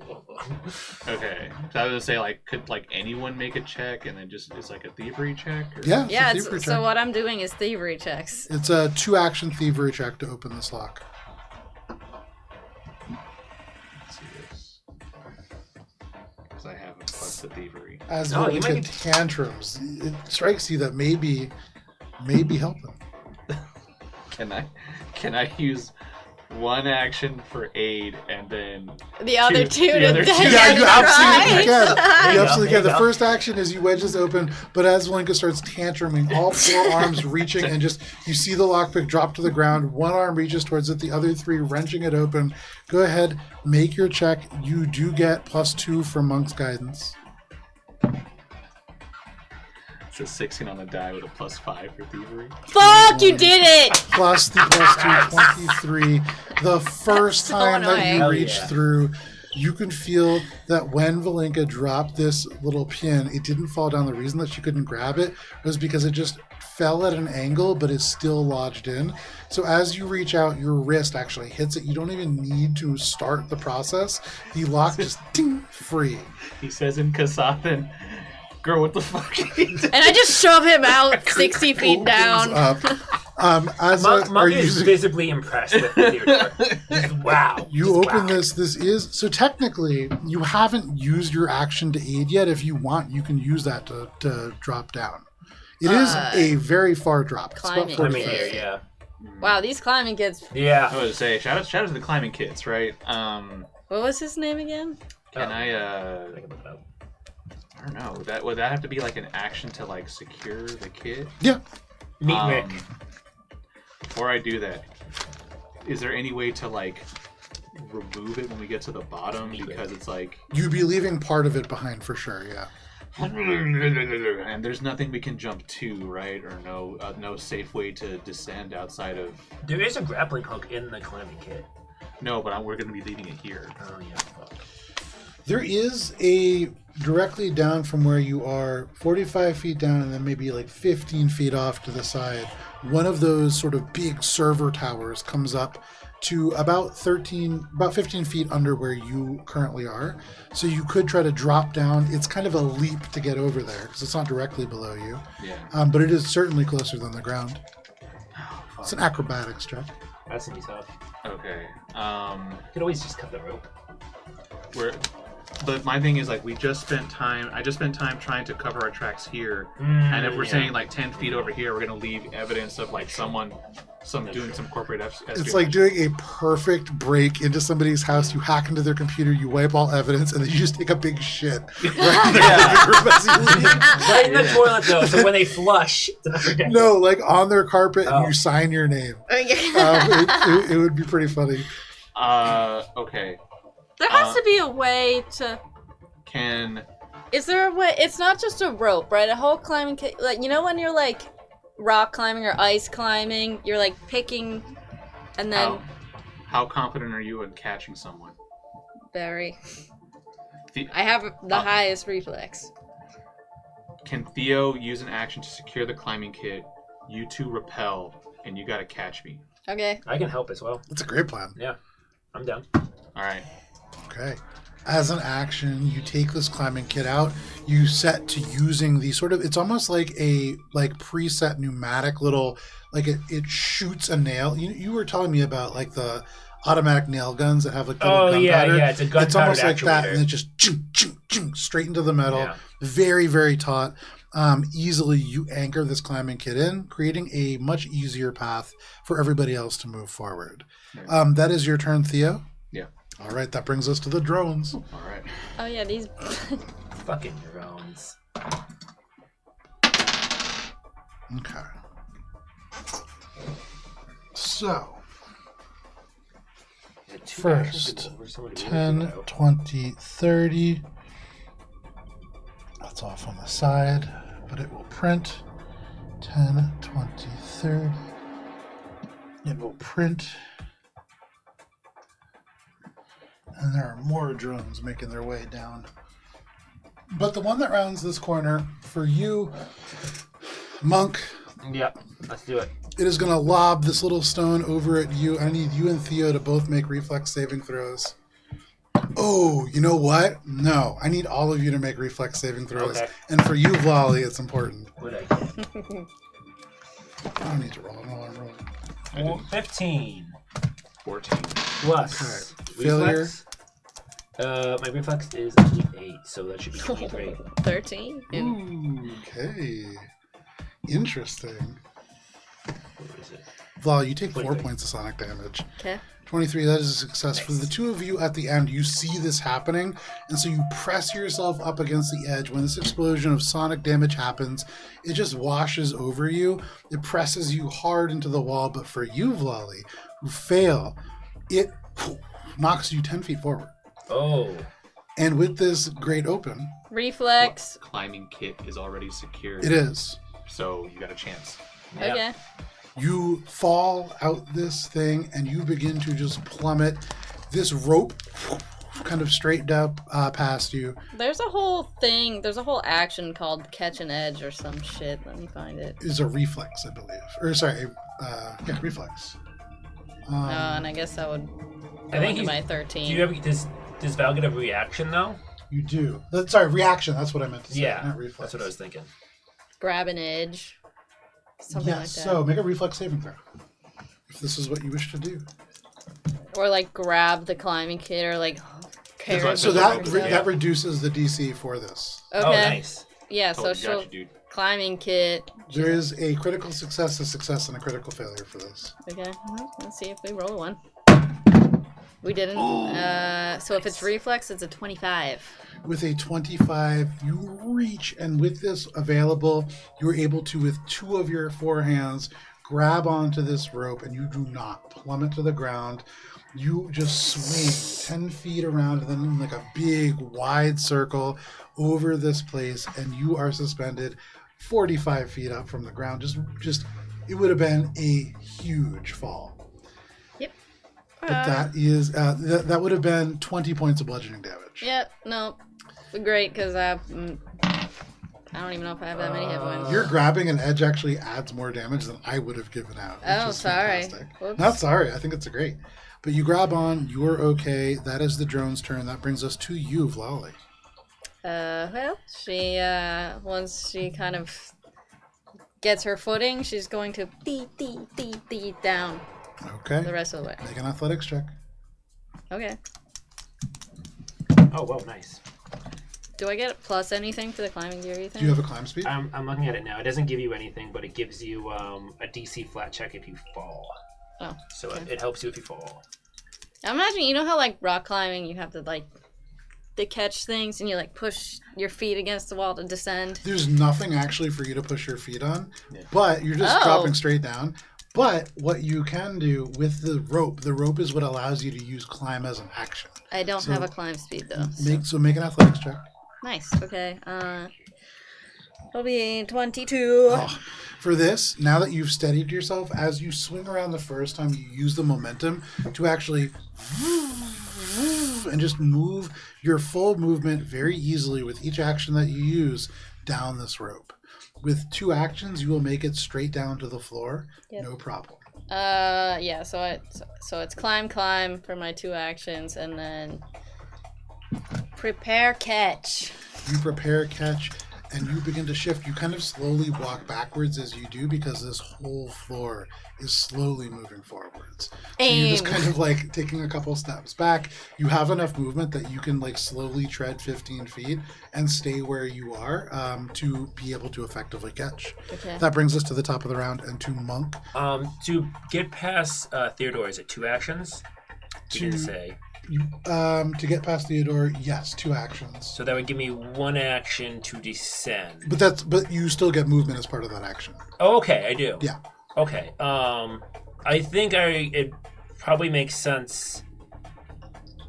[SPEAKER 3] Okay. So I was gonna say, like, could like anyone make a check and then just it's like a thievery check? Or...
[SPEAKER 1] Yeah.
[SPEAKER 2] Yeah,
[SPEAKER 1] it's a thievery
[SPEAKER 2] so
[SPEAKER 1] check.
[SPEAKER 2] what I'm doing is thievery checks.
[SPEAKER 1] It's a 2-action thievery check to open this lock.
[SPEAKER 3] Let's see this. Because I haven't plus the thievery.
[SPEAKER 1] As
[SPEAKER 4] Oh,
[SPEAKER 1] well
[SPEAKER 4] you
[SPEAKER 1] as
[SPEAKER 4] might be-
[SPEAKER 1] tantrums, it strikes you that maybe helping.
[SPEAKER 3] Can I use one action for aid and then
[SPEAKER 2] The other two
[SPEAKER 3] the
[SPEAKER 2] to
[SPEAKER 3] other two.
[SPEAKER 1] Yeah, you absolutely can.
[SPEAKER 4] There
[SPEAKER 1] You
[SPEAKER 4] you
[SPEAKER 1] absolutely
[SPEAKER 4] go,
[SPEAKER 1] can. The
[SPEAKER 4] there you go.
[SPEAKER 1] first action is you wedge this open, but as Valenka starts tantruming, all 4 arms reaching, and just you see the lockpick drop to the ground. One arm reaches towards it, the other 3 wrenching it open. Go ahead, make your check. You do get +2 from Monk's guidance.
[SPEAKER 3] it's a 16 on the die with a +5 for thievery.
[SPEAKER 2] Fuck, you did it!
[SPEAKER 1] Plus the +2, 23. The first
[SPEAKER 2] So
[SPEAKER 1] time that
[SPEAKER 2] annoying.
[SPEAKER 1] you
[SPEAKER 4] Hell
[SPEAKER 1] reach
[SPEAKER 4] yeah.
[SPEAKER 1] through, you can feel that when Valenka dropped this little pin, it didn't fall down. The reason that she couldn't grab it was because it just fell at an angle, but is still lodged in. So as you reach out, your wrist actually hits it. You don't even need to start the process. The lock just ding, free.
[SPEAKER 3] He says in Kasathan, "Girl, what the fuck?" are you doing?"
[SPEAKER 2] And I just shove him out 60 feet down.
[SPEAKER 1] Up. As
[SPEAKER 4] Monk
[SPEAKER 1] are
[SPEAKER 4] is
[SPEAKER 1] using,
[SPEAKER 4] visibly impressed with Theodore. He's, wow.
[SPEAKER 1] you
[SPEAKER 4] He's
[SPEAKER 1] open
[SPEAKER 4] wow.
[SPEAKER 1] this is so technically you haven't used your action to aid yet. If you want, you can use that to drop down. It is a very far drop. It's about
[SPEAKER 2] climbing.
[SPEAKER 1] 40
[SPEAKER 4] I mean,
[SPEAKER 1] feet.
[SPEAKER 4] here, yeah.
[SPEAKER 2] Wow, these climbing kids.
[SPEAKER 4] Yeah.
[SPEAKER 3] I was to say, shout out to the climbing kits, right?
[SPEAKER 2] What was his name again?
[SPEAKER 3] Can
[SPEAKER 4] I
[SPEAKER 3] I
[SPEAKER 4] can look it up.
[SPEAKER 3] I don't know. Would that have to be like an action to like secure the kit?
[SPEAKER 1] Yeah.
[SPEAKER 4] Meet Rick.
[SPEAKER 3] Before I do that, is there any way to like remove it when we get to the bottom? Because it's like
[SPEAKER 1] You'd be leaving part of it behind for sure, yeah.
[SPEAKER 3] and there's nothing we can jump to, right? Or no safe way to descend outside of.
[SPEAKER 4] There is a grappling hook in the climbing kit.
[SPEAKER 3] No, but we're going to be leaving it here.
[SPEAKER 4] Oh, yeah. Fuck.
[SPEAKER 1] There is a directly down from where you are, 45 feet down, and then maybe like 15 feet off to the side. One of those sort of big server towers comes up to about 15 feet under where you currently are. So you could try to drop down. It's kind of a leap to get over there because it's not directly below you.
[SPEAKER 3] Yeah.
[SPEAKER 1] But it is certainly closer than the ground. It's an acrobatics check.
[SPEAKER 4] That's gonna be tough.
[SPEAKER 3] Okay.
[SPEAKER 4] You could always just cut the rope.
[SPEAKER 3] But my thing is like I just spent time trying to cover our tracks here, and if we're saying like 10 feet over here, we're gonna leave evidence of like doing some corporate espionage.
[SPEAKER 1] It's like doing a perfect break into somebody's house. You hack into their computer, you wipe all evidence, and then you just take a big shit right in their living room as you leave.
[SPEAKER 4] Right in the toilet, though, so when they flush, it's not forget.
[SPEAKER 1] No, like on their carpet, and you sign your name. It would be pretty funny.
[SPEAKER 3] Okay.
[SPEAKER 2] There has to be a way to. Is there a way? It's not just a rope, right? A whole climbing kit. Like, you know when you're like rock climbing or ice climbing, you're like picking, and then.
[SPEAKER 3] How confident are you in catching someone?
[SPEAKER 2] Very. I have the highest reflex.
[SPEAKER 3] Can Theo use an action to secure the climbing kit? You two repel, and you gotta catch me.
[SPEAKER 2] Okay.
[SPEAKER 4] I can help as well.
[SPEAKER 1] That's a great plan.
[SPEAKER 4] Yeah, I'm down.
[SPEAKER 3] All right.
[SPEAKER 1] Okay. As an action, you take this climbing kit out. You set to using the sort of, it's almost like a preset pneumatic little, like it shoots a nail. You were telling me about like the automatic nail guns that have like gunpowder.
[SPEAKER 4] Yeah, it's a gunpowder.
[SPEAKER 1] It's almost like
[SPEAKER 4] actuator.
[SPEAKER 1] that, and it just straight into the metal.
[SPEAKER 4] Yeah.
[SPEAKER 1] Very, very taut. Easily you anchor this climbing kit in, creating a much easier path for everybody else to move forward. That is your turn, Theo.
[SPEAKER 3] Yeah.
[SPEAKER 1] All right, that brings us to the drones.
[SPEAKER 3] All right.
[SPEAKER 2] Oh yeah, these.
[SPEAKER 4] Fucking drones.
[SPEAKER 1] Okay. So, first, 10, 20, 30. That's off on the side, but it will print. 10, 20, 30. It will print. And there are more drones making their way down. But the one that rounds this corner, for you, Monk,
[SPEAKER 4] Yep, let's do it.
[SPEAKER 1] it is going to lob this little stone over at you. I need you and Theo to both make reflex saving throws. Oh, you know what? No, I need all of you to make reflex saving throws.
[SPEAKER 4] Okay.
[SPEAKER 1] And for you, Vlali, it's important.
[SPEAKER 4] What did I get?
[SPEAKER 1] I don't need to roll. No, I'm rolling.
[SPEAKER 4] 15
[SPEAKER 3] 14.
[SPEAKER 4] plus
[SPEAKER 1] Failure.
[SPEAKER 4] reflex. My reflex is 8, so that should be 23.
[SPEAKER 2] 13.
[SPEAKER 1] Ooh, okay. Interesting.
[SPEAKER 4] What is it?
[SPEAKER 1] Vlali, you take 4
[SPEAKER 4] 23.
[SPEAKER 1] points of sonic damage.
[SPEAKER 2] Okay.
[SPEAKER 1] 23, that is a success. For the two of you at the end, you see this happening, and so you press yourself up against the edge. When this explosion of sonic damage happens, it just washes over you. It presses you hard into the wall, but for you, Vlali, who fail, it knocks you 10 feet forward.
[SPEAKER 4] Oh.
[SPEAKER 1] And with this grate open,
[SPEAKER 2] Reflex.
[SPEAKER 3] Climbing kit is already secured.
[SPEAKER 1] it is.
[SPEAKER 3] So you got a chance.
[SPEAKER 4] Yep.
[SPEAKER 2] Okay.
[SPEAKER 1] You fall out this thing, and you begin to just plummet. This rope kind of straight up past you.
[SPEAKER 2] There's a whole thing. There's a whole action called catch an edge or some shit. Let me find it.
[SPEAKER 1] Is a reflex, I believe. Or sorry, yeah, reflex.
[SPEAKER 2] And I guess that would go
[SPEAKER 4] I think
[SPEAKER 2] into
[SPEAKER 4] he's-
[SPEAKER 2] my 13.
[SPEAKER 4] Do you ever does Val get a reaction though?
[SPEAKER 1] You do. Sorry, reaction. That's what I meant to say.
[SPEAKER 4] Yeah,
[SPEAKER 1] Not reflex.
[SPEAKER 4] that's what I was thinking.
[SPEAKER 2] Grab an edge. Something like
[SPEAKER 1] Yes.
[SPEAKER 2] that.
[SPEAKER 1] So make a reflex saving throw, if this is what you wish to do.
[SPEAKER 2] Or like grab the climbing kit or like carry
[SPEAKER 3] like-
[SPEAKER 1] So
[SPEAKER 3] There's
[SPEAKER 1] that
[SPEAKER 3] a rope,
[SPEAKER 1] that reduces the DC for this.
[SPEAKER 2] Okay.
[SPEAKER 4] Oh, nice.
[SPEAKER 2] Yeah, so
[SPEAKER 3] Totally
[SPEAKER 2] she'll
[SPEAKER 3] got you, dude.
[SPEAKER 2] climbing kit.
[SPEAKER 1] There is a critical success, a success, and a critical failure for this.
[SPEAKER 2] Okay, let's see if we roll one. We didn't. So if it's reflex, it's a 25.
[SPEAKER 1] With a 25, you reach, and with this available, you're able to, with 2 of your forehands, grab onto this rope, and you do not plummet to the ground. You just swing 10 feet around, and then in like a big, wide circle over this place, and you are suspended 45 feet up from the ground. Just, it would have been a huge fall.
[SPEAKER 2] Yep.
[SPEAKER 1] But that is, that would have been 20 points of bludgeoning damage.
[SPEAKER 2] Yep. No. Great, because I don't even know if I have that many hit points.
[SPEAKER 1] Your grabbing an edge actually adds more damage than I would have given out.
[SPEAKER 2] Oh, sorry.
[SPEAKER 1] Fantastic. Not sorry. I think it's great. But you grab on. You're okay. That is the drone's turn. That brings us to you, Vlali.
[SPEAKER 2] Well, she, once she kind of gets her footing, she's going to dee down
[SPEAKER 1] Okay.
[SPEAKER 2] the rest of the way.
[SPEAKER 1] Make an athletics check.
[SPEAKER 2] Okay.
[SPEAKER 4] Oh, whoa, nice.
[SPEAKER 2] Do I get plus anything for the climbing gear, you think?
[SPEAKER 1] Do you have a climb speed?
[SPEAKER 4] I'm looking at it now. It doesn't give you anything, but it gives you a DC flat check if you fall.
[SPEAKER 2] Oh.
[SPEAKER 4] So
[SPEAKER 2] okay.
[SPEAKER 4] it helps you if you fall.
[SPEAKER 2] I imagine, you know how, like, rock climbing, you have to, like, to catch things, and you, like, push your feet against the wall to descend?
[SPEAKER 1] There's nothing actually for you to push your feet on, but you're just dropping straight down. But what you can do with the rope is what allows you to use climb as an action.
[SPEAKER 2] I don't have a climb speed, though.
[SPEAKER 1] Make an athletics check.
[SPEAKER 2] Nice. Okay. It'll be 22.
[SPEAKER 1] Oh, for this, now that you've steadied yourself, as you swing around the first time, you use the momentum to actually and just move your full movement very easily with each action that you use down this rope. With 2 actions, you will make it straight down to the floor. Yep. No problem.
[SPEAKER 2] Yeah. So it's climb for my 2 actions, and then prepare catch.
[SPEAKER 1] You prepare catch, and you begin to shift. You kind of slowly walk backwards as you do because this whole floor is slowly moving forwards. So you're just kind of like taking a couple steps back. You have enough movement that you can like slowly tread 15 feet and stay where you are to be able to effectively catch.
[SPEAKER 2] Okay.
[SPEAKER 1] That brings us to the top of the round and to Monk.
[SPEAKER 4] To get past Theodore, is it 2 actions? You didn't say.
[SPEAKER 1] To get past Theodore, yes, 2 actions.
[SPEAKER 4] So that would give me 1 action to descend.
[SPEAKER 1] But you still get movement as part of that action.
[SPEAKER 4] Oh, okay, I do.
[SPEAKER 1] Yeah.
[SPEAKER 4] Okay. I think it probably makes sense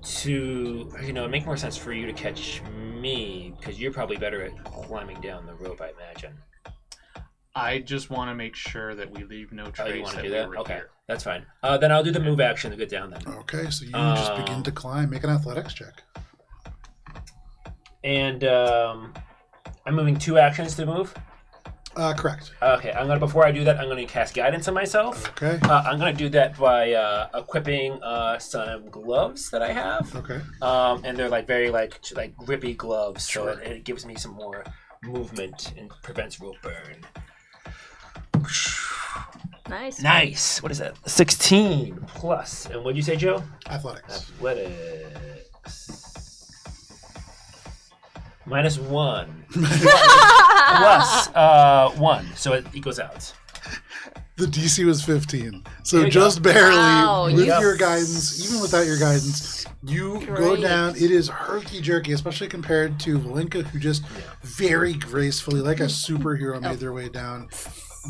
[SPEAKER 4] to, it makes more sense for you to catch me because you're probably better at climbing down the rope, I imagine.
[SPEAKER 3] I just want to make sure that we leave no trace.
[SPEAKER 4] Oh, you want to
[SPEAKER 3] that
[SPEAKER 4] do
[SPEAKER 3] we
[SPEAKER 4] that?
[SPEAKER 3] were
[SPEAKER 4] Okay,
[SPEAKER 3] here.
[SPEAKER 4] that's fine. Then I'll do the move action to get down then.
[SPEAKER 1] Okay, so you just begin to climb. Make an athletics check.
[SPEAKER 4] And I'm moving 2 actions to move?
[SPEAKER 1] Correct.
[SPEAKER 4] Okay, before I do that, I'm gonna cast guidance on myself.
[SPEAKER 1] Okay.
[SPEAKER 4] I'm gonna do that by equipping some gloves that I have.
[SPEAKER 1] Okay.
[SPEAKER 4] And they're like very like grippy gloves,
[SPEAKER 1] Sure.
[SPEAKER 4] so it gives me some more movement and prevents rope burn.
[SPEAKER 2] Nice.
[SPEAKER 4] Nice. What is that? 16 plus. And what did you say, Joe?
[SPEAKER 1] Athletics.
[SPEAKER 4] Athletics. -1. Plus 1. So it equals out.
[SPEAKER 1] The DC was 15. So
[SPEAKER 4] There you
[SPEAKER 1] just
[SPEAKER 4] go.
[SPEAKER 1] barely
[SPEAKER 2] Wow,
[SPEAKER 1] with
[SPEAKER 2] yes.
[SPEAKER 1] your guidance, even without your guidance, you go
[SPEAKER 2] Great.
[SPEAKER 1] down. It is herky-jerky, especially compared to Valinka, who just very gracefully, like a superhero, made their way down.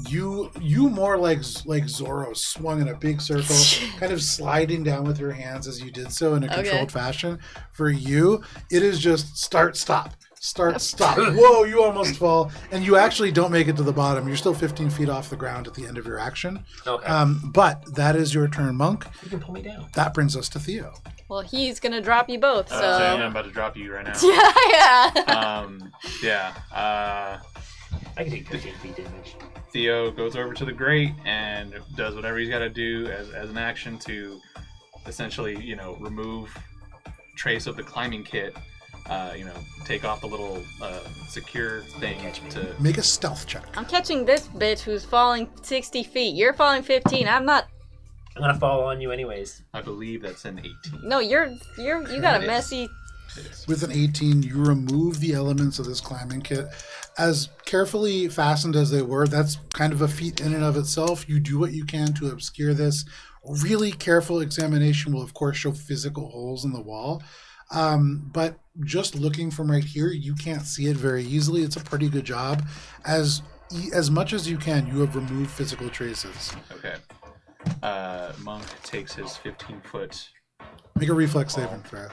[SPEAKER 1] You more like Zorro, swung in a big circle, kind of sliding down with your hands as you did so in a controlled fashion. For you, it is just start, stop. Whoa, you almost fall. And you actually don't make it to the bottom. You're still 15 feet off the ground at the end of your action.
[SPEAKER 4] Okay.
[SPEAKER 1] But that is your turn, Monk.
[SPEAKER 4] You can pull me down.
[SPEAKER 1] That brings us to Theo.
[SPEAKER 2] Well, he's gonna drop you both, so.
[SPEAKER 3] So I'm about to drop you right now.
[SPEAKER 2] Yeah.
[SPEAKER 4] I can take 15 feet damage.
[SPEAKER 3] Theo goes over to the grate and does whatever he's got to do as an action to essentially, remove trace of the climbing kit. Take off the little secure thing to
[SPEAKER 1] Make a stealth check.
[SPEAKER 2] I'm catching this bitch who's falling 60 feet. You're falling 15. I'm
[SPEAKER 4] I'm gonna fall on you anyways.
[SPEAKER 3] I believe that's an 18.
[SPEAKER 2] No, you got a messy.
[SPEAKER 1] With an 18, you remove the elements of this climbing kit. As carefully fastened as they were, that's kind of a feat in and of itself. You do what you can to obscure this. Really careful examination will, of course, show physical holes in the wall. But just looking from right here, you can't see it very easily. It's a pretty good job. As much as you can, you have removed physical traces.
[SPEAKER 3] Okay. Monk takes his 15-foot.
[SPEAKER 1] Make a reflex saving throw.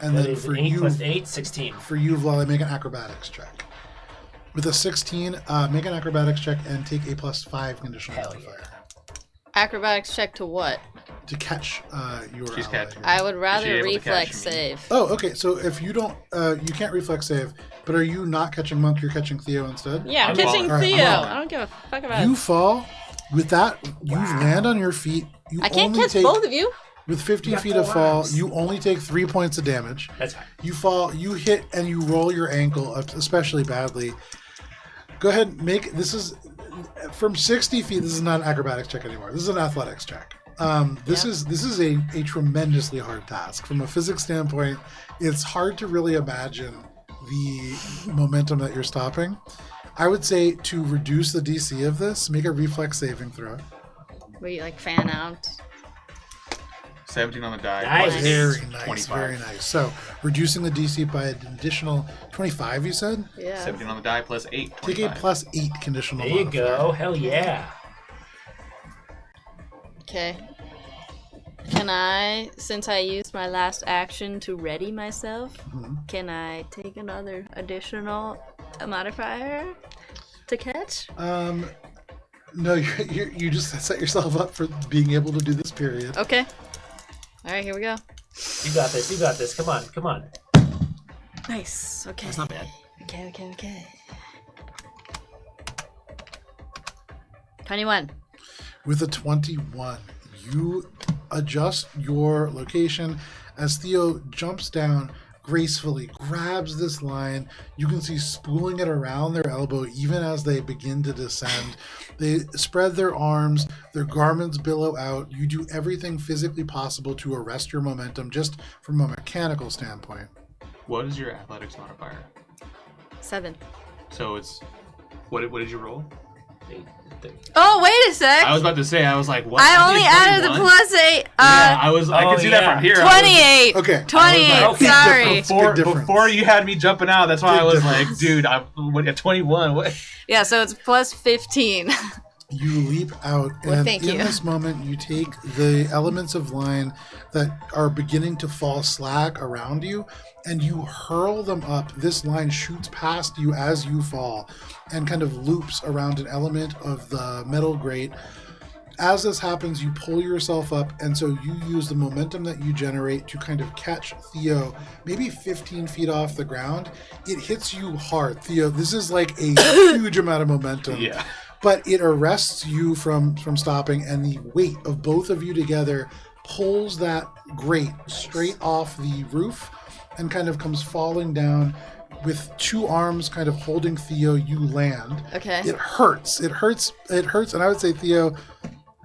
[SPEAKER 1] And
[SPEAKER 4] That
[SPEAKER 1] then
[SPEAKER 4] is
[SPEAKER 1] for
[SPEAKER 4] 8
[SPEAKER 1] you,
[SPEAKER 4] plus 8, 16.
[SPEAKER 1] for you, Vlad, make an acrobatics check. With a 16, make an acrobatics check and take a +5 conditional
[SPEAKER 4] Hell
[SPEAKER 1] modifier
[SPEAKER 2] Acrobatics check to what?
[SPEAKER 1] to catch your
[SPEAKER 3] She's
[SPEAKER 1] ally.
[SPEAKER 3] catching.
[SPEAKER 2] I would
[SPEAKER 3] she
[SPEAKER 2] rather
[SPEAKER 3] able to
[SPEAKER 2] reflex
[SPEAKER 3] catch me?
[SPEAKER 2] save.
[SPEAKER 1] Oh, okay. So if you don't, you can't reflex save. But are you not catching Monk? You're catching Theo instead.
[SPEAKER 2] Yeah, I'm
[SPEAKER 3] I'm
[SPEAKER 2] catching
[SPEAKER 3] falling.
[SPEAKER 2] Theo.
[SPEAKER 1] Alright, I'm
[SPEAKER 2] I don't give a fuck about
[SPEAKER 1] You
[SPEAKER 2] it.
[SPEAKER 1] fall. With that, you land on your feet. You
[SPEAKER 2] I can't
[SPEAKER 1] only
[SPEAKER 2] catch
[SPEAKER 1] take,
[SPEAKER 2] both of you.
[SPEAKER 1] With 15
[SPEAKER 4] got
[SPEAKER 1] feet
[SPEAKER 4] four
[SPEAKER 1] of fall,
[SPEAKER 4] arms.
[SPEAKER 1] you only take 3 points of damage.
[SPEAKER 4] That's fine.
[SPEAKER 1] You fall, you hit, and you roll your ankle especially badly. Go ahead and make, this is, from 60 feet, this is not an acrobatics check anymore. This is an athletics check. This is a tremendously hard task. From a physics standpoint, it's hard to really imagine the momentum that you're stopping. I would say to reduce the DC of this, make a reflex saving throw.
[SPEAKER 2] Where you like fan out.
[SPEAKER 3] 17 on the die.
[SPEAKER 4] Nice.
[SPEAKER 3] plus
[SPEAKER 1] Very nice,
[SPEAKER 3] 25.
[SPEAKER 1] very nice. So reducing the DC by an additional 25, you said?
[SPEAKER 2] Yeah.
[SPEAKER 3] 17 on the die plus 8.
[SPEAKER 1] Take a
[SPEAKER 3] 25.
[SPEAKER 1] +8 conditional
[SPEAKER 4] There you
[SPEAKER 1] modifier.
[SPEAKER 4] go. Hell yeah.
[SPEAKER 2] Okay. Can I, since I used my last action to ready myself, can I take another additional modifier to catch?
[SPEAKER 1] No, you just set yourself up for being able to do this period.
[SPEAKER 2] Okay. All right, here we go.
[SPEAKER 4] You got this. You got this. Come on. Come on.
[SPEAKER 2] Nice. Okay.
[SPEAKER 4] That's not bad.
[SPEAKER 2] Okay. 21.
[SPEAKER 1] With a 21, you adjust your location as Theo jumps down gracefully, grabs this line. You can see spooling it around their elbow even as they begin to descend. They spread their arms, their garments billow out. You do everything physically possible to arrest your momentum just from a mechanical standpoint.
[SPEAKER 3] What is your athletics modifier?
[SPEAKER 2] 7.
[SPEAKER 3] So it's. What did you roll?
[SPEAKER 2] Oh, wait a sec.
[SPEAKER 3] I was about to say, I was like, what?
[SPEAKER 2] I only
[SPEAKER 3] did
[SPEAKER 2] added the
[SPEAKER 3] 21?
[SPEAKER 2] +8.
[SPEAKER 3] Yeah, I could see that
[SPEAKER 4] yeah.
[SPEAKER 3] from here.
[SPEAKER 2] 28.
[SPEAKER 1] Okay.
[SPEAKER 2] 28.
[SPEAKER 3] Okay.
[SPEAKER 2] Sorry.
[SPEAKER 3] Before,
[SPEAKER 1] Big difference.
[SPEAKER 3] before you had me jumping out, that's why
[SPEAKER 1] Big
[SPEAKER 3] I was
[SPEAKER 1] difference.
[SPEAKER 3] like, dude, I'm at 21. What?
[SPEAKER 2] Yeah, so it's +15.
[SPEAKER 1] You leap out,
[SPEAKER 2] Well,
[SPEAKER 1] and
[SPEAKER 2] thank
[SPEAKER 1] in
[SPEAKER 2] you.
[SPEAKER 1] this moment, you take the elements of line that are beginning to fall slack around you, and you hurl them up. This line shoots past you as you fall, and kind of loops around an element of the metal grate. As this happens, you pull yourself up, and so you use the momentum that you generate to kind of catch Theo, maybe 15 feet off the ground. It hits you hard, Theo. This is like a huge amount of momentum.
[SPEAKER 3] Yeah.
[SPEAKER 1] But it arrests you from stopping, and the weight of both of you together pulls that grate straight off the roof and kind of comes falling down. With two arms kind of holding Theo, you land.
[SPEAKER 2] Okay.
[SPEAKER 1] It hurts. It hurts. And I would say, Theo,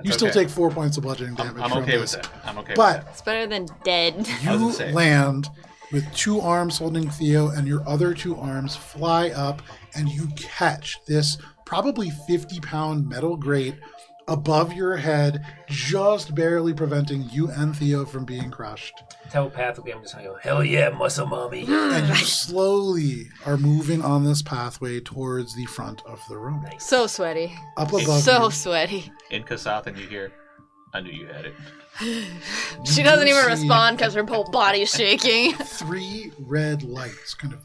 [SPEAKER 1] you still
[SPEAKER 3] okay.
[SPEAKER 1] take 4 points of bludgeoning damage.
[SPEAKER 3] I'm
[SPEAKER 1] from
[SPEAKER 3] okay with
[SPEAKER 1] this.
[SPEAKER 3] that. I'm okay
[SPEAKER 1] But
[SPEAKER 2] It's better than dead.
[SPEAKER 3] I was
[SPEAKER 1] you
[SPEAKER 3] gonna say.
[SPEAKER 1] land with two arms holding Theo, and your other two arms fly up, and you catch this probably 50-pound metal grate above your head, just barely preventing you and Theo from being crushed.
[SPEAKER 5] Telepathically, I'm just gonna go, hell yeah, muscle mommy.
[SPEAKER 1] And you slowly are moving on this pathway towards the front of the room.
[SPEAKER 2] So sweaty.
[SPEAKER 1] Up above
[SPEAKER 2] So
[SPEAKER 1] you,
[SPEAKER 2] sweaty.
[SPEAKER 3] In Kasathan, you hear, I knew you had it.
[SPEAKER 2] She doesn't even
[SPEAKER 1] see-
[SPEAKER 2] respond because her whole body's shaking.
[SPEAKER 1] 3 red lights kind of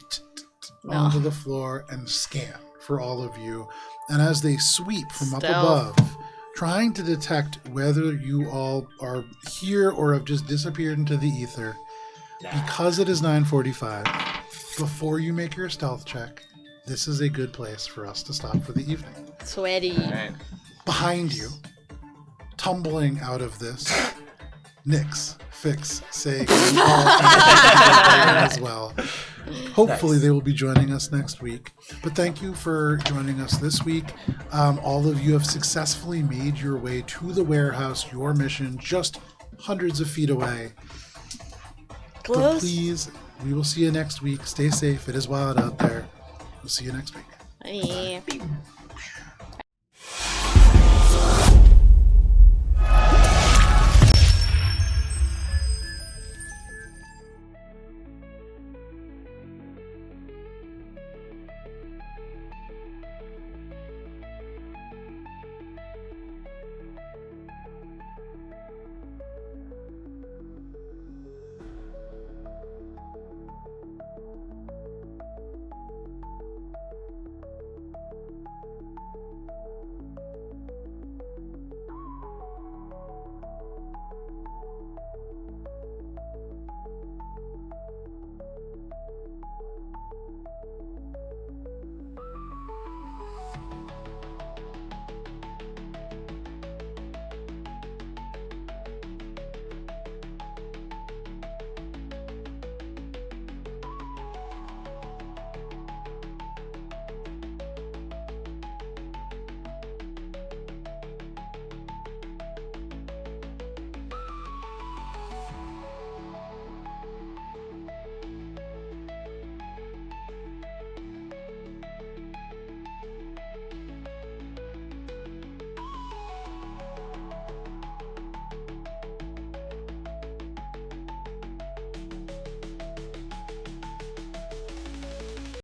[SPEAKER 2] No.
[SPEAKER 1] onto the floor and scan for all of you. And as they sweep from up
[SPEAKER 2] Stealth.
[SPEAKER 1] above, trying to detect whether you all are here or have just disappeared into the ether, because it is 9:45, before you make your stealth check, this is a good place for us to stop for the evening.
[SPEAKER 2] Sweaty.
[SPEAKER 3] All right.
[SPEAKER 1] Behind you, tumbling out of this, Nyx, Fix, Say, and all as well. Hopefully they will be joining us next week. But thank you for joining us this week. All of you have successfully made your way to the warehouse, your mission just hundreds of feet away. But
[SPEAKER 2] close.
[SPEAKER 1] please, we will see you next week. Stay safe. It is wild out there. We'll see you next week.
[SPEAKER 2] Bye.